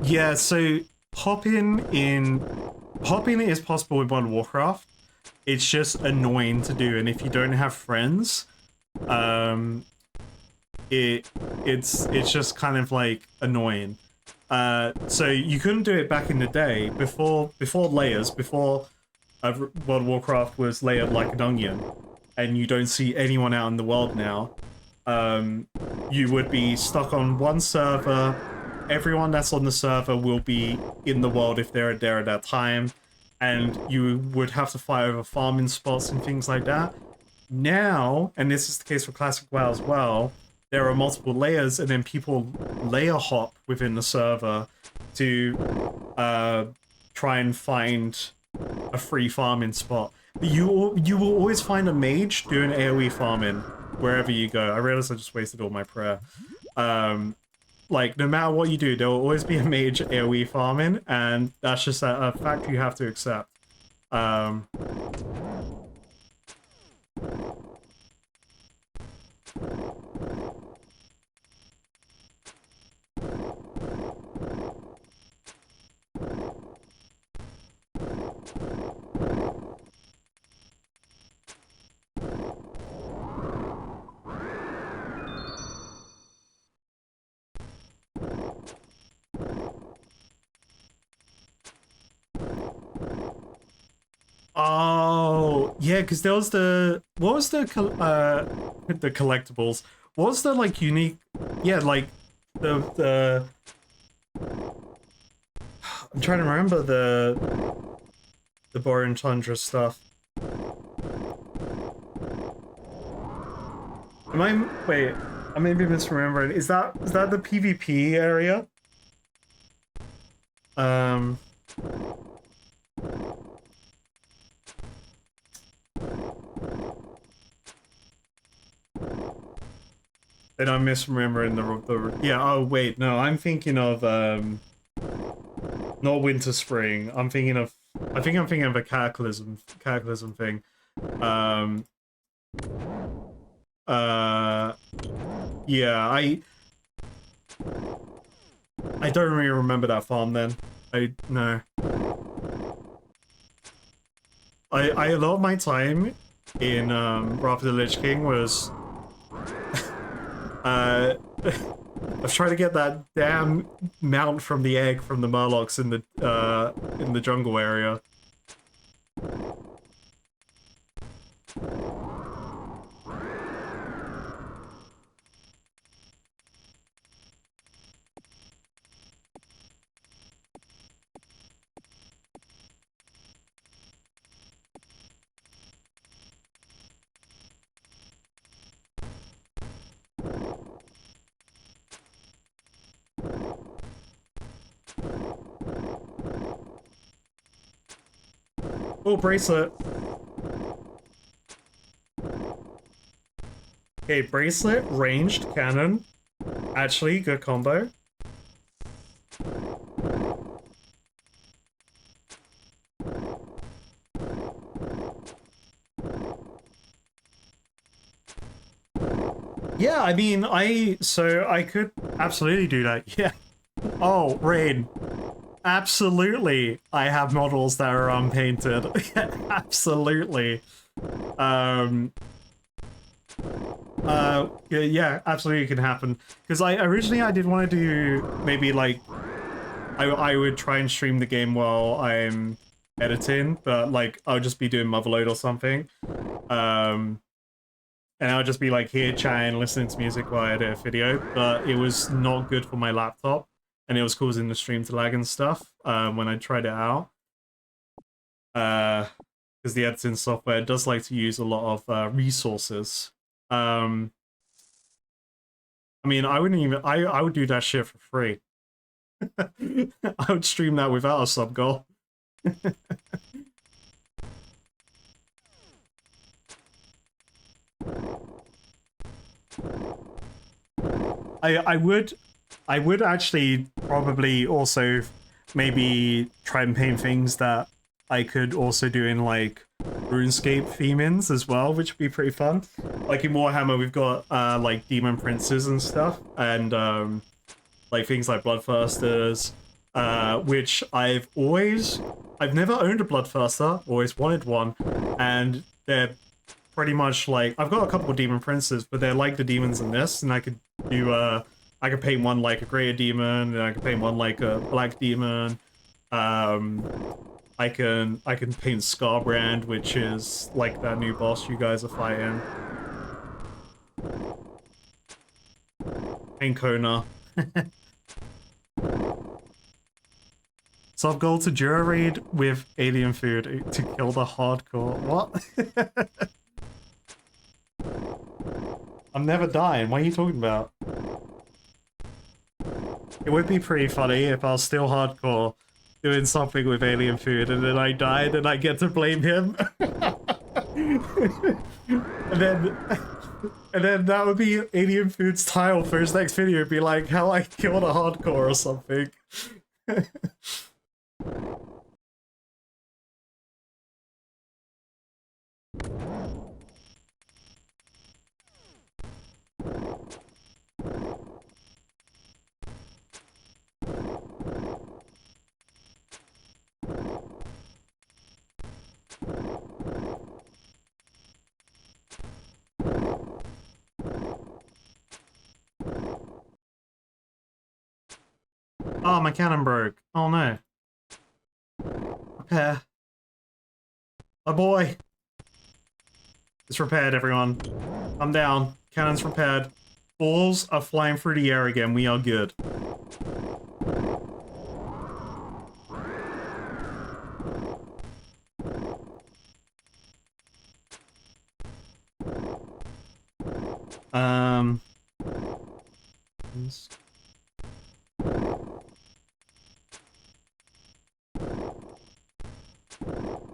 Yeah, so hopping is possible in World of Warcraft. It's just annoying to do, and if you don't have friends, it's just kind of like annoying. So you couldn't do it back in the day before layers, before World of Warcraft was layered like an onion, and you don't see anyone out in the world now. You would be stuck on one server. Everyone that's on the server will be in the world if they're there at that time, and you would have to fight over farming spots and things like that. Now, and this is the case for Classic WoW as well, there are multiple layers, and then people layer hop within the server to try and find a free farming spot. You will always find a mage doing AoE farming wherever you go. I realized I just wasted all my prayer. Like, no matter what you do, there will always be a mage AoE farming, and that's just a fact you have to accept. Oh, yeah, because there was what was the collectibles? What was the like unique? Yeah, like the I'm trying to remember the Borean Tundra stuff. Wait, I may be misremembering. Is that the PvP area? And I'm misremembering the yeah. Oh wait, no, I'm thinking of not Winter Spring. I think I'm thinking of a Cataclysm thing. Yeah, I don't really remember that farm then. No. A lot of my time in Wrath of the Lich King was I was trying to get that damn mount from the egg from the Murlocs in the jungle area. Oh, bracelet. Okay, bracelet, ranged, cannon. Actually, good combo. Yeah, I mean, so I could absolutely do that. Yeah. Oh, Rain. Absolutely. I have models that are unpainted. Absolutely. Yeah, absolutely can happen. Because originally I did want to do maybe like I would try and stream the game while I'm editing, but like I'll just be doing Motherload or something. And I'll just be like here chatting, listening to music while I edit a video, but it was not good for my laptop, and it was causing the stream to lag and stuff when I tried it out. Because the editing software does like to use a lot of resources. I mean, I wouldn't even. I would do that shit for free. I would stream that without a sub goal. I would actually probably also maybe try and paint things that I could also do in like RuneScape theme-ins as well, which would be pretty fun. Like in Warhammer, we've got like demon princes and stuff, and like things like bloodthirsters, which I've never owned a bloodthirster, always wanted one, and they're pretty much like I've got a couple of demon princes, but they're like the demons in this, and I could do I could paint one like a greater demon, and I could paint one like a black demon. I can paint Scarbrand, which is like that new boss you guys are fighting. Paint Kona. Sub goal to Jura raid with alien food to kill the hardcore. What? I'm never dying. What are you talking about? It would be pretty funny if I was still hardcore doing something with alien food and then I died and I get to blame him. and then that would be alien food's title for his next video. It'd be like how I killed a hardcore or something. Oh, my cannon broke. Oh no. Repair. Oh boy. It's repaired, everyone. I'm down. Cannon's repaired. Balls are flying through the air again. We are good.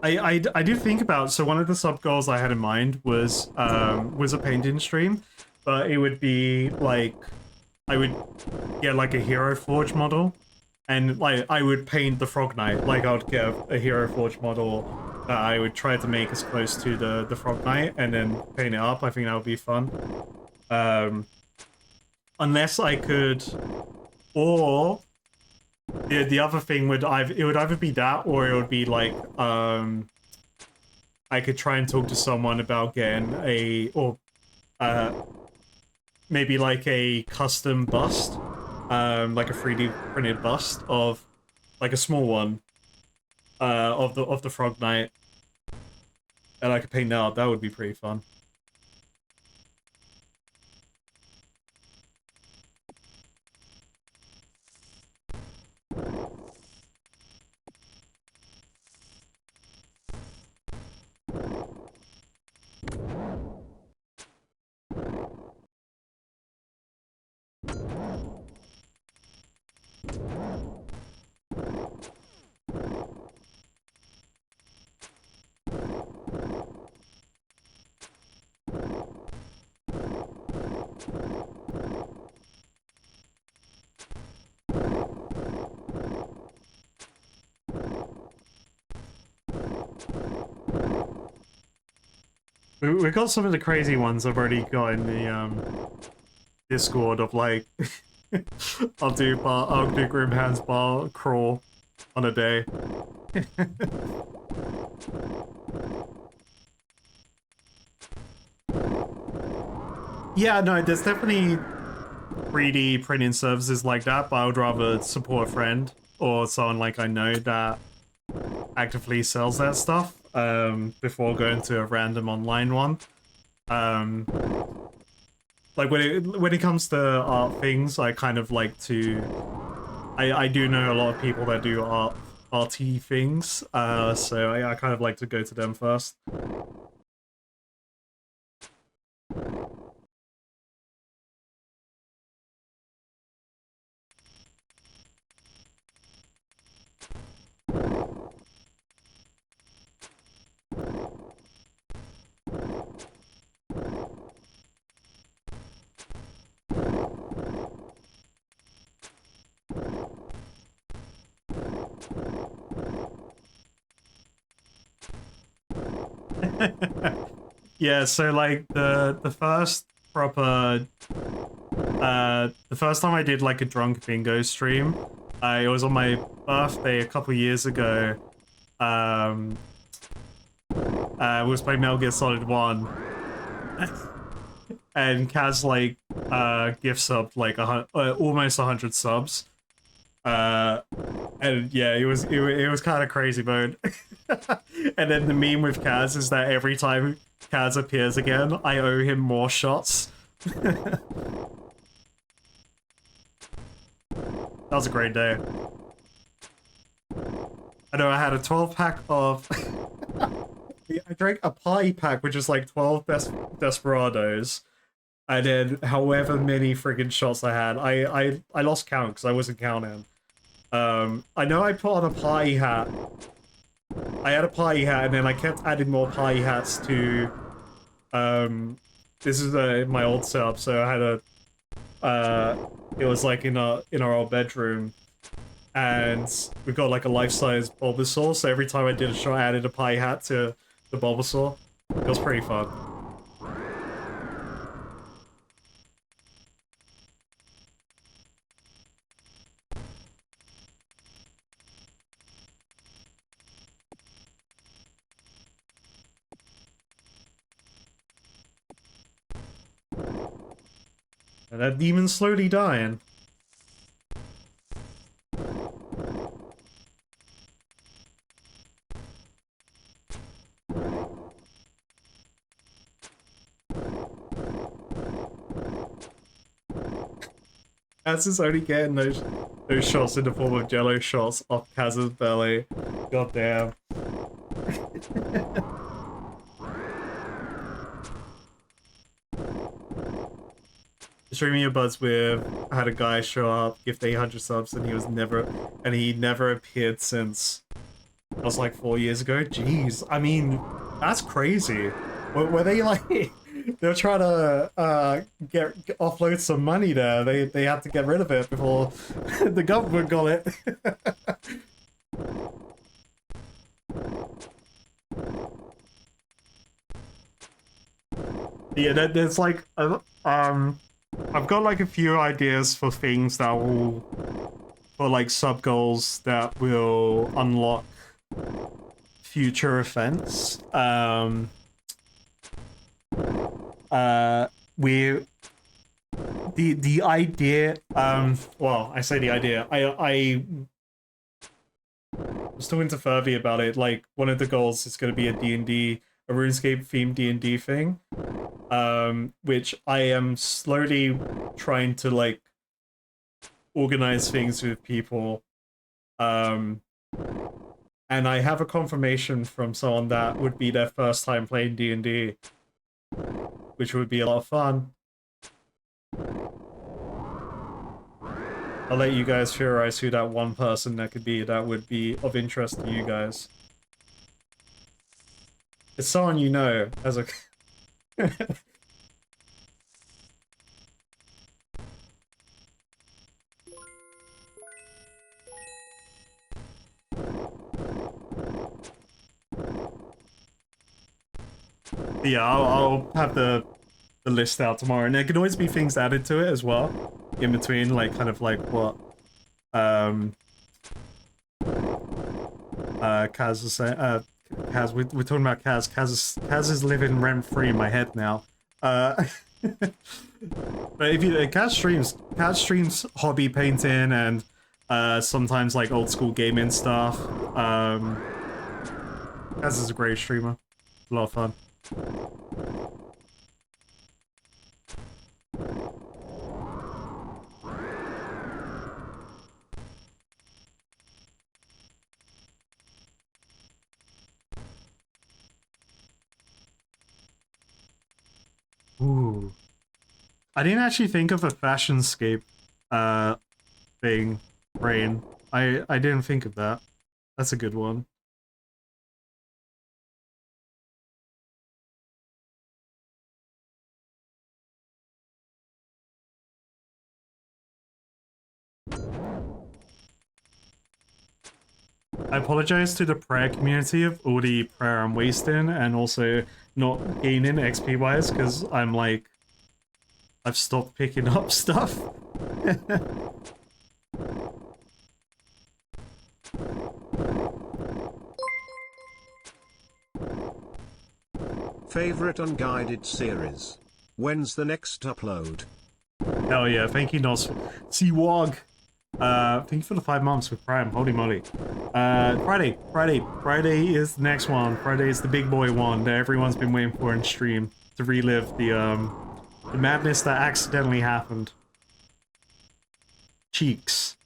I did think about, so one of the sub goals I had in mind was a painting stream, but it would be like I would get like a Hero Forge model, and like I would paint the Frog Knight. Like I would get a Hero Forge model, that I would try to make as close to the Frog Knight and then paint it up. I think that would be fun. Unless I could, or the other thing would either be that, or it would be like I could try and talk to someone about getting maybe like a custom bust, like a 3D printed bust of like a small one of the Frog Knight, and I could paint that up. That would be pretty fun. We got some of the crazy ones I've already got in the Discord of like I'll do Grim Hands bar crawl on a day. Yeah, no, there's definitely 3D printing services like that, but I would rather support a friend or someone like I know that actively sells that stuff before going to a random online one. Like when it comes to art things, I kind of like to. I do know a lot of people that do arty things, so I kind of like to go to them first. Yeah, so like the first proper the first time I did like a drunk bingo stream, it was on my birthday a couple years ago. We was playing Metal Gear Solid 1. And Kaz like gift subbed like almost 100 subs. And yeah, it was kind of crazy mode. And then the meme with Kaz is that every time Kaz appears again, I owe him more shots. That was a great day. I know I had a 12-pack of... I drank a party pack, which is like 12 Desperados. And then however many friggin' shots I had. I lost count because I wasn't counting. I know I put on a party hat. I had a party hat, and then I kept adding more party hats to... This is my old setup, so I had a... it was like in our old bedroom. And we've got like a life-size Bulbasaur, so every time I did a shot, I added a party hat to the Bulbasaur. It was pretty fun. And that demon's slowly dying. Kaz is only getting those shots in the form of jello shots off Kaz's belly. God damn. Streaming your buds with, I had a guy show up, gift 800 subs, and he never appeared since. That was like 4 years ago. Jeez, I mean, that's crazy. Were they like, they were trying to offload some money there. They had to get rid of it before the government got it. Yeah, there's like I've got like a few ideas for things that will for like sub goals that will unlock future events. We the idea well, I say the idea. I was talking to Furby about it. Like one of the goals is going to be a D&D, a RuneScape themed D&D thing. Which I am slowly trying to like organize things with people. And I have a confirmation from someone that would be their first time playing D&D, which would be a lot of fun. I'll let you guys theorize who that one person that could be that would be of interest to you guys. It's someone you know as a... Yeah, I'll have the list out tomorrow, and there can always be things added to it as well, in between, like kind of like what Kaz was saying. Kaz, we're talking about Kaz. Kaz is living rent free in my head now. But if you Kaz streams hobby painting and sometimes like old school gaming stuff. Kaz is a great streamer. A lot of fun. Ooh. I didn't actually think of a fashionscape thing, Rain. I didn't think of that. That's a good one. I apologize to the prayer community of all the prayer I'm wasting and also not gaining XP wise because I'm like I've stopped picking up stuff. Favorite unguided series? When's the next upload? Hell yeah, thank you Nos. Seawog. Thank you for the 5 months with Prime. Holy moly. Friday is the next one. Friday is the big boy one that everyone's been waiting for in stream to relive the madness that accidentally happened. Cheeks.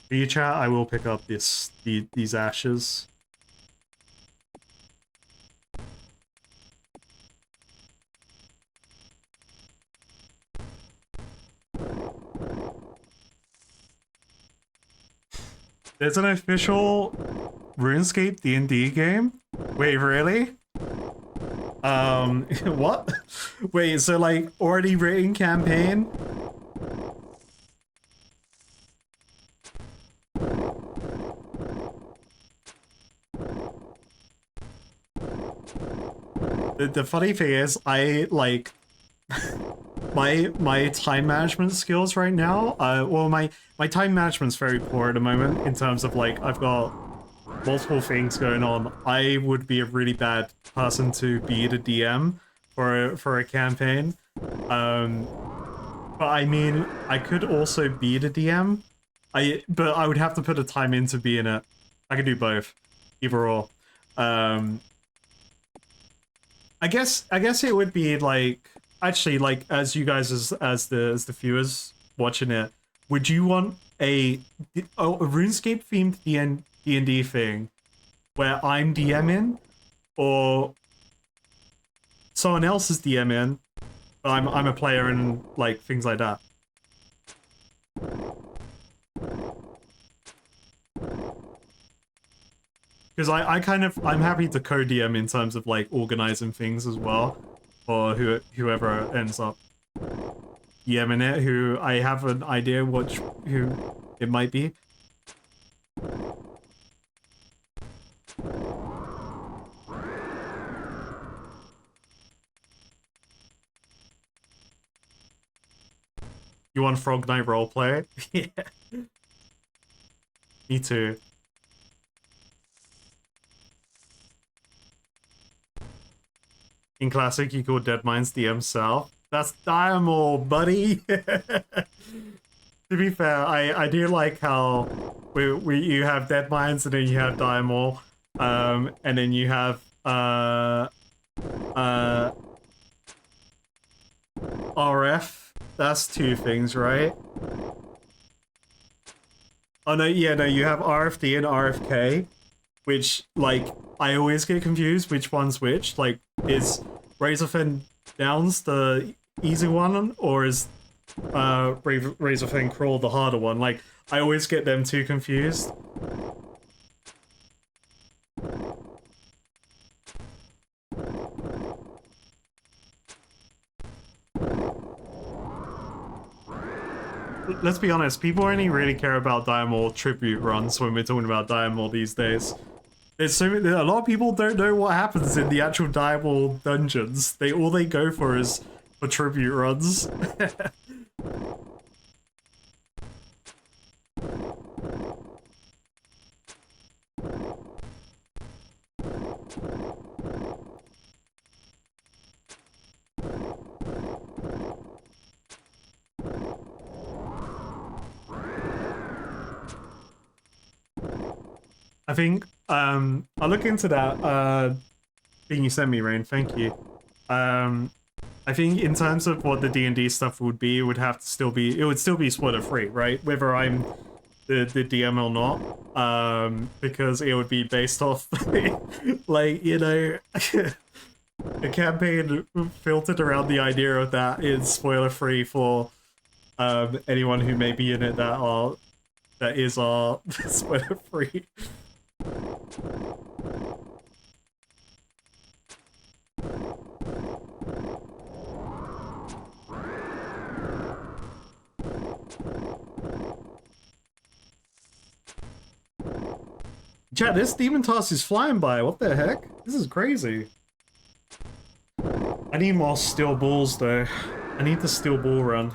For you chat, I will pick up these ashes. There's an official RuneScape D&D game? Wait, really? What? Wait, so like already written campaign? The funny thing is, I like my time management skills right now. Well, my time management's very poor at the moment in terms of like I've got multiple things going on. I would be a really bad person to be the DM for a campaign. But I mean, I could also be the DM. But I would have to put the time into being it. I could do both, either or. I guess it would be like actually like as you guys as the viewers watching it, would you want a RuneScape themed D&D thing where I'm DMing or someone else is DMing, but I'm a player and like things like that? Because I'm happy to co-DM in terms of like organizing things as well, or whoever ends up DMing it, who I have an idea who it might be. You want Frog Knight roleplay? Yeah. Me too. In Classic, you call Deadmines DM South. That's Diamond, buddy! To be fair, I do like how you have Deadmines and then you have Diamond, and then you have RF. That's two things, right? Oh no, yeah, no, you have RFD and RFK, which, like, I always get confused which one's which. Like, is Razorfen Downs the easy one, or is Razorfen Crawl the harder one? Like, I always get them two confused. Let's be honest, people only really care about Diamond tribute runs when we're talking about Diamond these days. There's so many, a lot of people don't know what happens in the actual Diamond dungeons. All they go for is for tribute runs. I think I'll look into that thing you sent me, Rain. Thank you. I think in terms of what the D&D stuff would be, it would have to still be, it would still be spoiler free, right? Whether I'm the DM or not, because it would be based off like, you know, the campaign filtered around the idea of that is spoiler free for anyone who may be in it that is spoiler free. Chat, this demon toss is flying by. What the heck? This is crazy. I need more steel balls though. I need the steel ball run.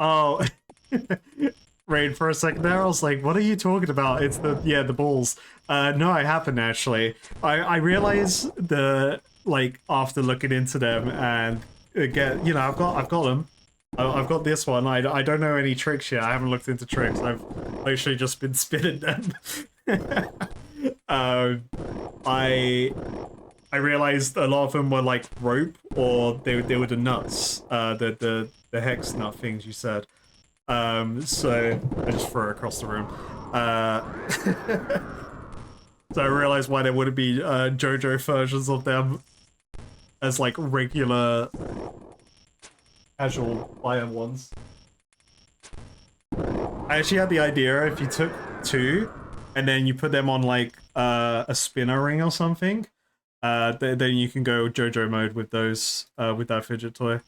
Oh, Raid, for a second there, I was like, what are you talking about? It's the balls. No, I haven't actually. I realized like, after looking into them and again, you know, I've got them. I've got this one. I don't know any tricks yet. I haven't looked into tricks. I've literally just been spinning them. I realized a lot of them were like rope, or they were the nuts, the hex nut things you said. So I just threw it across the room. So I realized why there wouldn't be JoJo versions of them as like regular casual biome ones. I actually had the idea if you took two and then you put them on like a spinner ring or something, then you can go JoJo mode with those with that fidget toy.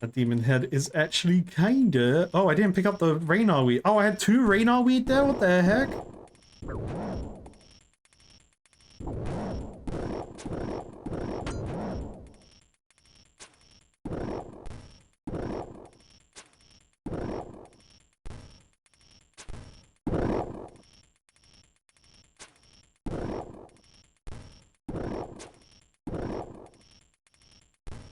That demon head is actually kinda... Oh, I didn't pick up the Raynar weed. Oh, I had two Raynar weed there? What the heck?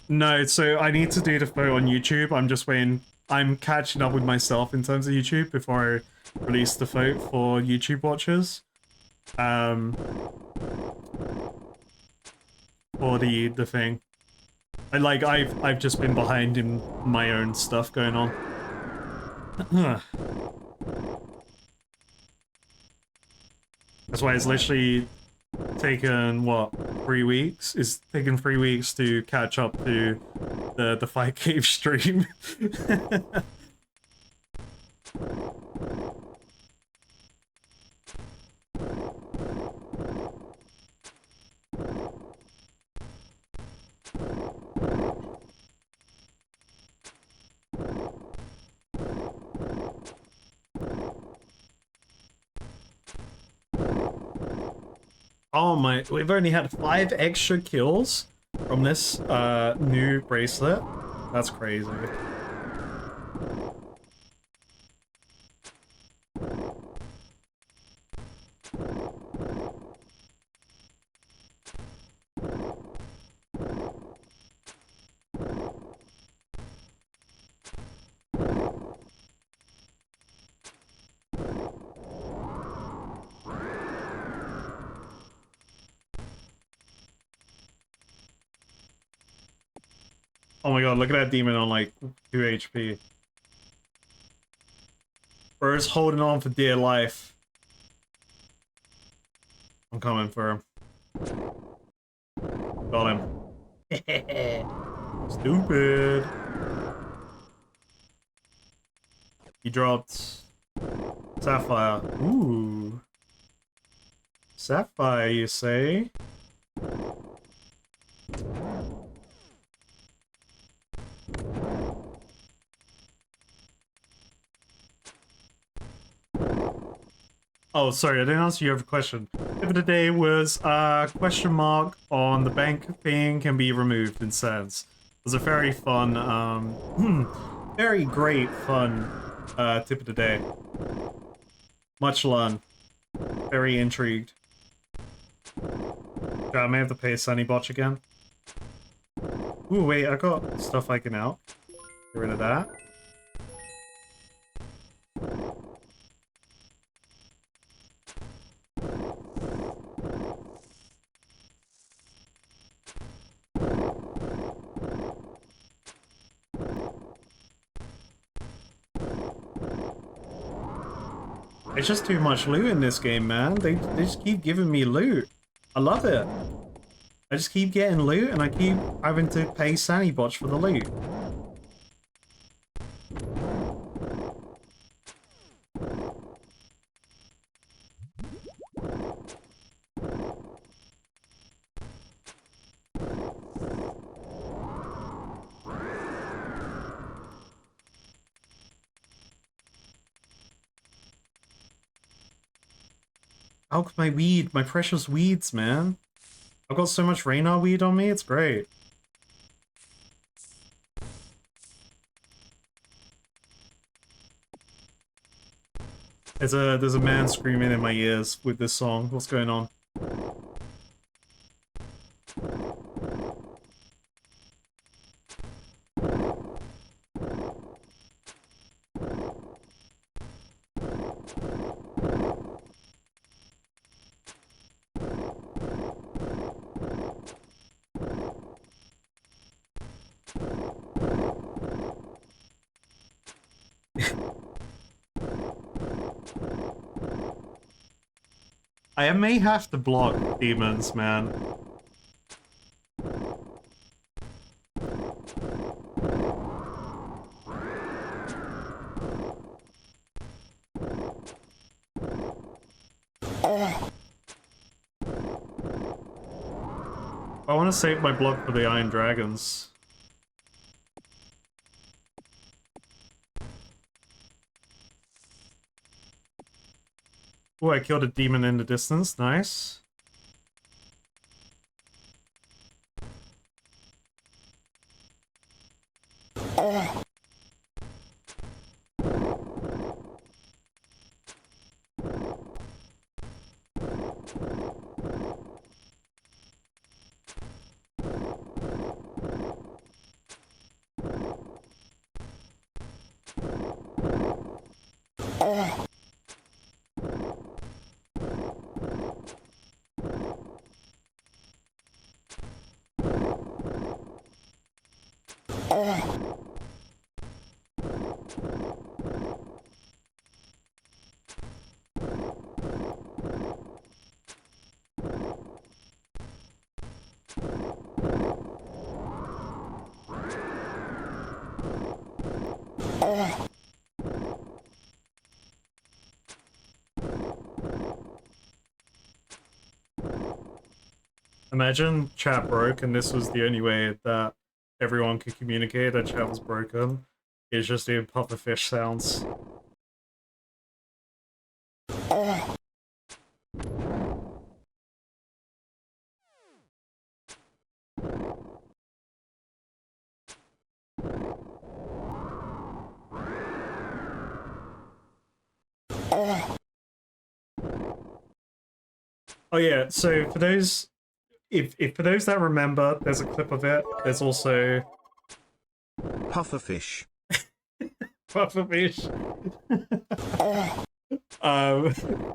No, so I need to do the photo on YouTube. I'm just waiting. I'm catching up with myself in terms of YouTube before I release the vote for YouTube watchers. For the thing. I've just been behind in my own stuff going on. That's why it's literally taken, what, 3 weeks? It's taken 3 weeks to catch up to the Fight Cave stream. Oh my, we've only had 5 extra kills from this new bracelet. That's crazy. Oh my god, look at that demon on like 2 HP. Bird's holding on for dear life. I'm coming for him. Got him. Stupid. He dropped Sapphire. Ooh. Sapphire, you say? Oh, sorry, I didn't answer your question. Tip of the day was question mark on the bank thing can be removed in sense. It was a very fun, very great fun tip of the day. Much learned. Very intrigued. I may have to pay Sunny Botch again. Ooh, wait, I got stuff I can out. Get rid of that. It's just too much loot in this game, man. They just keep giving me loot. I love it. I just keep getting loot and I keep having to pay Sunny Botch for the loot. Oh, my weed, my precious weeds, man. I've got so much Raynar weed on me, it's great. There's a man screaming in my ears with this song. What's going on? I may have to block demons, man. I want to save my block for the Iron Dragons. Oh, I killed a demon in the distance. Nice. Imagine chat broke and this was the only way that everyone could communicate that chat was broken. It's just doing pufferfish sounds. Oh yeah, so for those if for those that remember, there's a clip of it. There's also Pufferfish. pufferfish.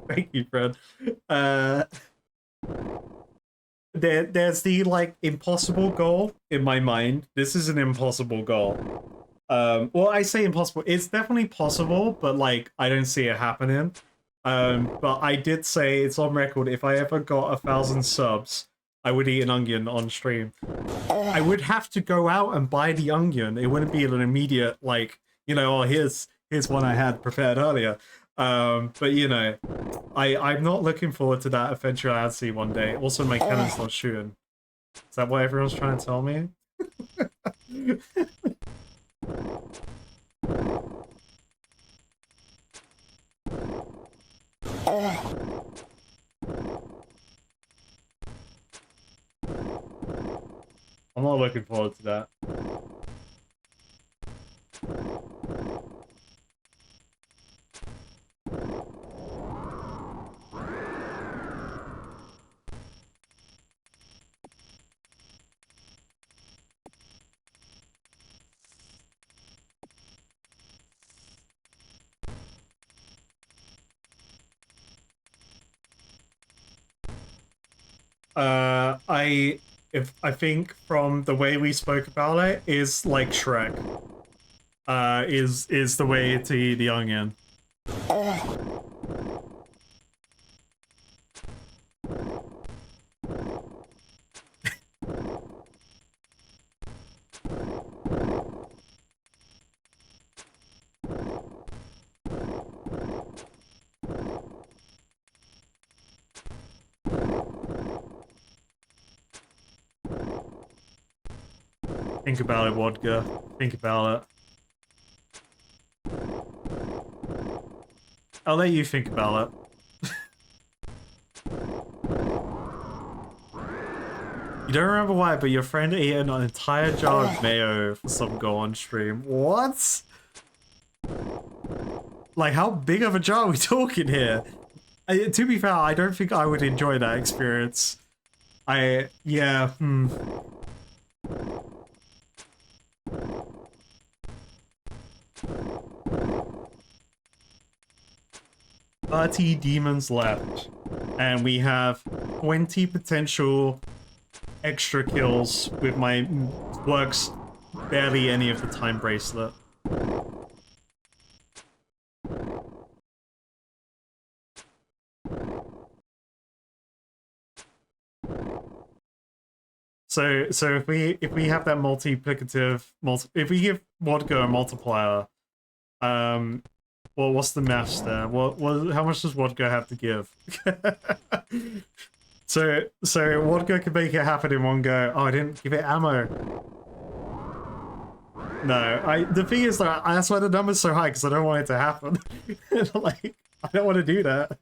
Thank you, Fred. There's the like impossible goal in my mind. This is an impossible goal. Well, I say impossible. It's definitely possible, but like I don't see it happening. But I did say it's on record. If I ever got 1,000 subs, I would eat an onion on stream. I would have to go out and buy the onion. It wouldn't be an immediate like, you know, oh here's one I had prepared earlier. But you know, I'm not looking forward to that eventuality one day. Also, my cannon's not shooting. Is that what everyone's trying to tell me? I'm not looking forward to that. I think from the way we spoke about it is like Shrek. Is the way to eat the onion. Think about it, Vodka. Think about it. I'll let you think about it. You don't remember why, but your friend ate an entire jar of mayo for some go on stream. What? Like, how big of a jar are we talking here? To be fair, I don't think I would enjoy that experience. Yeah, 30 demons left, and we have 20 potential extra kills with my works barely any of the time bracelet. So if we have that if we give Vodka a multiplier, well, what's the maths there? How much does Vodka have to give? so Vodka can make it happen in one go. Oh, I didn't give it ammo. No, the thing is that that's why the number's so high, because I don't want it to happen. Like, I don't want to do that.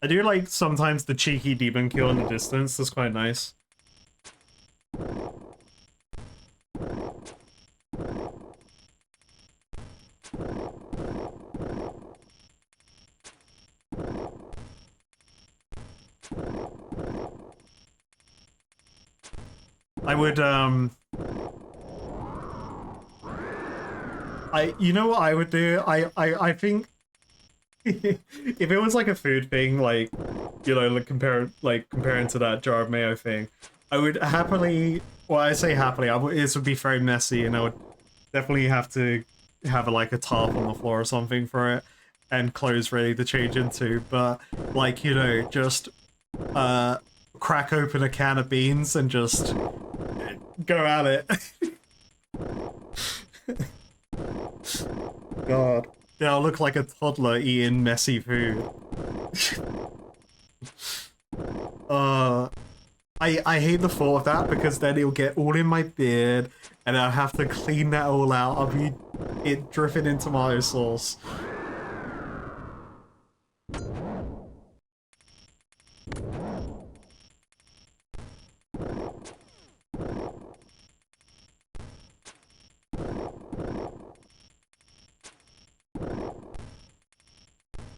I do like sometimes the cheeky demon kill in the distance. That's quite nice. I would you know what I would do? I think if it was like a food thing, like, you know, comparing to that jar of mayo thing, I would happily, well, I say happily, this would be very messy, and I would definitely have to have like a tarp on the floor or something for it, and clothes ready to change into. But like, you know, just crack open a can of beans and just go at it. God. Yeah, I'll look like a toddler eating messy food. I hate the thought of that, because then it'll get all in my beard and I'll have to clean that all out. I'll be it dripping in tomato sauce.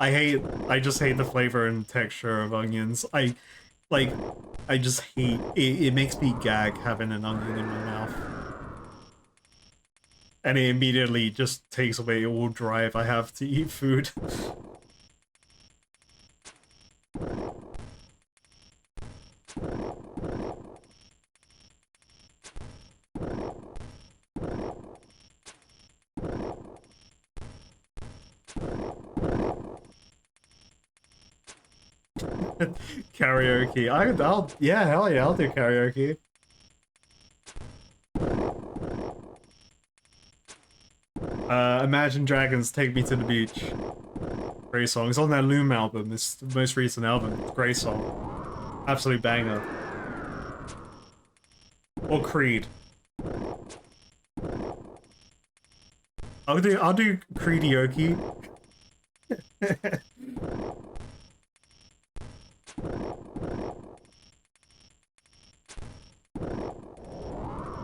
I just hate the flavor and texture of onions. Like, I just hate, it makes me gag having an onion in my mouth. And it immediately just takes away all drive I have to eat food. Karaoke. I'll, yeah, hell yeah, I'll do karaoke. Imagine Dragons, Take Me to the Beach. Great song. It's on that Loom album. It's the most recent album. Great song. Absolute banger. Or Creed. I'll do Creedioke.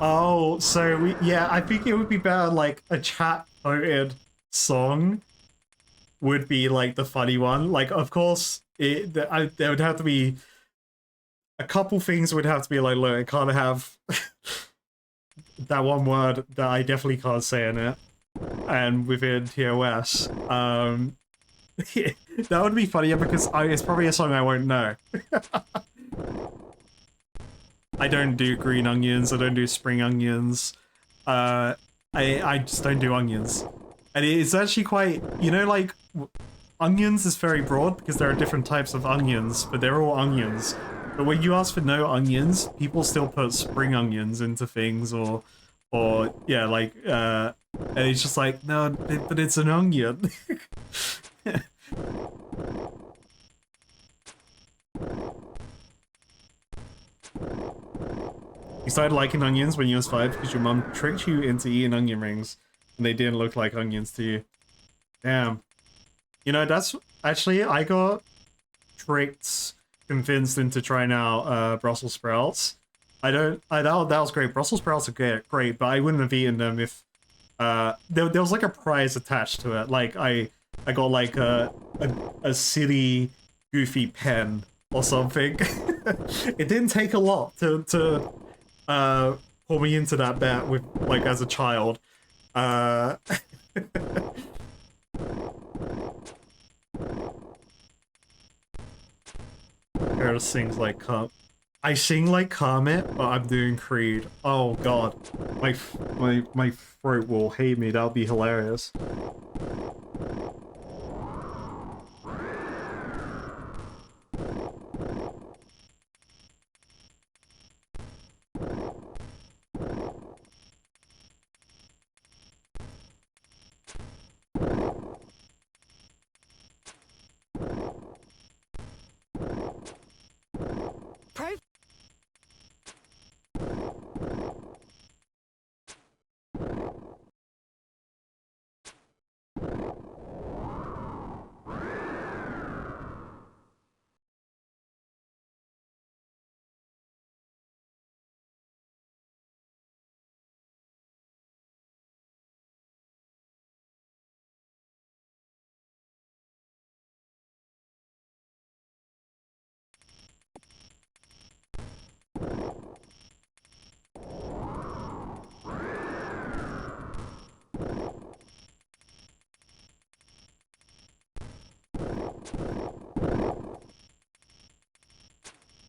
Oh, so yeah, I think it would be better like a chat voted song would be like the funny one. Like, of course, there would have to be a couple things would have to be like, look, it can't have that one word that I definitely can't say in it, and within TOS. That would be funnier because it's probably a song I won't know. I don't do green onions, I don't do spring onions. I just don't do onions. And it's actually quite, you know, like, onions is very broad because there are different types of onions, but they're all onions. But when you ask for no onions, people still put spring onions into things, or yeah, like, and it's just like, no, but it's an onion. You started liking onions when you was 5 because your mum tricked you into eating onion rings, and they didn't look like onions to you. Damn. You know, that's actually, I got tricked, convinced into trying out Brussels sprouts. That was great. Brussels sprouts are great, but I wouldn't have eaten them if there was like a prize attached to it. Like I got like a silly goofy pen or something. It didn't take a lot to pull me into that bet with, like, as a child. Harold sings like I sing like Kermit, but I'm doing Creed. Oh god, my throat will hate me. That'll be hilarious.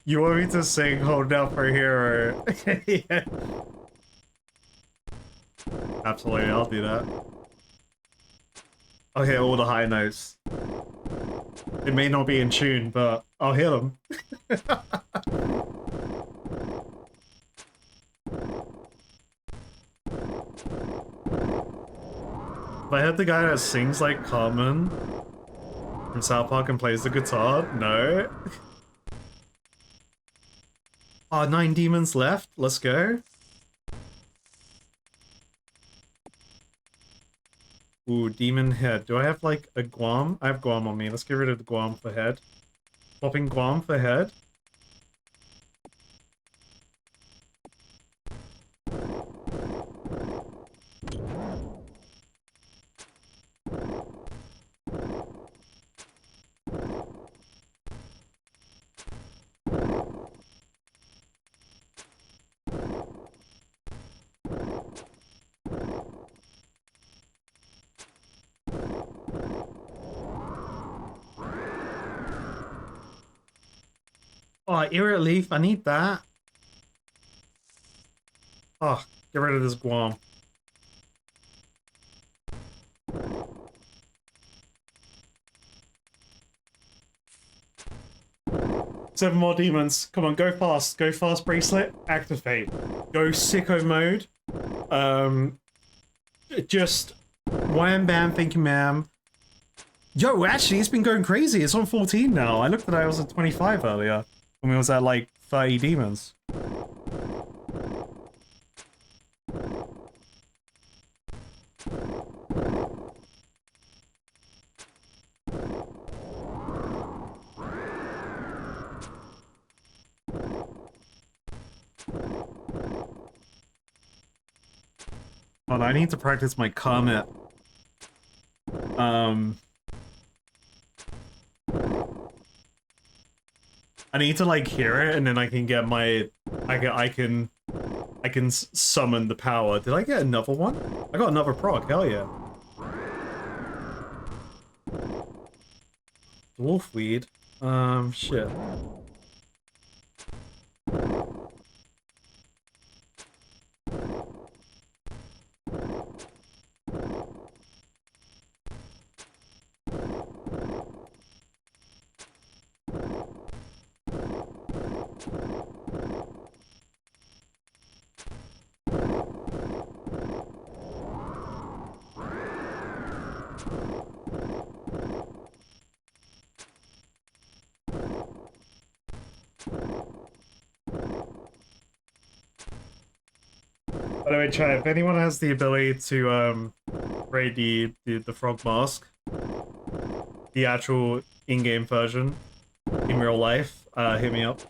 You want me to sing Hold Out for a Hero? Yeah. Absolutely, I'll do that. I'll hit all the high notes. It may not be in tune, but I'll hit them. If I had the guy that sings like Cartman from South Park and plays the guitar, no. Oh, 9 demons left. Let's go. Ooh, demon head. Do I have like a Guam? I have Guam on me. Let's get rid of the Guam for head. Swapping Guam for head. Oh, Irrit Leaf. I need that. Oh, get rid of this Guam. Seven more demons. Come on, go fast. Go fast, bracelet. Activate. Go sicko mode. Just wham bam, thank you ma'am. Yo, actually, it's been going crazy. It's on 14 now. I looked at it, I was at 25 earlier. When we was at like 30 demons. Hold on, I need to practice my comment. I need to like hear it, and then I can get my, I can summon the power. Did I get another one? I got another proc. Hell yeah. Dwarf weed. Shit. By the way, chat, if anyone has the ability to raid the frog mask, the actual in-game version, in real life, hit me up.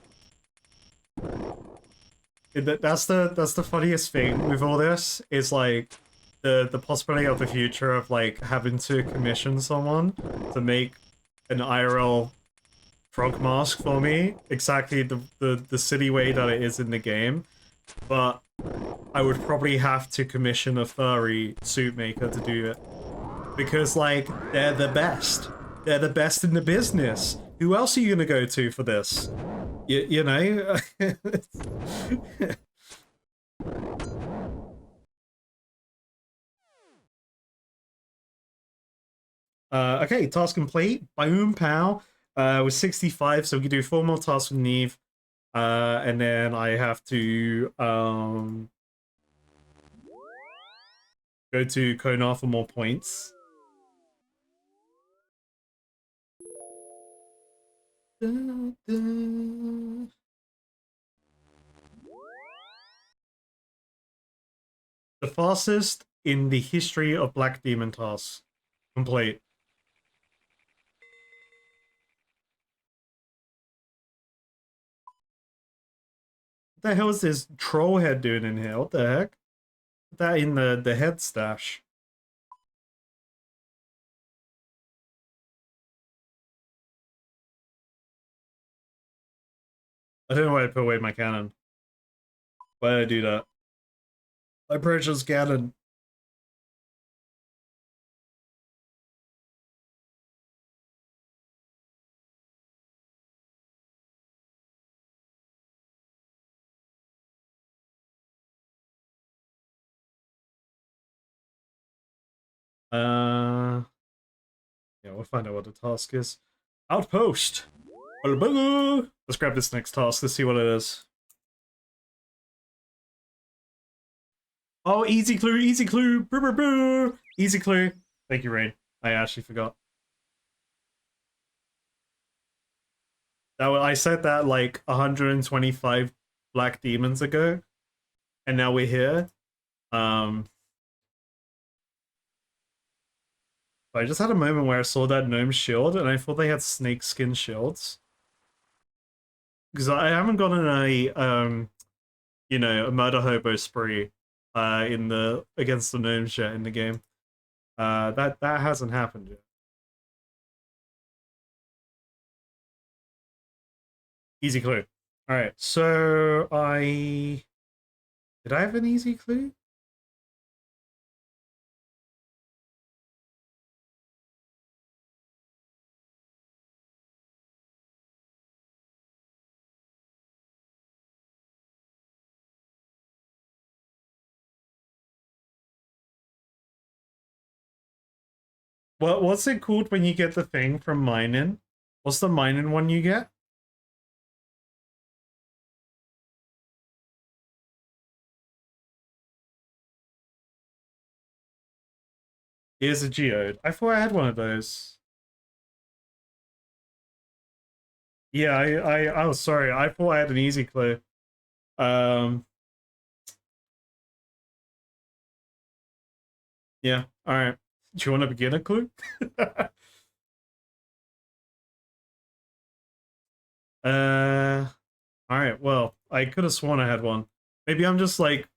That's the funniest thing with all this, is like the possibility of the future of like having to commission someone to make an IRL frog mask for me, exactly the silly way that it is in the game, but I would probably have to commission a furry suit maker to do it. Because, like, they're the best. They're the best in the business. Who else are you gonna go to for this? You know? Okay, task complete. Boom, pow. With 65, so we can do 4 more tasks with Neve. And then I have to, go to Konar for more points. The fastest in the history of Black Demon tasks. Complete. What the hell is this troll head doing in here? What the heck? Put that in the head stash. I don't know why I put away my cannon. Why did I do that? My precious cannon. Yeah, we'll find out what the task is. Outpost! Let's grab this next task, let's see what it is. Oh, easy clue, easy clue! Brr, brr, brr. Easy clue. Thank you, Rain. I actually forgot. I said that like 125 black demons ago, and now we're here. I just had a moment where I saw that gnome shield, and I thought they had snake skin shields. Because I haven't gotten a you know, a murder hobo spree in the against the gnomes yet in the game. That hasn't happened yet. Easy clue. All right, so did I have an easy clue? What's it called when you get the thing from mining? What's the mining one you get? Here's a geode. I thought I had one of those. Yeah, I was sorry. I thought I had an easy clue. Yeah, all right. Do you want a beginner clue? uh, all right. Well, I could have sworn I had one. Maybe I'm just like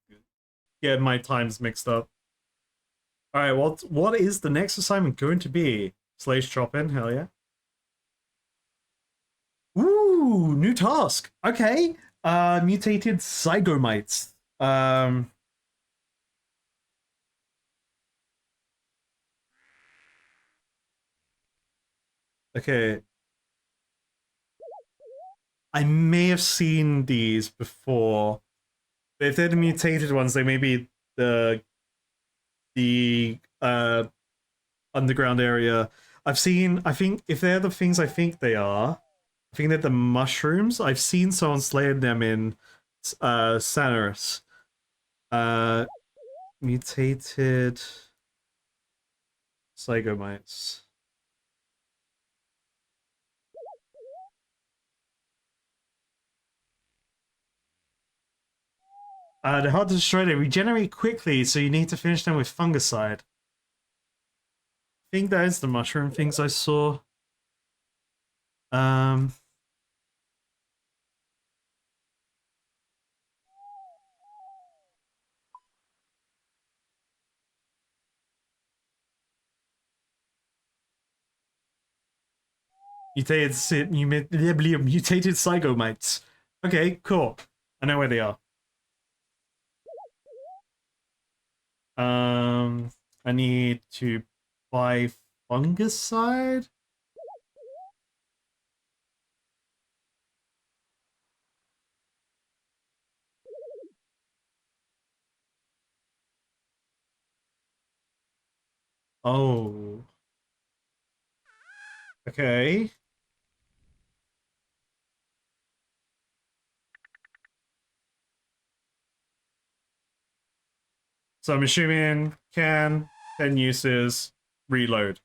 getting my times mixed up. All right. Well, what is the next assignment going to be? Slash chop in. Hell yeah. Ooh, new task. Okay. Mutated zygomites. Okay. I may have seen these before. If they're the mutated ones, they may be the underground area. I think if they're the things I think they are, I think they're the mushrooms. I've seen someone slaying them in Sanarus. Uh Mutated zygomites. They're hard to destroy. They regenerate quickly, so you need to finish them with fungicide. I think that is the mushroom things I saw. Um, mutated mutated zygomites. Okay, cool. I know where they are. I need to buy fungicide. Oh. Okay. So I'm assuming can, 10 uses, reload.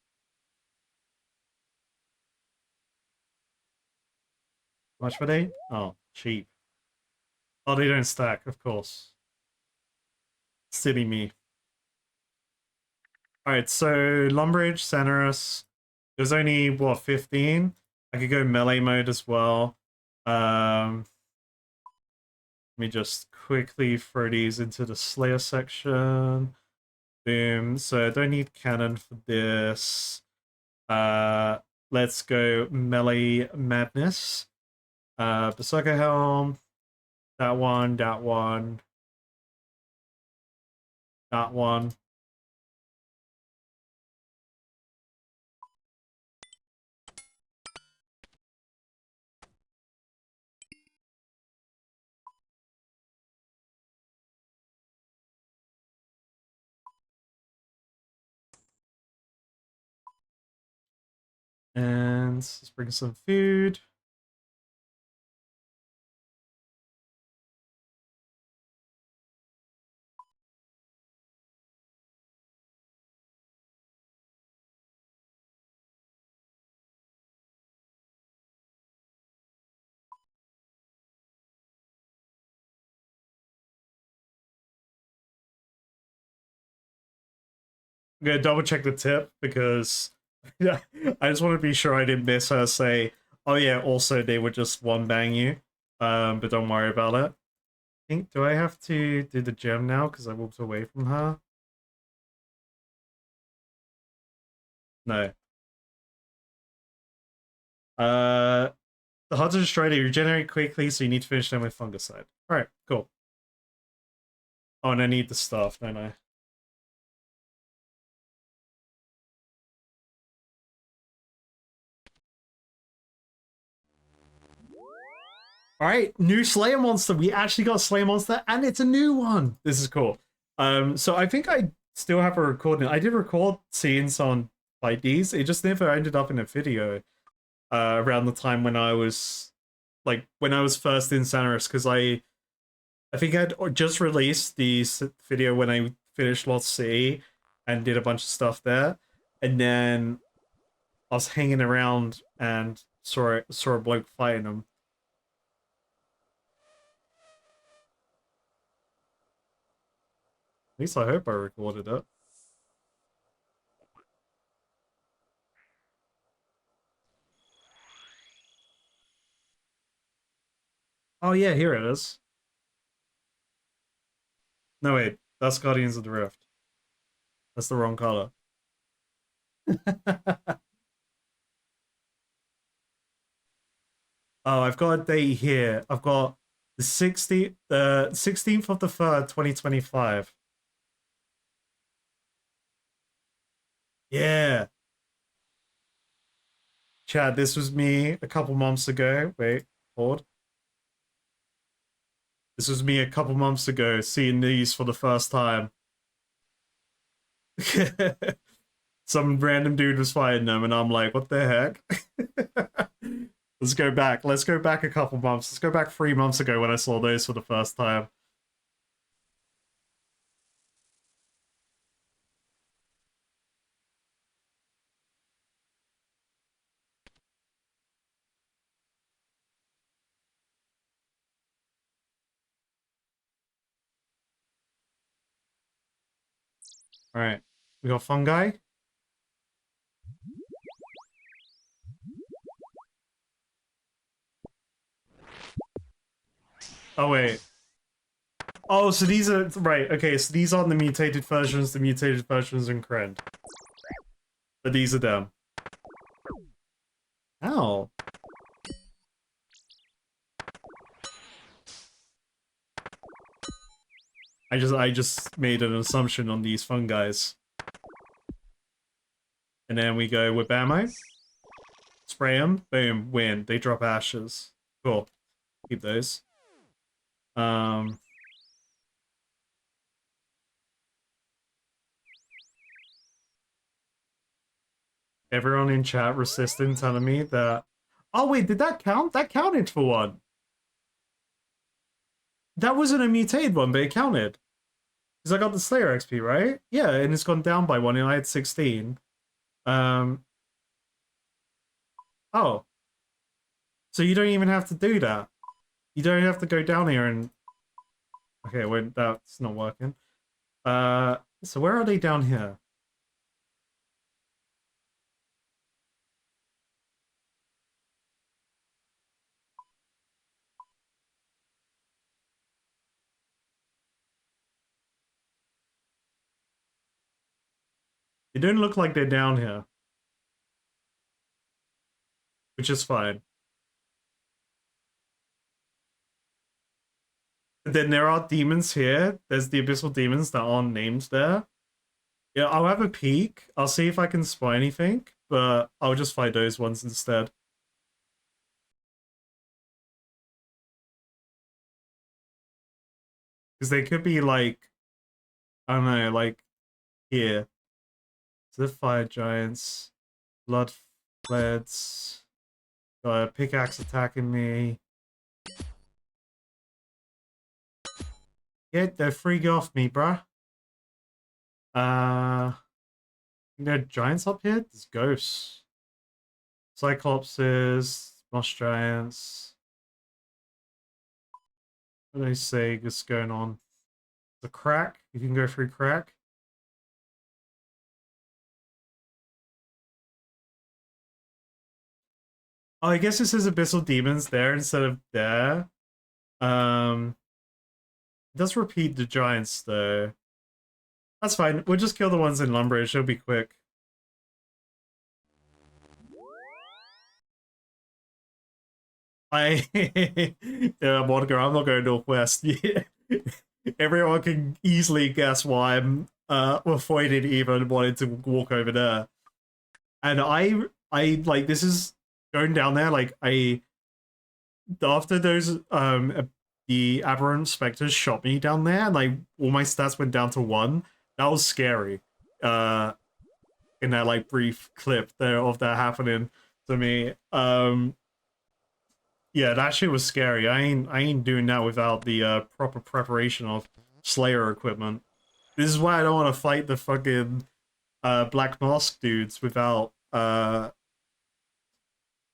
How much were they? Oh, cheap. Oh, they don't stack, of course. Silly me. Alright, so Lumbridge, Sanarus. There's only, what, 15? I could go melee mode as well. Let me just quickly throw these into the Slayer section. Boom. So I don't need cannon for this. Let's go melee madness. Berserker Helm. That one, that one. That one. And let's bring some food. I'm gonna double check the tip because yeah, I just want to be sure I didn't miss her say, oh yeah, also they would just one bang you. But don't worry about it. Do I have to do the gym now because I walked away from her? No. Uh the Hearts of Destroy, they regenerate quickly, so you need to finish them with fungicide. Alright, cool. Oh, and I need the stuff, don't I? Alright, new Slayer monster. We actually got a Slayer monster, and it's a new one. This is cool. So I think I still have a recording. I did record scenes on like these. It just never ended up in a video around the time when I was first in Sanris, because I think I'd just released the video when I finished Lost City and did a bunch of stuff there, and then I was hanging around and saw a bloke fighting him. At least I hope I recorded it. Oh yeah, here it is. No wait, that's Guardians of the Rift. That's the wrong color. Oh, I've got a date here. I've got the 16th of the 3rd, 2025. Yeah. Chad, this was me a couple months ago. Wait, hold. This was me a couple months ago seeing these for the first time. Some random dude was fighting them, and I'm like, what the heck? Let's go back. Let's go back a couple months. Let's go back 3 months ago when I saw those for the first time. All right, we got fungi. Oh wait. Oh, so these are right. Okay, so these aren't the mutated versions. The mutated versions in Krend, but these are them. Ow. I just made an assumption on these fungis. And then we go with ammo. Spray them. Boom. Win. They drop ashes. Cool. Keep those. Everyone in chat resistant telling me that. Oh wait, did that count? That counted for one. That wasn't a mutated one, but it counted. Because I got the Slayer XP, right? Yeah, and it's gone down by one, and I had 16. Oh. So you don't even have to do that. You don't have to go down here and... Okay, wait, that's not working. So where are they down here? They don't look like they're down here. Which is fine. Then there are demons here. There's the abyssal demons that aren't named there. Yeah, I'll have a peek. I'll see if I can spy anything, but I'll just fight those ones instead. Because they could be like, I don't know, like here. So the fire giants, blood Let's... Got a pickaxe attacking me. Get the freak off me, bruh. You know, giants up here? There's ghosts. Cyclopses, moss giants. What do they say is going on? The crack? You can go through crack? Oh, I guess it says abyssal demons there instead of there. It does repeat the giants though. That's fine. We'll just kill the ones in Lumbridge. It'll be quick. Yeah, Monica, I'm not going northwest. Yeah. Everyone can easily guess why I'm avoided even wanting to walk over there. And I like this is going down there. Like after those the aberrant specters shot me down there, and like all my stats went down to 1. That was scary. In that like brief clip there of that happening to me. Yeah, that shit was scary. I ain't doing that without the proper preparation of Slayer equipment. This is why I don't want to fight the fucking Black Mask dudes without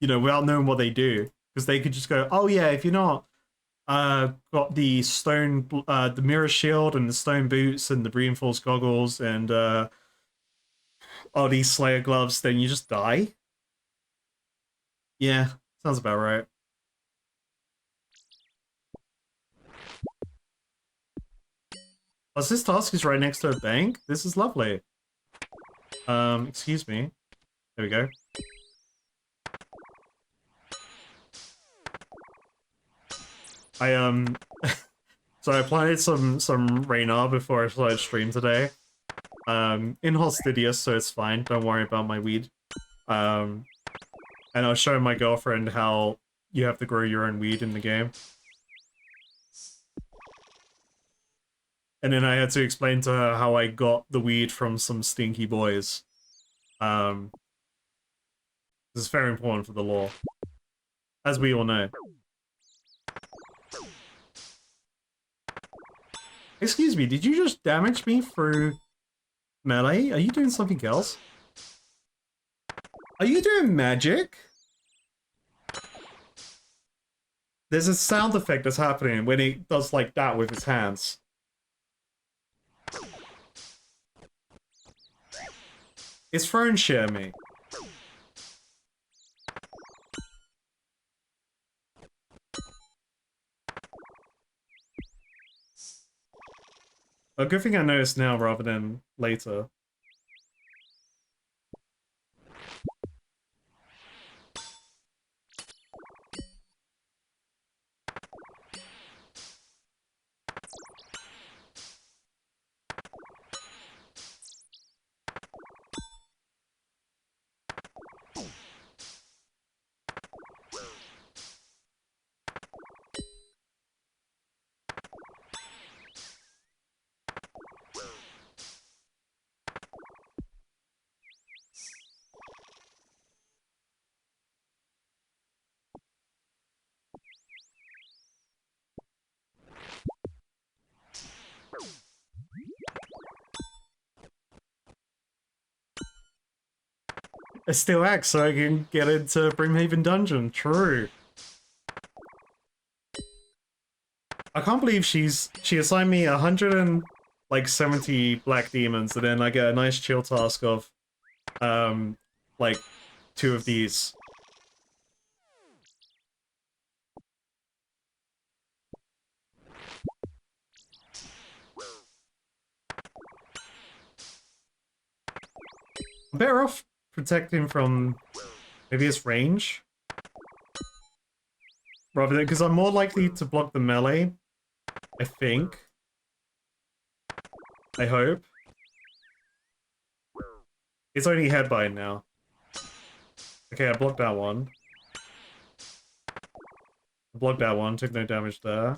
you know, without knowing what they do. Because they could just go, oh yeah, if you're not got the stone the mirror shield and the stone boots and the reinforced goggles and all these Slayer gloves, then you just die. Yeah, sounds about right. Plus, this task is right next to a bank. This is lovely. Excuse me. There we go. I so I played some Reyna before I started stream today. In Hostidius, so it's fine. Don't worry about my weed. And I was showing my girlfriend how you have to grow your own weed in the game. And then I had to explain to her how I got the weed from some stinky boys. This is very important for the lore, as we all know. Excuse me, did you just damage me through melee? Are you doing something else? Are you doing magic? There's a sound effect that's happening when he does like that with his hands. It's throwing shit at me. A good thing I noticed now rather than later. I still act so I can get into Brimhaven Dungeon. True. I can't believe she assigned me 170 black demons, and then I get a nice chill task of like 2 of these. I'm better off protecting from maybe his range rather than because I'm more likely to block the melee. I think. I hope. It's only headbite now. Okay, I blocked that one. I blocked that one, took no damage there.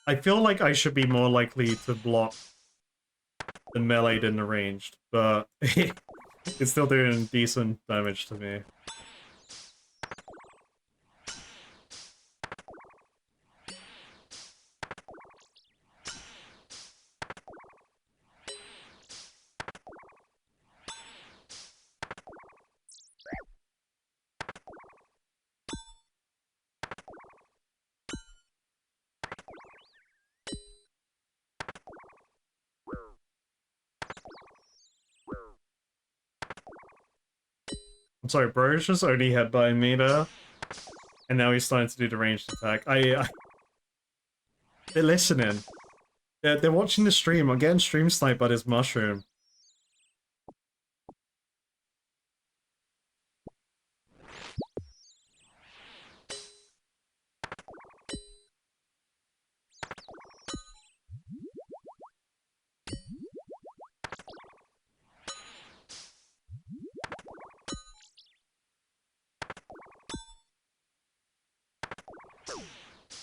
I feel like I should be more likely to block than melee than the ranged, but it's still doing decent damage to me. I'm sorry, bro's just only headbutting me there, and now he's starting to do the ranged attack. They're listening. They're watching the stream. I'm getting stream sniped by this mushroom.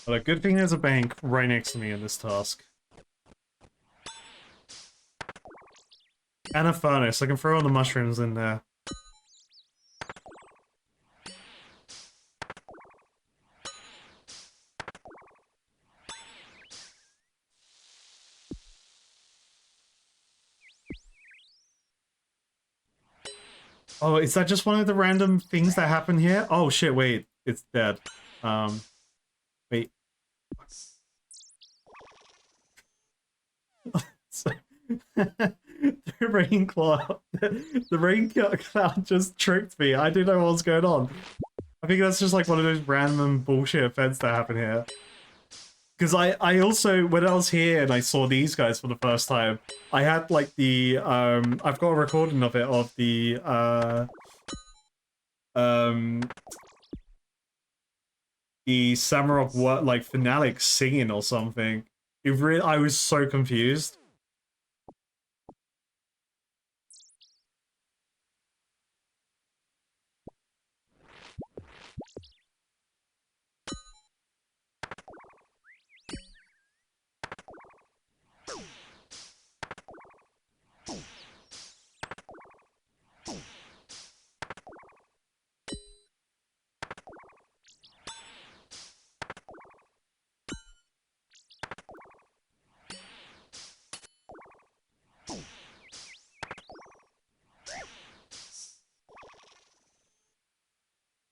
But a good thing there's a bank right next to me in this task. And a furnace. I can throw all the mushrooms in there. Oh, is that just one of the random things that happen here? Oh shit, wait. It's dead. Wait. So, the rain cloud, the rain cloud just tricked me. I didn't know what was going on. I think that's just like one of those random bullshit events that happen here. Because I also, when I was here and I saw these guys for the first time, I had like I've got a recording of it, of the Summer of what, like, Fnatic singing or something. I was so confused.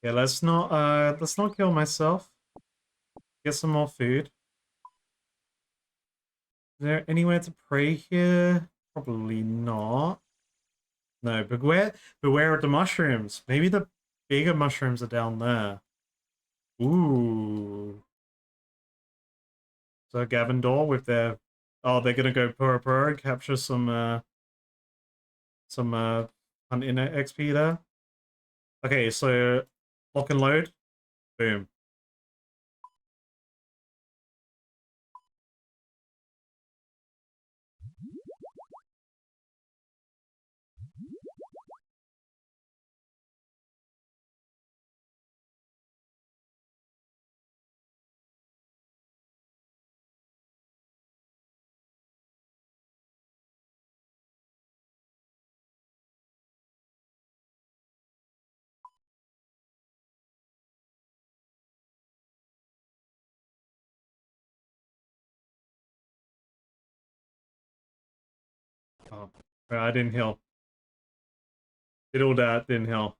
Yeah, let's not kill myself. Get some more food. Is there anywhere to pray here? Probably not. No, beware of the mushrooms. Maybe the bigger mushrooms are down there. Ooh. So Gavendor with their... Oh, they're gonna go purr and capture some hunting XP there. Okay, so lock and load. Boom. Oh, I didn't heal. Did all that, didn't heal.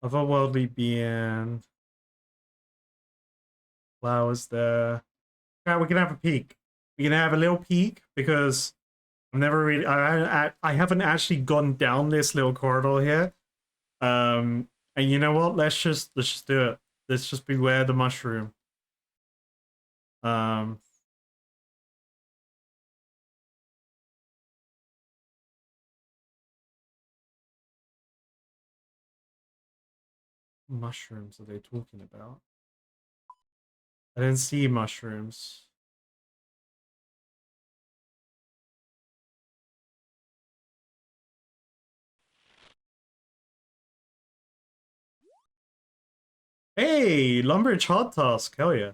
Otherworldly being... Flowers there. Alright, we can have a peek. We can have a little peek, because I've never really... I haven't actually gone down this little corridor here. And you know what? Let's just do it. Let's just beware the mushroom. Mushrooms are they talking about? I didn't see mushrooms. Hey, Lumbridge hard task. Hell yeah.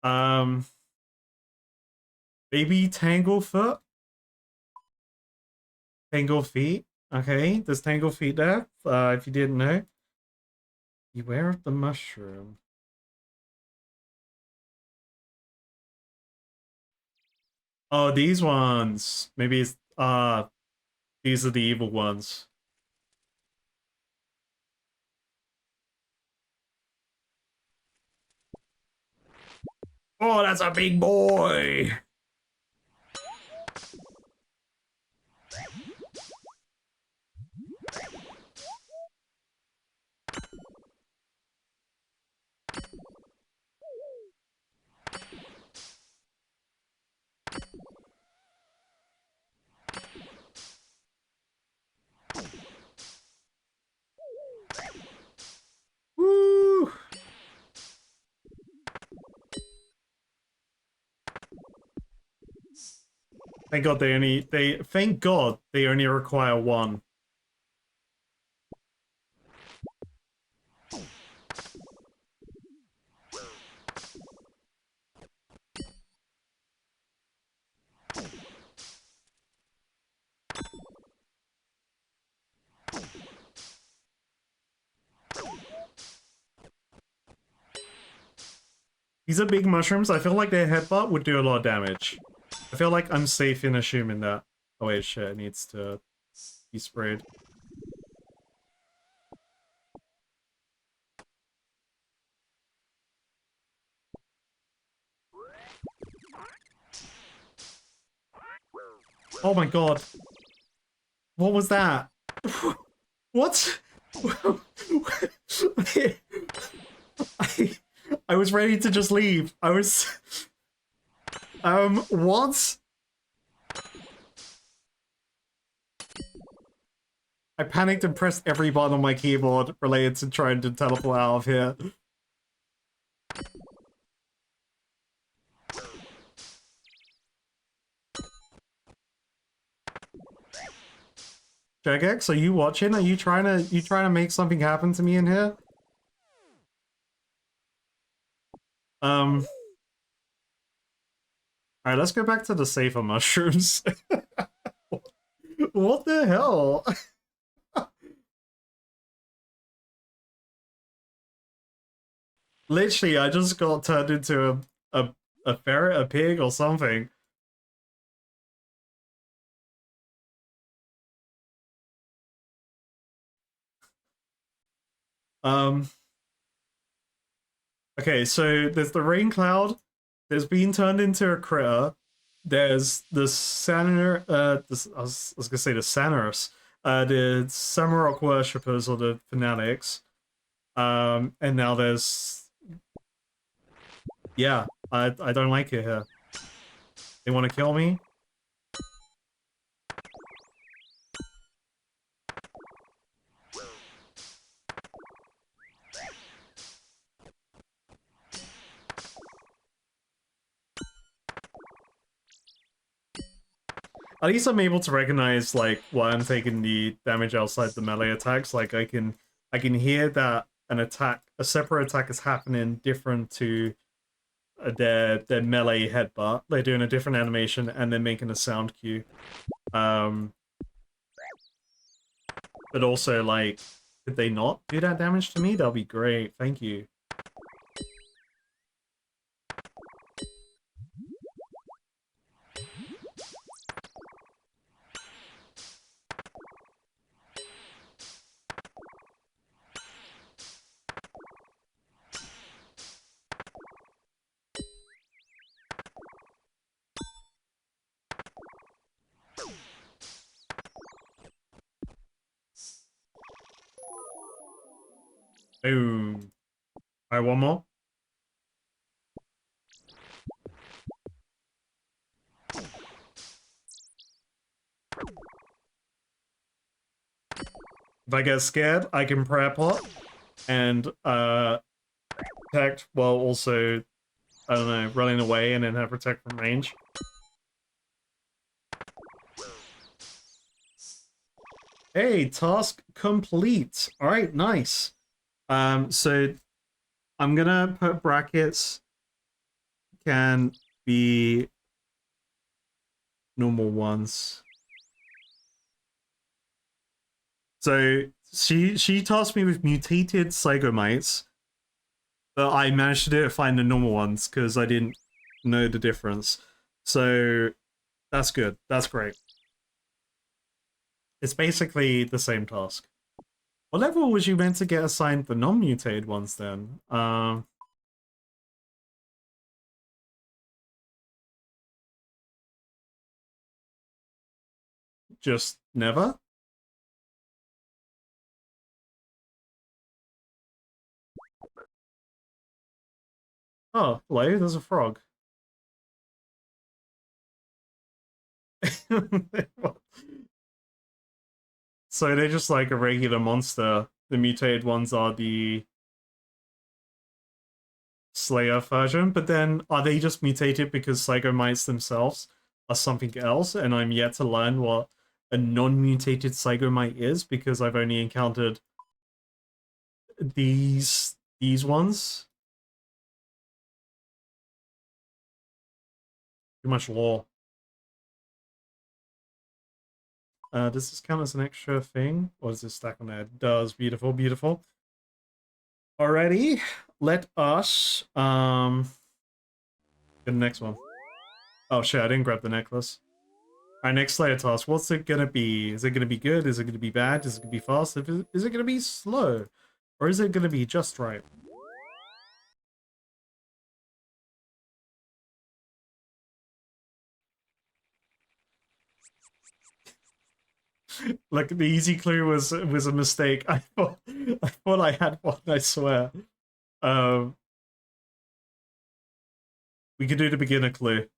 Um, Baby Tanglefoot. Tangle feet. Okay, there's tangle feet there. If you didn't know. Beware of the mushroom. Oh, these ones. Maybe it's these are the evil ones. Oh, that's a big boy. Woo! Thank God they only require one. These are big mushrooms. I feel like their headbutt would do a lot of damage. I feel like I'm safe in assuming that. Oh wait, shit, it needs to be sprayed. Oh my god. What was that? What? I was ready to just leave. I was... what? I panicked and pressed every button on my keyboard related to trying to teleport out of here. Jagex, are you watching? Are you trying to make something happen to me in here? Alright, let's go back to the safer mushrooms. What the hell? Literally, I just got turned into a ferret, a pig, or something. Um, okay, so there's the rain cloud. There's been turned into a critter. There's the I was gonna say the Sanarus, the Samurok worshippers or the fanatics. And now there's, yeah, I don't like it here. They want to kill me. At least I'm able to recognize like why I'm taking the damage outside the melee attacks. Like I can hear that a separate attack is happening different to their melee headbutt. They're doing a different animation and they're making a sound cue. But also like, could they not do that damage to me? That'll be great. Thank you. Boom. Alright, one more. If I get scared, I can prayer pot and protect while also, I don't know, running away and then have protect from range. Hey, task complete. Alright, nice. So I'm gonna put brackets can be normal ones. So she tasked me with mutated Psychomites, but I managed to find the normal ones because I didn't know the difference. So that's good. That's great. It's basically the same task. What level was you meant to get assigned the non-mutated ones then? Just never? Oh, hello, there's a frog. So they're just like a regular monster. The mutated ones are the Slayer version, but then are they just mutated because Psychomites themselves are something else? And I'm yet to learn what a non-mutated Psychomite is because I've only encountered these ones. Too much lore. Does this count as an extra thing? Or does this stack on there? It does. Beautiful, beautiful. Alrighty, let us get the next one. Oh shit, I didn't grab the necklace. Alright, next Slayer task. What's it gonna be? Is it gonna be good? Is it gonna be bad? Is it gonna be fast? Is it gonna be slow? Or is it gonna be just right? Like the easy clue was a mistake. I thought I had one, I swear. Um we could do the beginner clue.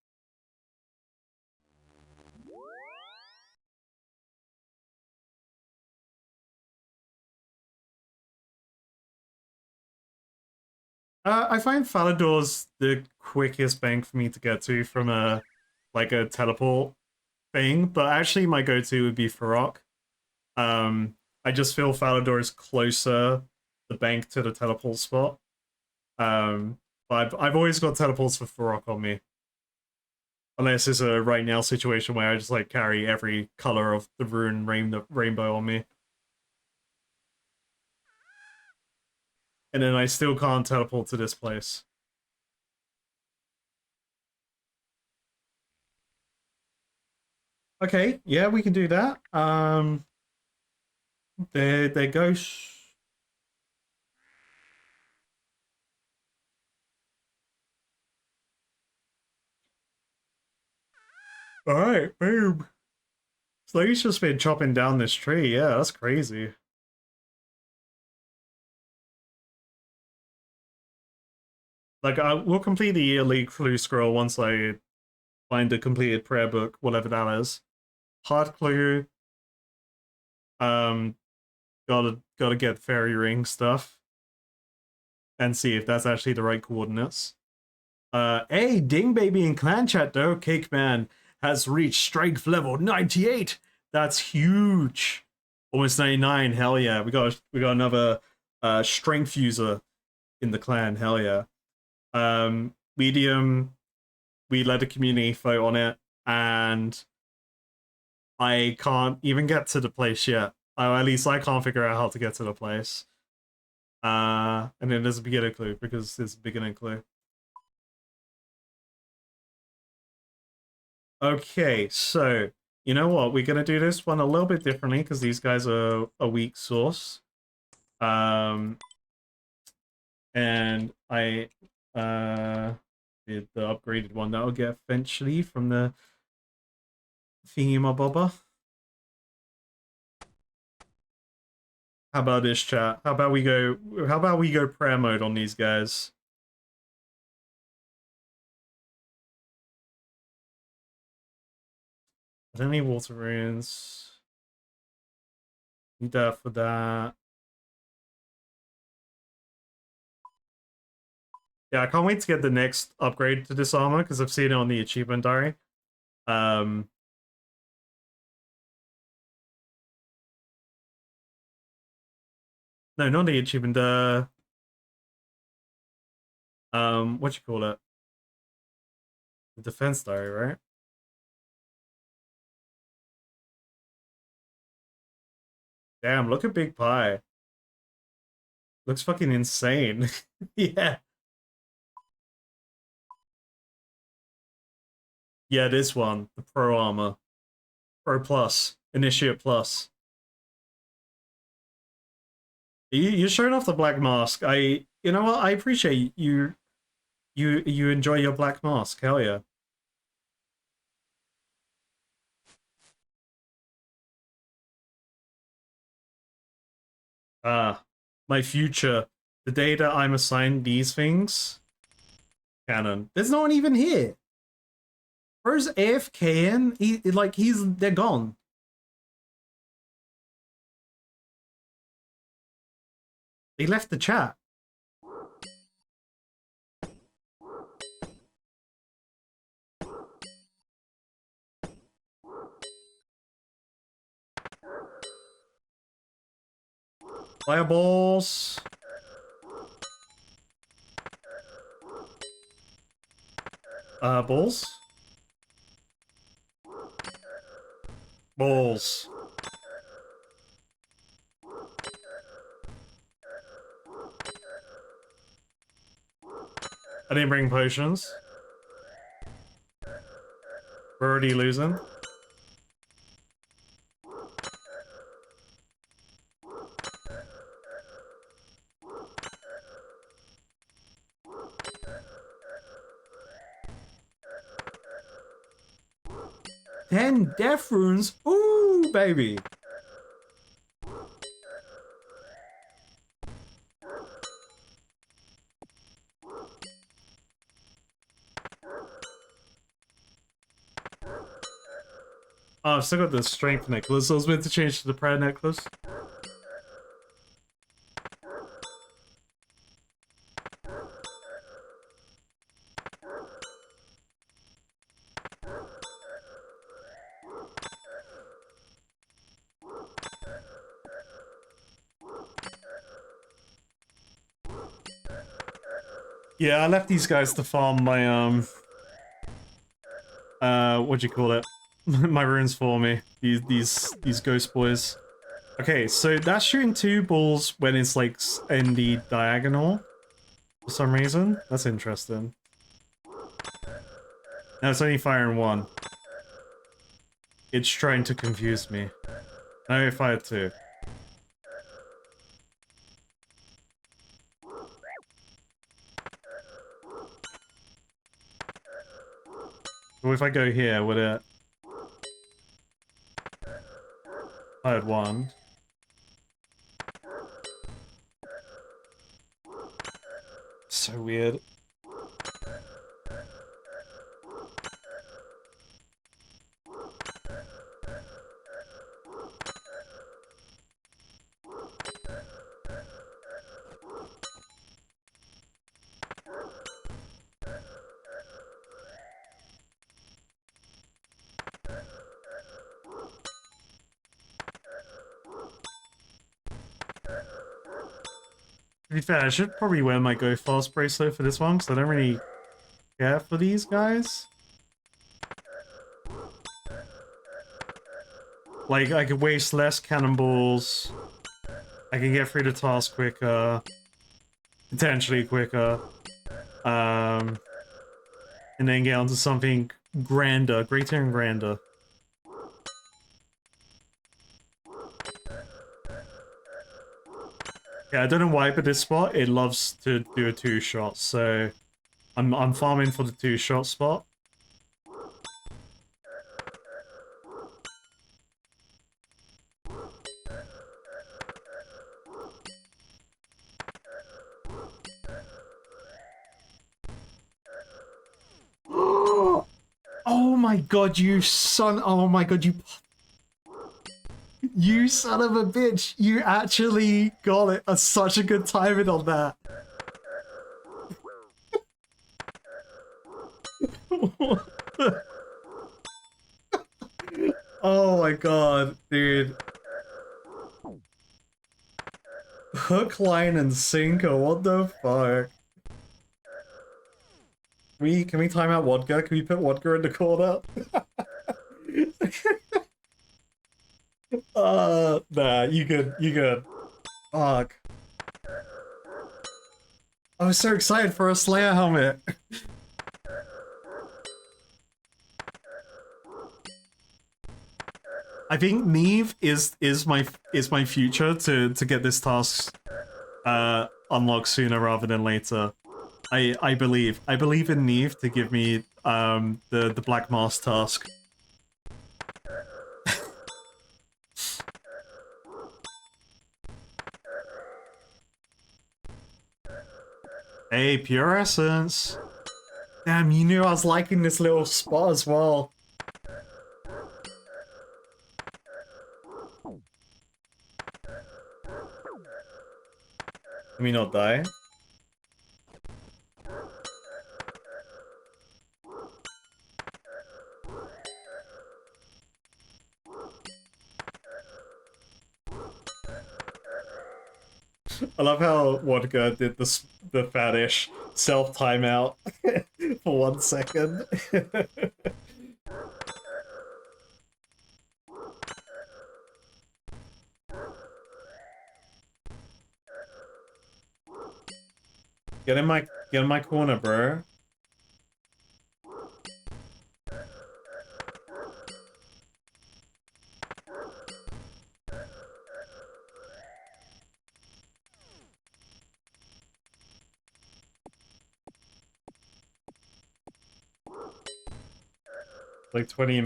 I find Falador's the quickest bank for me to get to from a teleport thing, but actually my go-to would be Farok. I just feel Falador is closer the bank to the teleport spot. But I've always got teleports for Farok on me. Unless it's a right now situation where I just like carry every color of the rune rainbow on me. And then I still can't teleport to this place. Okay, yeah, we can do that. There goes. All right, boom. So he's just been chopping down this tree. Yeah, that's crazy. Like, I will complete the yearly clue scroll once I find a completed prayer book, whatever that is. Hard clue. Um, gotta get fairy ring stuff and see if that's actually the right coordinates. Hey, Ding Baby in clan chat though, Cake Man has reached strength level 98. That's huge. Almost 99. Hell yeah. We got another strength user in the clan. Hell yeah. Medium, we led a community vote on it, and I can't even get to the place yet. At least I can't figure out how to get to the place. And then there's a beginner clue because there's a beginning clue. Okay, so you know what? We're gonna do this one a little bit differently because these guys are a weak source. And I did the upgraded one that I'll get eventually from the thingy-ma-bobber. How about this, chat? How about we go prayer mode on these guys? Are there any water runes? Need that for that. Yeah, I can't wait to get the next upgrade to this armor because I've seen it on the achievement diary. Um, No, not the achievement, what you call it? The defense diary, right? Damn, look at Big Pie. Looks fucking insane. Yeah. Yeah, this one. The Pro Armor. Pro Plus. Initiate Plus. You're showing off the black mask. You know what? I appreciate you. You enjoy your black mask. Hell yeah. Ah, my future. The day that I'm assigned these things. Canon. There's no one even here. Where's AFK in? They're gone. They left the chat. Fireballs. Balls. Balls. I didn't bring potions. We're already losing. Ten death runes. Ooh, baby. Oh, I've still got the strength necklace. I was meant to change to the prayer necklace. Yeah, I left these guys to farm my what do you call it? My runes for me. These ghost boys. Okay, so that's shooting 2 balls when it's like in the diagonal for some reason. That's interesting. Now it's only firing 1. It's trying to confuse me. Now I fired 2. What if I go here, would it... Fired 1. So weird. To be fair, I should probably wear my Go Fast bracelet for this one, because I don't really care for these guys. Like, I could waste less cannonballs. I can get through the task quicker. Potentially quicker. And then get onto something grander, greater and grander. Yeah, I don't know why, but this spot, it loves to do a 2-shot, so I'm farming for the 2-shot spot. Oh my god, you son! Oh my god, you son of a bitch! You actually got it. That's such a good timing on that. Oh my god, dude. Hook, line, and sinker. What the fuck? Can we time out Vodka? Can we put Vodka in the corner? Nah, you good, you good. Fuck. I was so excited for a Slayer helmet. I think Neve is my future to get this task unlocked sooner rather than later. I believe in Neve to give me the Black Mask task. Hey, Pure Essence. Damn, you knew I was liking this little spot as well. Let me not die. I love how Vodka did the faddish self timeout for 1 second. Get in my corner, bro. Like 20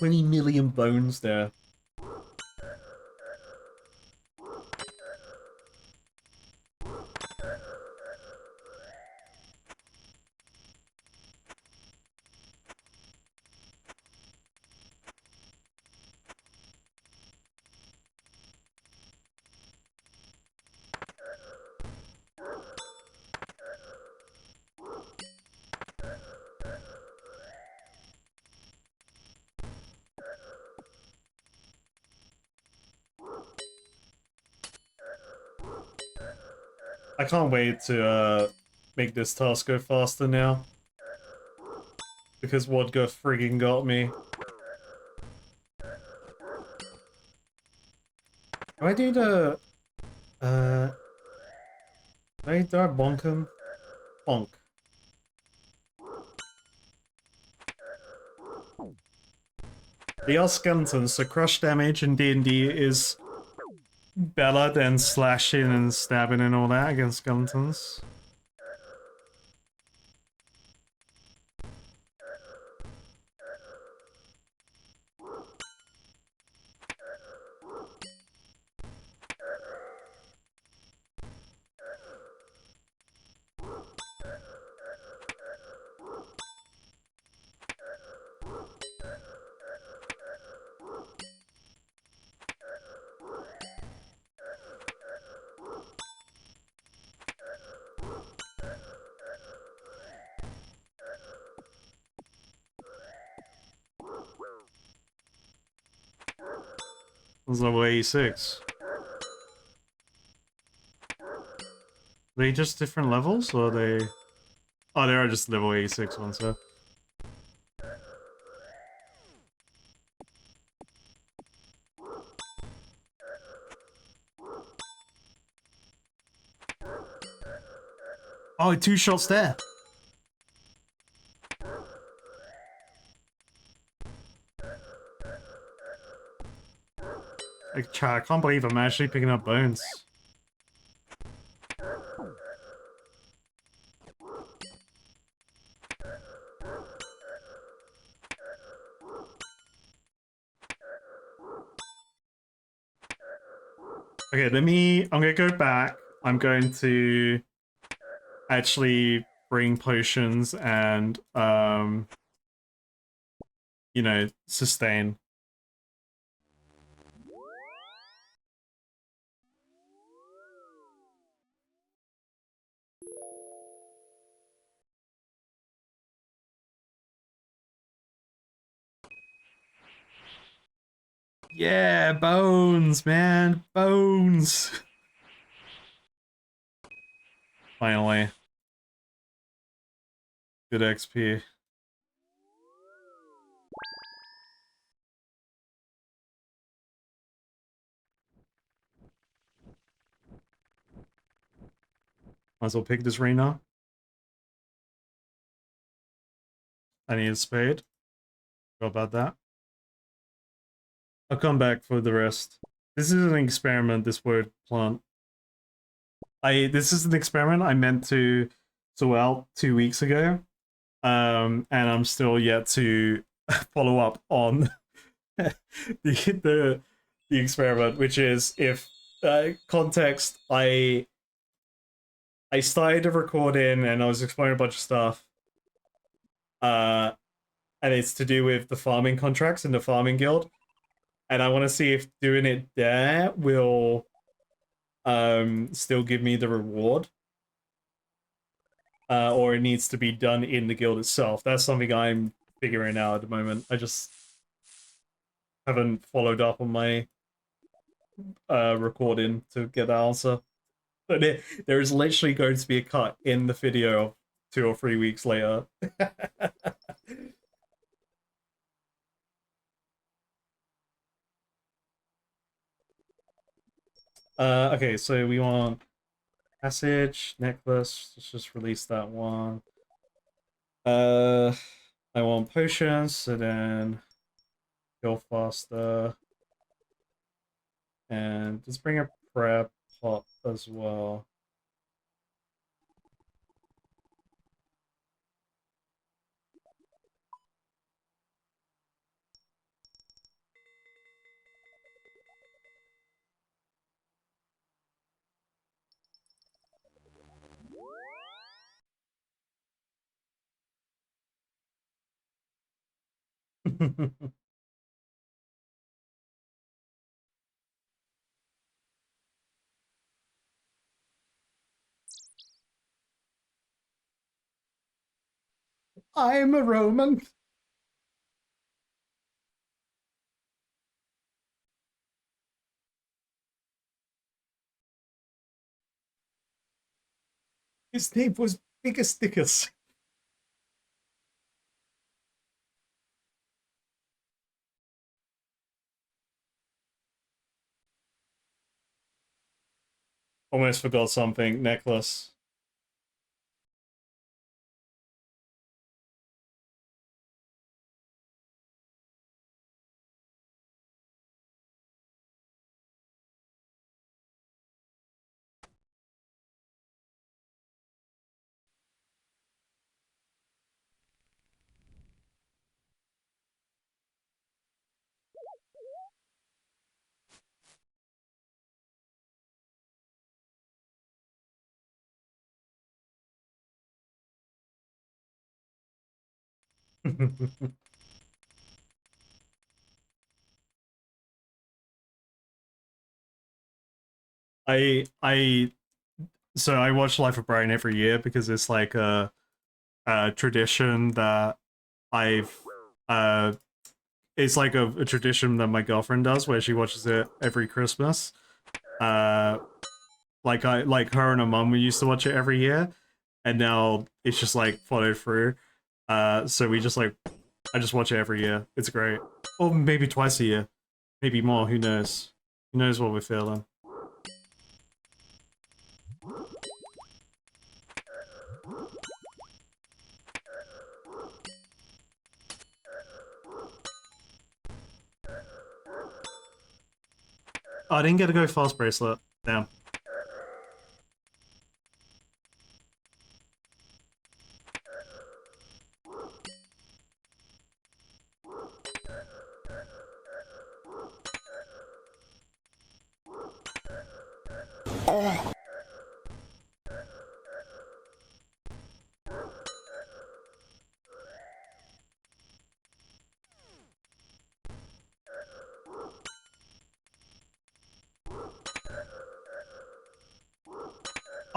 million bones there. I can't wait to make this task go faster now. Because Vodka friggin' got me. Do I do the... do I bonk him? Bonk. They are skeletons, so crush damage in D&D is better than slashing and stabbing and all that against skeletons. It's level 86. Are they just different levels, or are they... Oh, they are just level 86 ones, so... Oh, 2 shots there! I can't believe I'm actually picking up bones. Okay, I'm gonna go back. I'm going to actually bring potions and, you know, sustain. Yeah, bones, man, bones. Finally. Good XP. Might as well pick this Rena. I need a spade. How about that? I'll come back for the rest. This is an experiment, this word plant. This is an experiment I meant to sort out 2 weeks ago. And I'm still yet to follow up on the experiment, which is if context, I started a recording and I was explaining a bunch of stuff. And it's to do with the farming contracts in the farming guild. And I want to see if doing it there will still give me the reward. Or it needs to be done in the guild itself. That's something I'm figuring out at the moment. I just haven't followed up on my recording to get the answer. But there is literally going to be a cut in the video 2 or 3 weeks later. Okay, so we want passage, necklace. Let's just release that one. I want potions, so then go faster. And just bring a prep pot as well. I'm a Roman. His name was Biggest Stickers. Almost forgot something. Necklace. So I watch Life of Brian every year because it's like a tradition that I've it's like a tradition that my girlfriend does where she watches it every Christmas. Like her and her mum used to watch it every year, and now it's just like followed through. So we just like I just watch it every year. It's great. Or maybe twice a year. Maybe more, who knows? Who knows what we're feeling? Oh, I didn't get to go fast bracelet. Damn.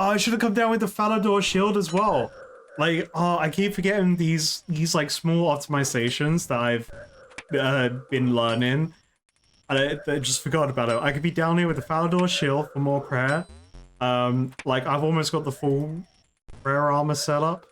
Oh, I should have come down with the Falador shield as well. Like, oh, I keep forgetting these like small optimizations that I've been learning. And I just forgot about it. I could be down here with the Falador shield for more prayer. Like I've almost got the full rare armor set up.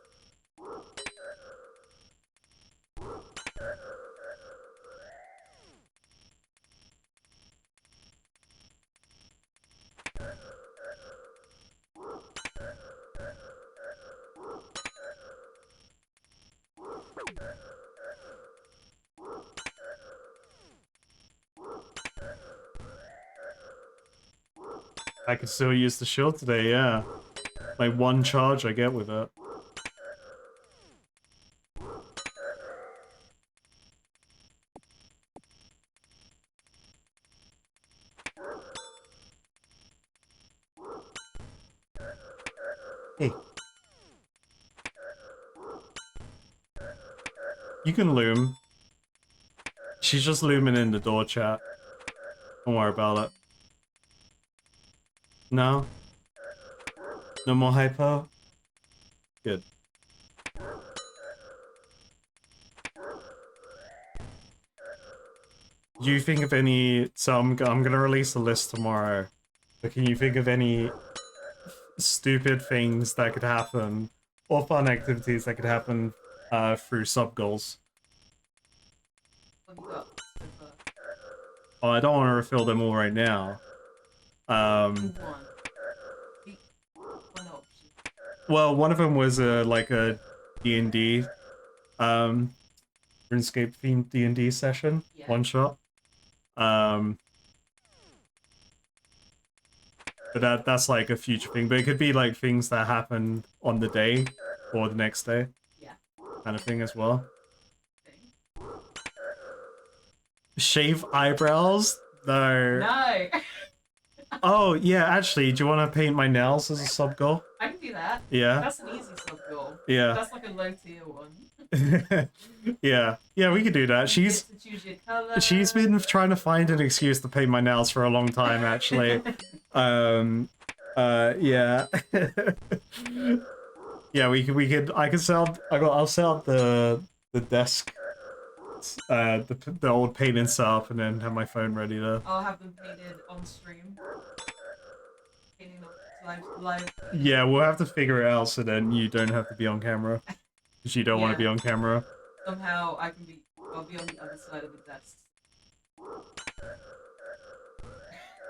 I could still use the shield today, yeah. Like one charge I get with it. Hey. You can loom. She's just looming in the door chat. Don't worry about it. No? No more hypo? Good. Do you think of any... So I'm gonna release a list tomorrow. But can you think of any stupid things that could happen, or fun activities that could happen through sub goals? What have you got? Oh, I don't want to refill them all right now. One option. Well, one of them was like a D&D, RuneScape themed D&D session, Yeah. one shot. But that's like a future thing. But it could be like things that happen on the day or the next day. Yeah. Kind of thing as well. Thing. Shave eyebrows? No. No! Oh, yeah, actually, do you want to paint my nails as a sub goal? I can do that. Yeah. That's an easy sub goal. Yeah. That's like a low tier one. Yeah. Yeah, we could do that. You get to choose your color. She's been trying to find an excuse to paint my nails for a long time, actually. Yeah. Yeah, I'll set up the desk, the old painting setup, and then have my phone ready to... I'll have them painted on stream. Painting live. Yeah, we'll have to figure it out so then you don't have to be on camera. Because you don't want to be on camera. Somehow I'll be on the other side of the desk.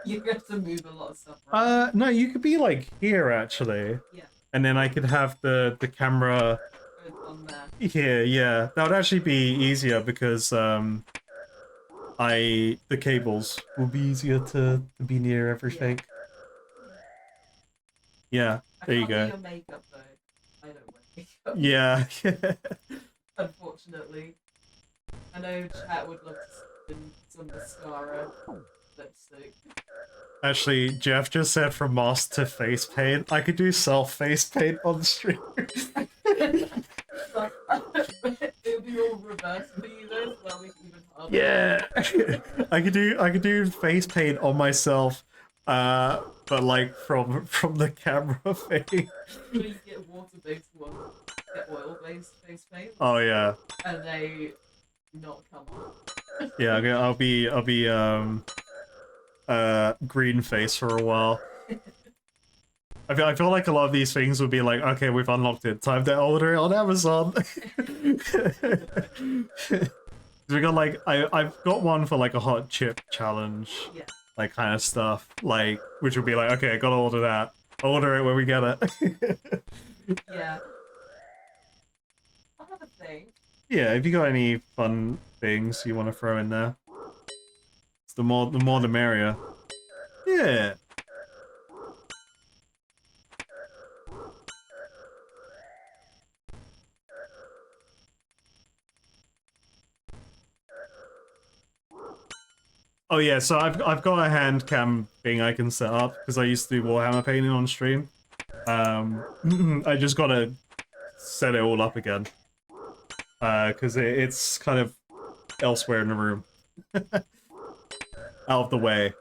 You have to move a lot of stuff around. No, you could be like here actually. Yeah. And then I could have the camera On there. here, yeah. That would actually be easier because the cables will be easier to be near everything. Yeah, there you go. I can't do your makeup though. I don't wear makeup. Yeah. Unfortunately. I know chat would love to see some mascara lipstick. Actually, Jeff just said from mask to face paint. I could do self face paint on stream. It would be all reversed for you though, so that'll make it even harder. Yeah. I could do face paint on myself, but like from the camera thing. So you get water-based ones, get oil-based face paint, Oh yeah. and they not come off. Yeah, I'll be green face for a while. I feel like a lot of these things would be like, okay, we've unlocked it, time to order it on Amazon. We got like I've got one for like a hot chip challenge, Yeah. like kind of stuff, like which would be like, okay, I gotta order that. I'll order it when we get it. Yeah. I'll have a think. Yeah, if you got any fun things you want to throw in there, it's the more the merrier. Yeah. Oh yeah, so I've got a hand cam thing I can set up because I used to do Warhammer painting on stream. I just gotta set it all up again because it's kind of elsewhere in the room, out of the way.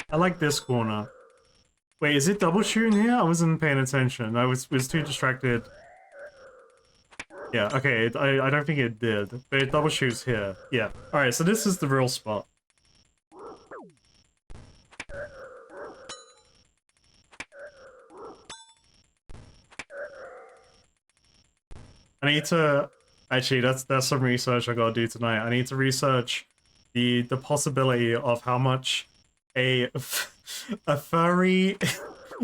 I like this corner. Wait, is it double shooting here? I wasn't paying attention. I was too distracted. Yeah, okay, I don't think it did. But it double shoots here. Yeah. Alright, so this is the real spot. I need to... Actually, that's some research I gotta do tonight. I need to research the possibility of how much a furry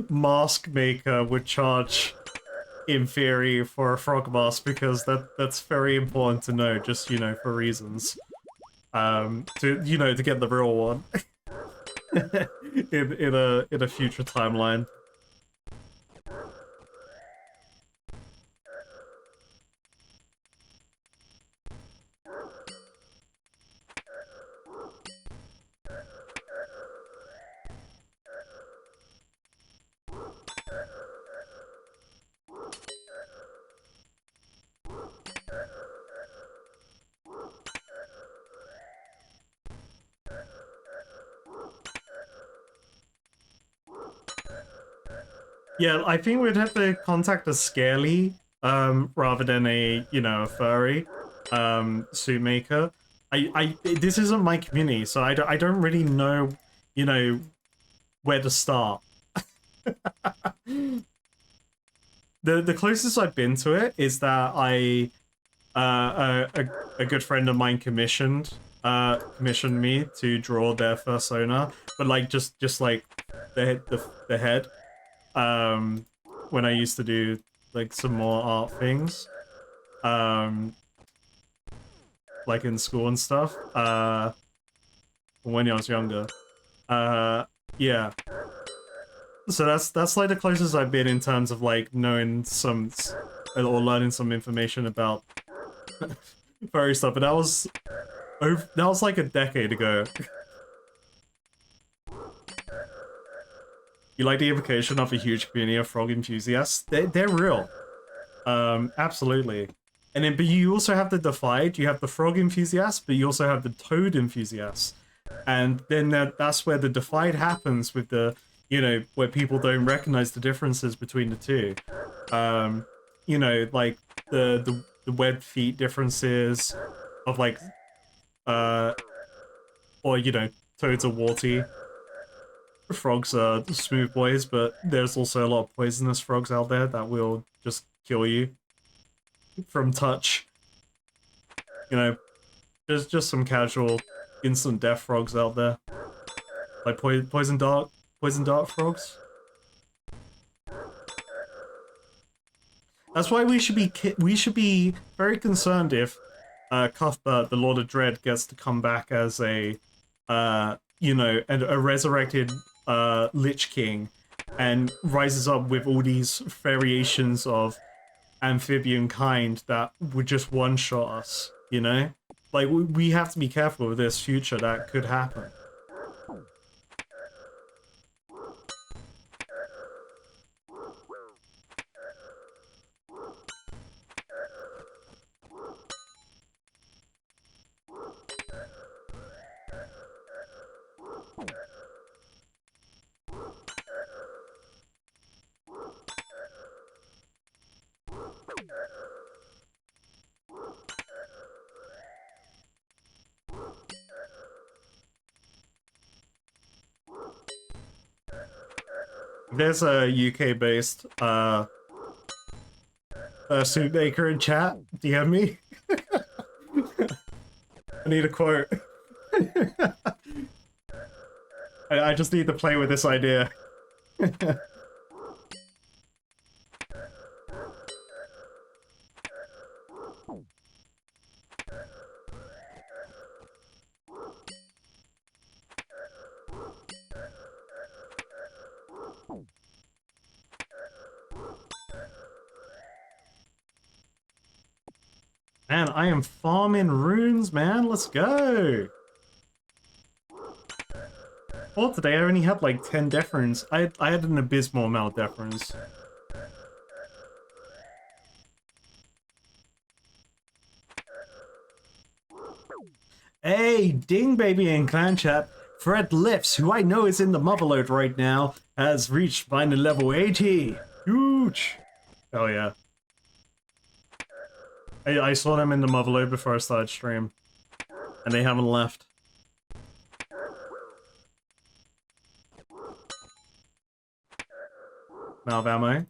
mask maker would charge in theory for a frog mask, because that's very important to know, just, you know, for reasons. To, you know, to get the real one. in a future timeline. Yeah, I think we'd have to contact a scaly, rather than a, you know, a furry, suit maker. This isn't my community, so I don't really know, you know, where to start. The closest I've been to it is that a good friend of mine commissioned me to draw their persona, but like just like the head. When I used to do like some more art things, like in school and stuff, when I was younger, yeah. So that's like the closest I've been in terms of like knowing some or learning some information about furry stuff, but that was like a decade ago. You like the implication of a huge community of frog enthusiasts? They're real. Absolutely. And then, but you also have the divide. You have the frog enthusiasts, but you also have the toad enthusiasts. And then that's where the divide happens with the, you know, where people don't recognize the differences between the two. You know, like the webbed feet differences of like, or, you know, toads are warty. Frogs are smooth boys, but there's also a lot of poisonous frogs out there that will just kill you from touch. You know, there's just some casual instant death frogs out there, like poison dart frogs. That's why we should be very concerned if Cuthbert, the Lord of Dread, gets to come back as a you know, a resurrected Lich King, and rises up with all these variations of amphibian kind that would just one-shot us, you know? Like, we have to be careful with this future that could happen. There's a UK-based suit maker in chat. DM me. I need a quote. I just need to play with this idea. Man, I am farming runes, man. Let's go. Well, today I only had like 10 death runes. I had an abysmal amount of death runes. Hey, ding baby in clan chat. Fred Lips, who I know is in the Motherload right now, has reached final level 80. Huge. Oh yeah. I saw them in the Motherload before I started stream. And they haven't left. Now of ammo.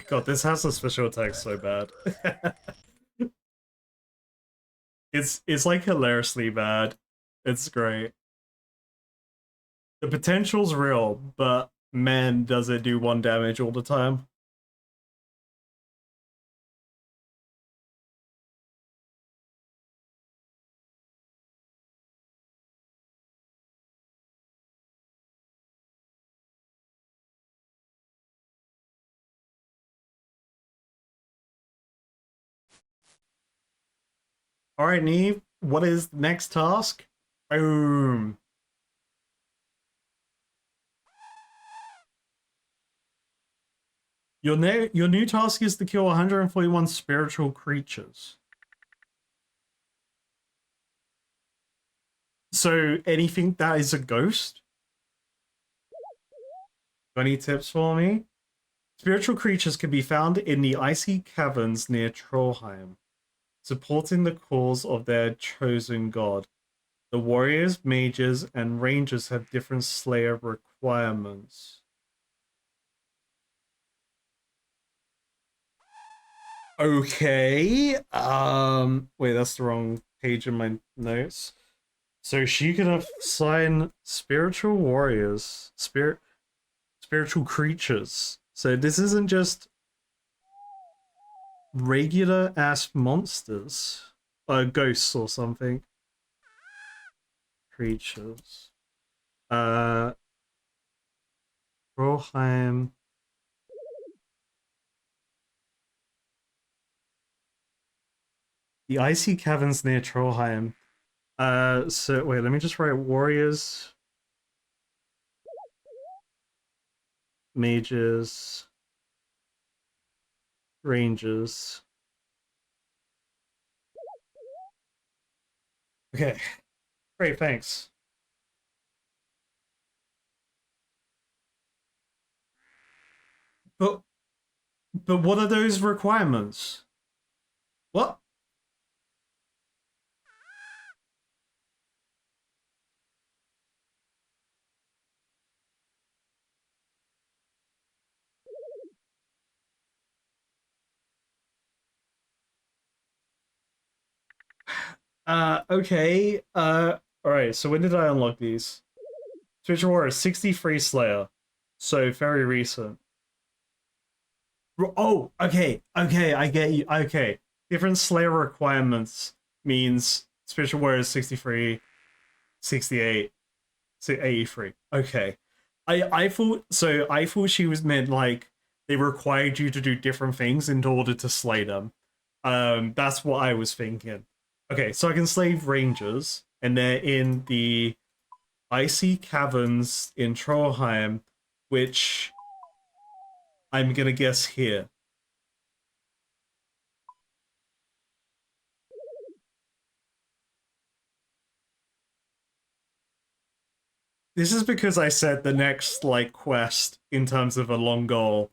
God, this has a special attack so bad. It's like hilariously bad. It's great. The potential's real, but man, does it do 1 damage all the time. Alright, Neve, what is the next task? Boom. Your new task is to kill 141 spiritual creatures. So anything that is a ghost? Got any tips for me? Spiritual creatures can be found in the icy caverns near Trollheim, supporting the cause of their chosen god. The warriors, mages, and rangers have different slayer requirements. Okay. Wait, that's the wrong page in my notes. So she can assign spiritual warriors, spiritual creatures. So this isn't just regular ass monsters, ghosts or something. Creatures. Roheim. The icy caverns near Trollheim. So wait, let me just write warriors, mages, rangers. Okay, great, thanks. But what are those requirements? What? Okay. Alright, so when did I unlock these? Spiritual Warrior 63 Slayer. So very recent. Oh, okay, I get you. Okay. Different Slayer requirements means Spiritual Warrior 63, 68, 83. Okay. I thought she was meant like they required you to do different things in order to slay them. That's what I was thinking. Okay, so I can slay rangers, and they're in the icy caverns in Trollheim, which I'm gonna guess here. This is because I said the next like quest in terms of a long goal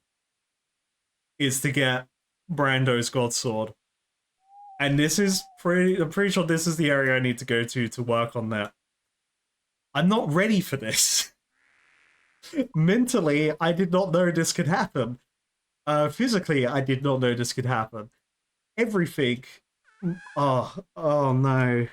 is to get Brando's God Sword. And this is I'm pretty sure this is the area I need to go to work on that. I'm not ready for this. Mentally, I did not know this could happen. Physically, I did not know this could happen. Everything. Oh no.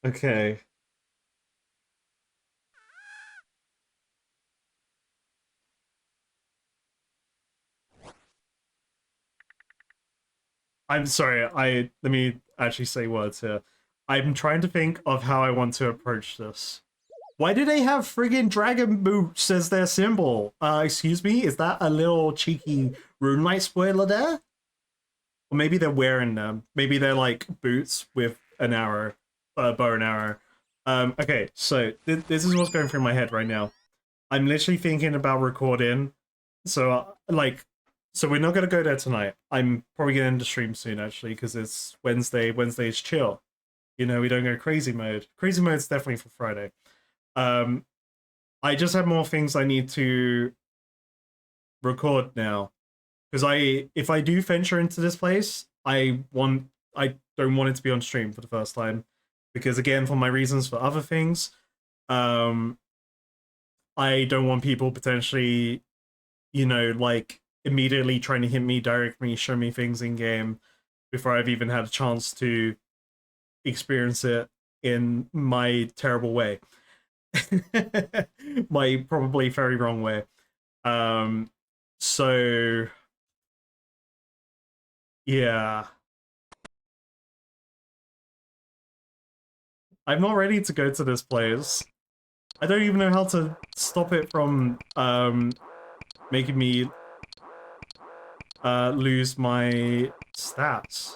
Okay. I'm sorry, let me actually say words here. I'm trying to think of how I want to approach this. Why do they have friggin' dragon boots as their symbol? Excuse me, is that a little cheeky RuneLite spoiler there? Or maybe they're wearing them. Maybe they're like boots with an arrow, bow and arrow. Okay, so this is what's going through my head right now. I'm literally thinking about recording. So, so we're not gonna go there tonight. I'm probably gonna end the stream soon, actually, because it's Wednesday. Wednesday is chill. You know, we don't go crazy mode. Crazy mode's definitely for Friday. I just have more things I need to record now. Because if I do venture into this place, I don't want it to be on stream for the first time. Because again, for my reasons for other things, I don't want people potentially, you know, like immediately trying to hit me, direct me, show me things in game before I've even had a chance to experience it in my terrible way. My probably very wrong way. So yeah. I'm not ready to go to this place. I don't even know how to stop it from making me lose my stats.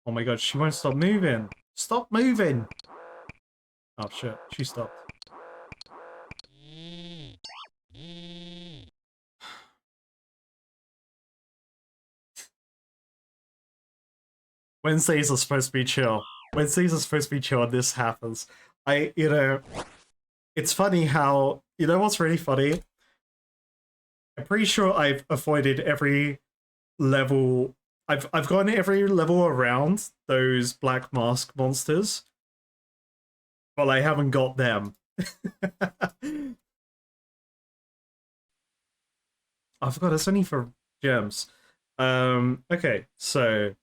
Oh my god, she won't stop moving. Stop moving! Oh shit, she stopped. Wednesdays are supposed to be chill. Wednesdays are supposed to be chill and this happens. You know, it's funny how, you know what's really funny? I'm pretty sure I've avoided every level. I've gotten every level around those black mask monsters, but I haven't got them. I forgot it's only for gems. Okay, so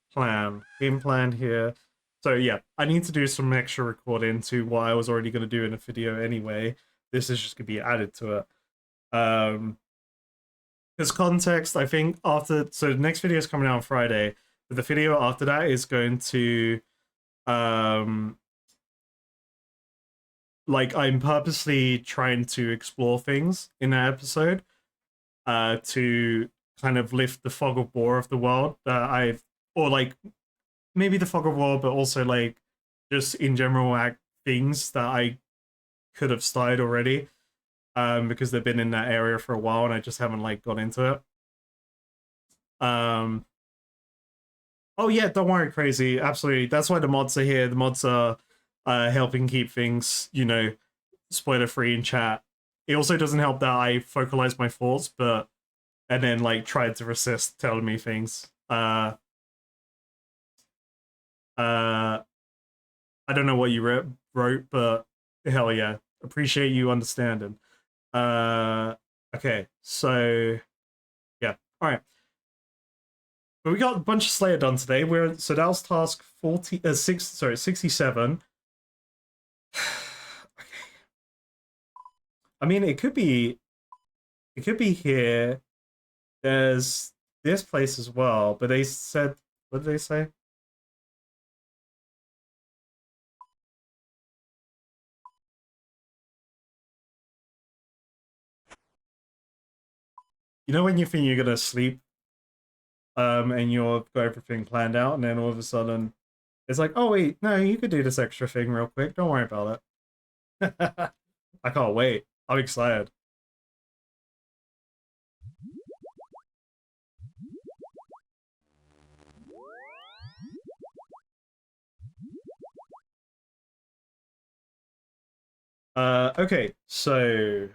game plan here. So yeah, I need to do some extra recording to what I was already going to do in a video anyway. This is just going to be added to it. Because context, I think so the next video is coming out on Friday, but the video after that is going to, like I'm purposely trying to explore things in that episode, to kind of lift the fog of war of the world that or like maybe the fog of war, but also like just in general things that I could have started already, because they've been in that area for a while and I just haven't like got into it. Oh yeah, don't worry, crazy. Absolutely, that's why the mods are here. The mods are helping keep things, you know, spoiler free in chat. It also doesn't help that I focalize my thoughts, and then like tried to resist telling me things. I don't know what you wrote, but hell yeah, appreciate you understanding. Okay, so yeah, all right. But we got a bunch of Slayer done today. So that was task 67. Okay. I mean, it could be here. There's this place as well, but they said, what did they say? You know when you think you're gonna sleep, and you've got everything planned out, and then all of a sudden, it's like, oh wait, no, you could do this extra thing real quick. Don't worry about it. I can't wait. I'm excited. Okay, so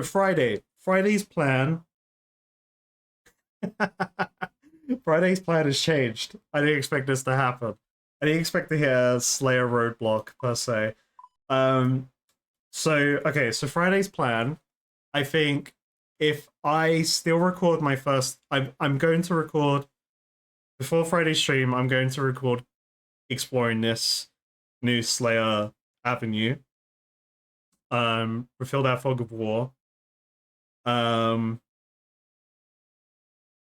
Friday's plan. Friday's plan has changed. I didn't expect this to happen. I didn't expect to hear Slayer roadblock per se. So Friday's plan, I think if I still record my first, I'm going to record before Friday's stream. I'm going to record exploring this new Slayer avenue. Refill that fog of war.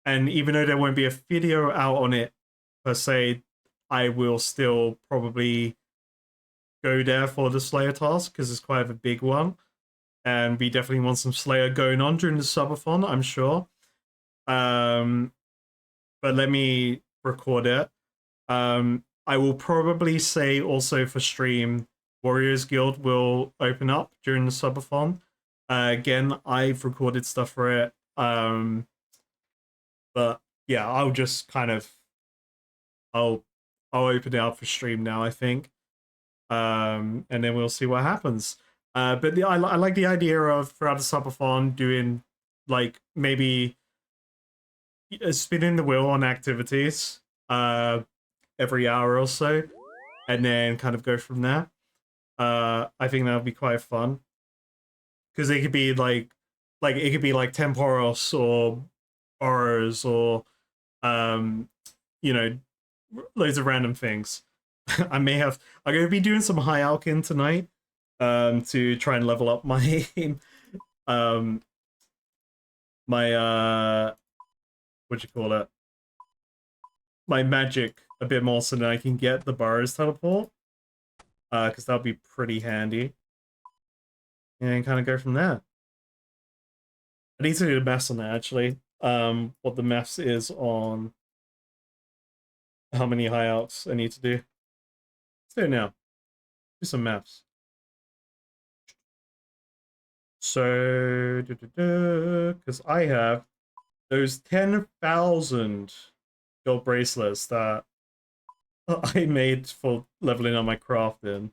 And even though there won't be a video out on it per se, I will still probably go there for the Slayer task because it's quite a big one. And we definitely want some Slayer going on during the subathon, I'm sure. But let me record it. I will probably say also for stream, Warriors Guild will open up during the subathon. Again, I've recorded stuff for it. But yeah, I'll just kind of I'll open it up for stream now, I think. And then we'll see what happens. But I like the idea of throughout the subathon doing like maybe spinning the wheel on activities every hour or so, and then kind of go from there. I think that would be quite fun because it could be like it could be like Temporos or Boros or you know, loads of random things. I'm gonna be doing some high alkin tonight to try and level up my my what you call it, my magic a bit more so that I can get the Boros teleport, because that'll be pretty handy, and kind of go from there. I need to do the maths on that actually. What the maths is on how many high alts I need to do. Let's do it now. Do some maths. So, because I have those 10,000 gold bracelets that I made for leveling up my craft in.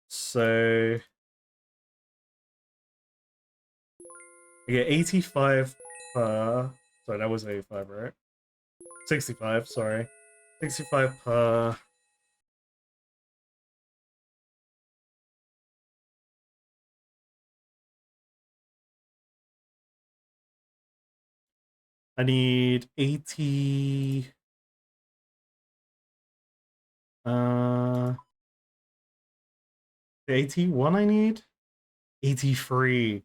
So, I get 85 per. Sorry, that was 85, right? 65, sorry. 65 per. I need 80. 81 I need? 83.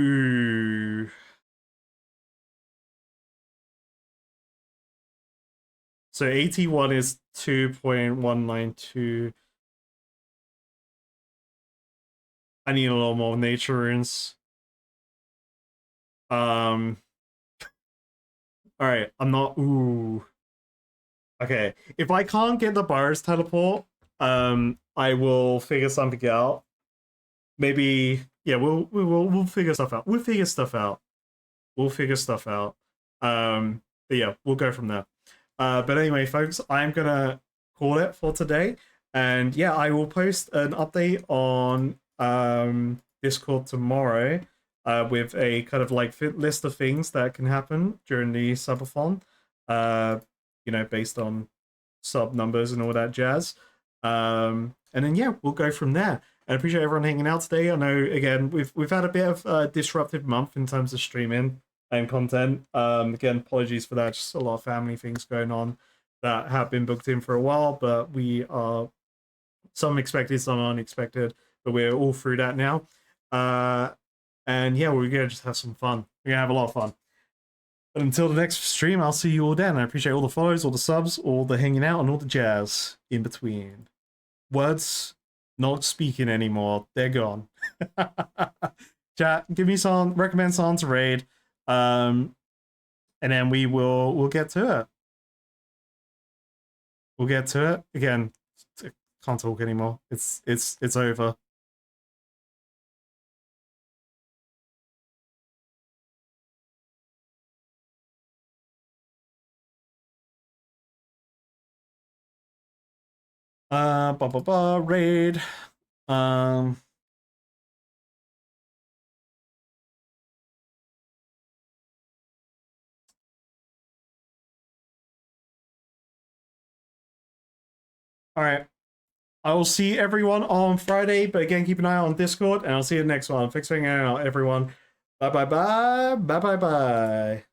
Ooh. So 81 is 2.192. I need a little more nature runes. Alright, I'm not. Ooh. Okay. If I can't get the Boros teleport, I will figure something out. Maybe yeah, we'll figure stuff out. We'll figure stuff out. We'll figure stuff out. But yeah, we'll go from there. But anyway, folks, I'm gonna call it for today. And yeah, I will post an update on Discord tomorrow with a kind of like list of things that can happen during the subathon. You know, based on sub numbers and all that jazz. And then yeah, we'll go from there. I appreciate everyone hanging out today. I know again we've had a bit of a disruptive month in terms of streaming and content. Again, apologies for that. Just a lot of family things going on that have been booked in for a while, but we are some expected, some unexpected, but we're all through that now. And yeah, we're gonna just have some fun. We're gonna have a lot of fun. But until the next stream, I'll see you all then. I appreciate all the follows, all the subs, all the hanging out, and all the jazz in between. Words not speaking anymore. They're gone. Chat, give me some, recommend songs to raid. And then we'll get to it. We'll get to it. Again, can't talk anymore. It's over. Raid. All right. I will see everyone on Friday, but again, keep an eye out on Discord, and I'll see you next one. Thanks for hanging out, everyone. Bye bye bye. Bye bye bye.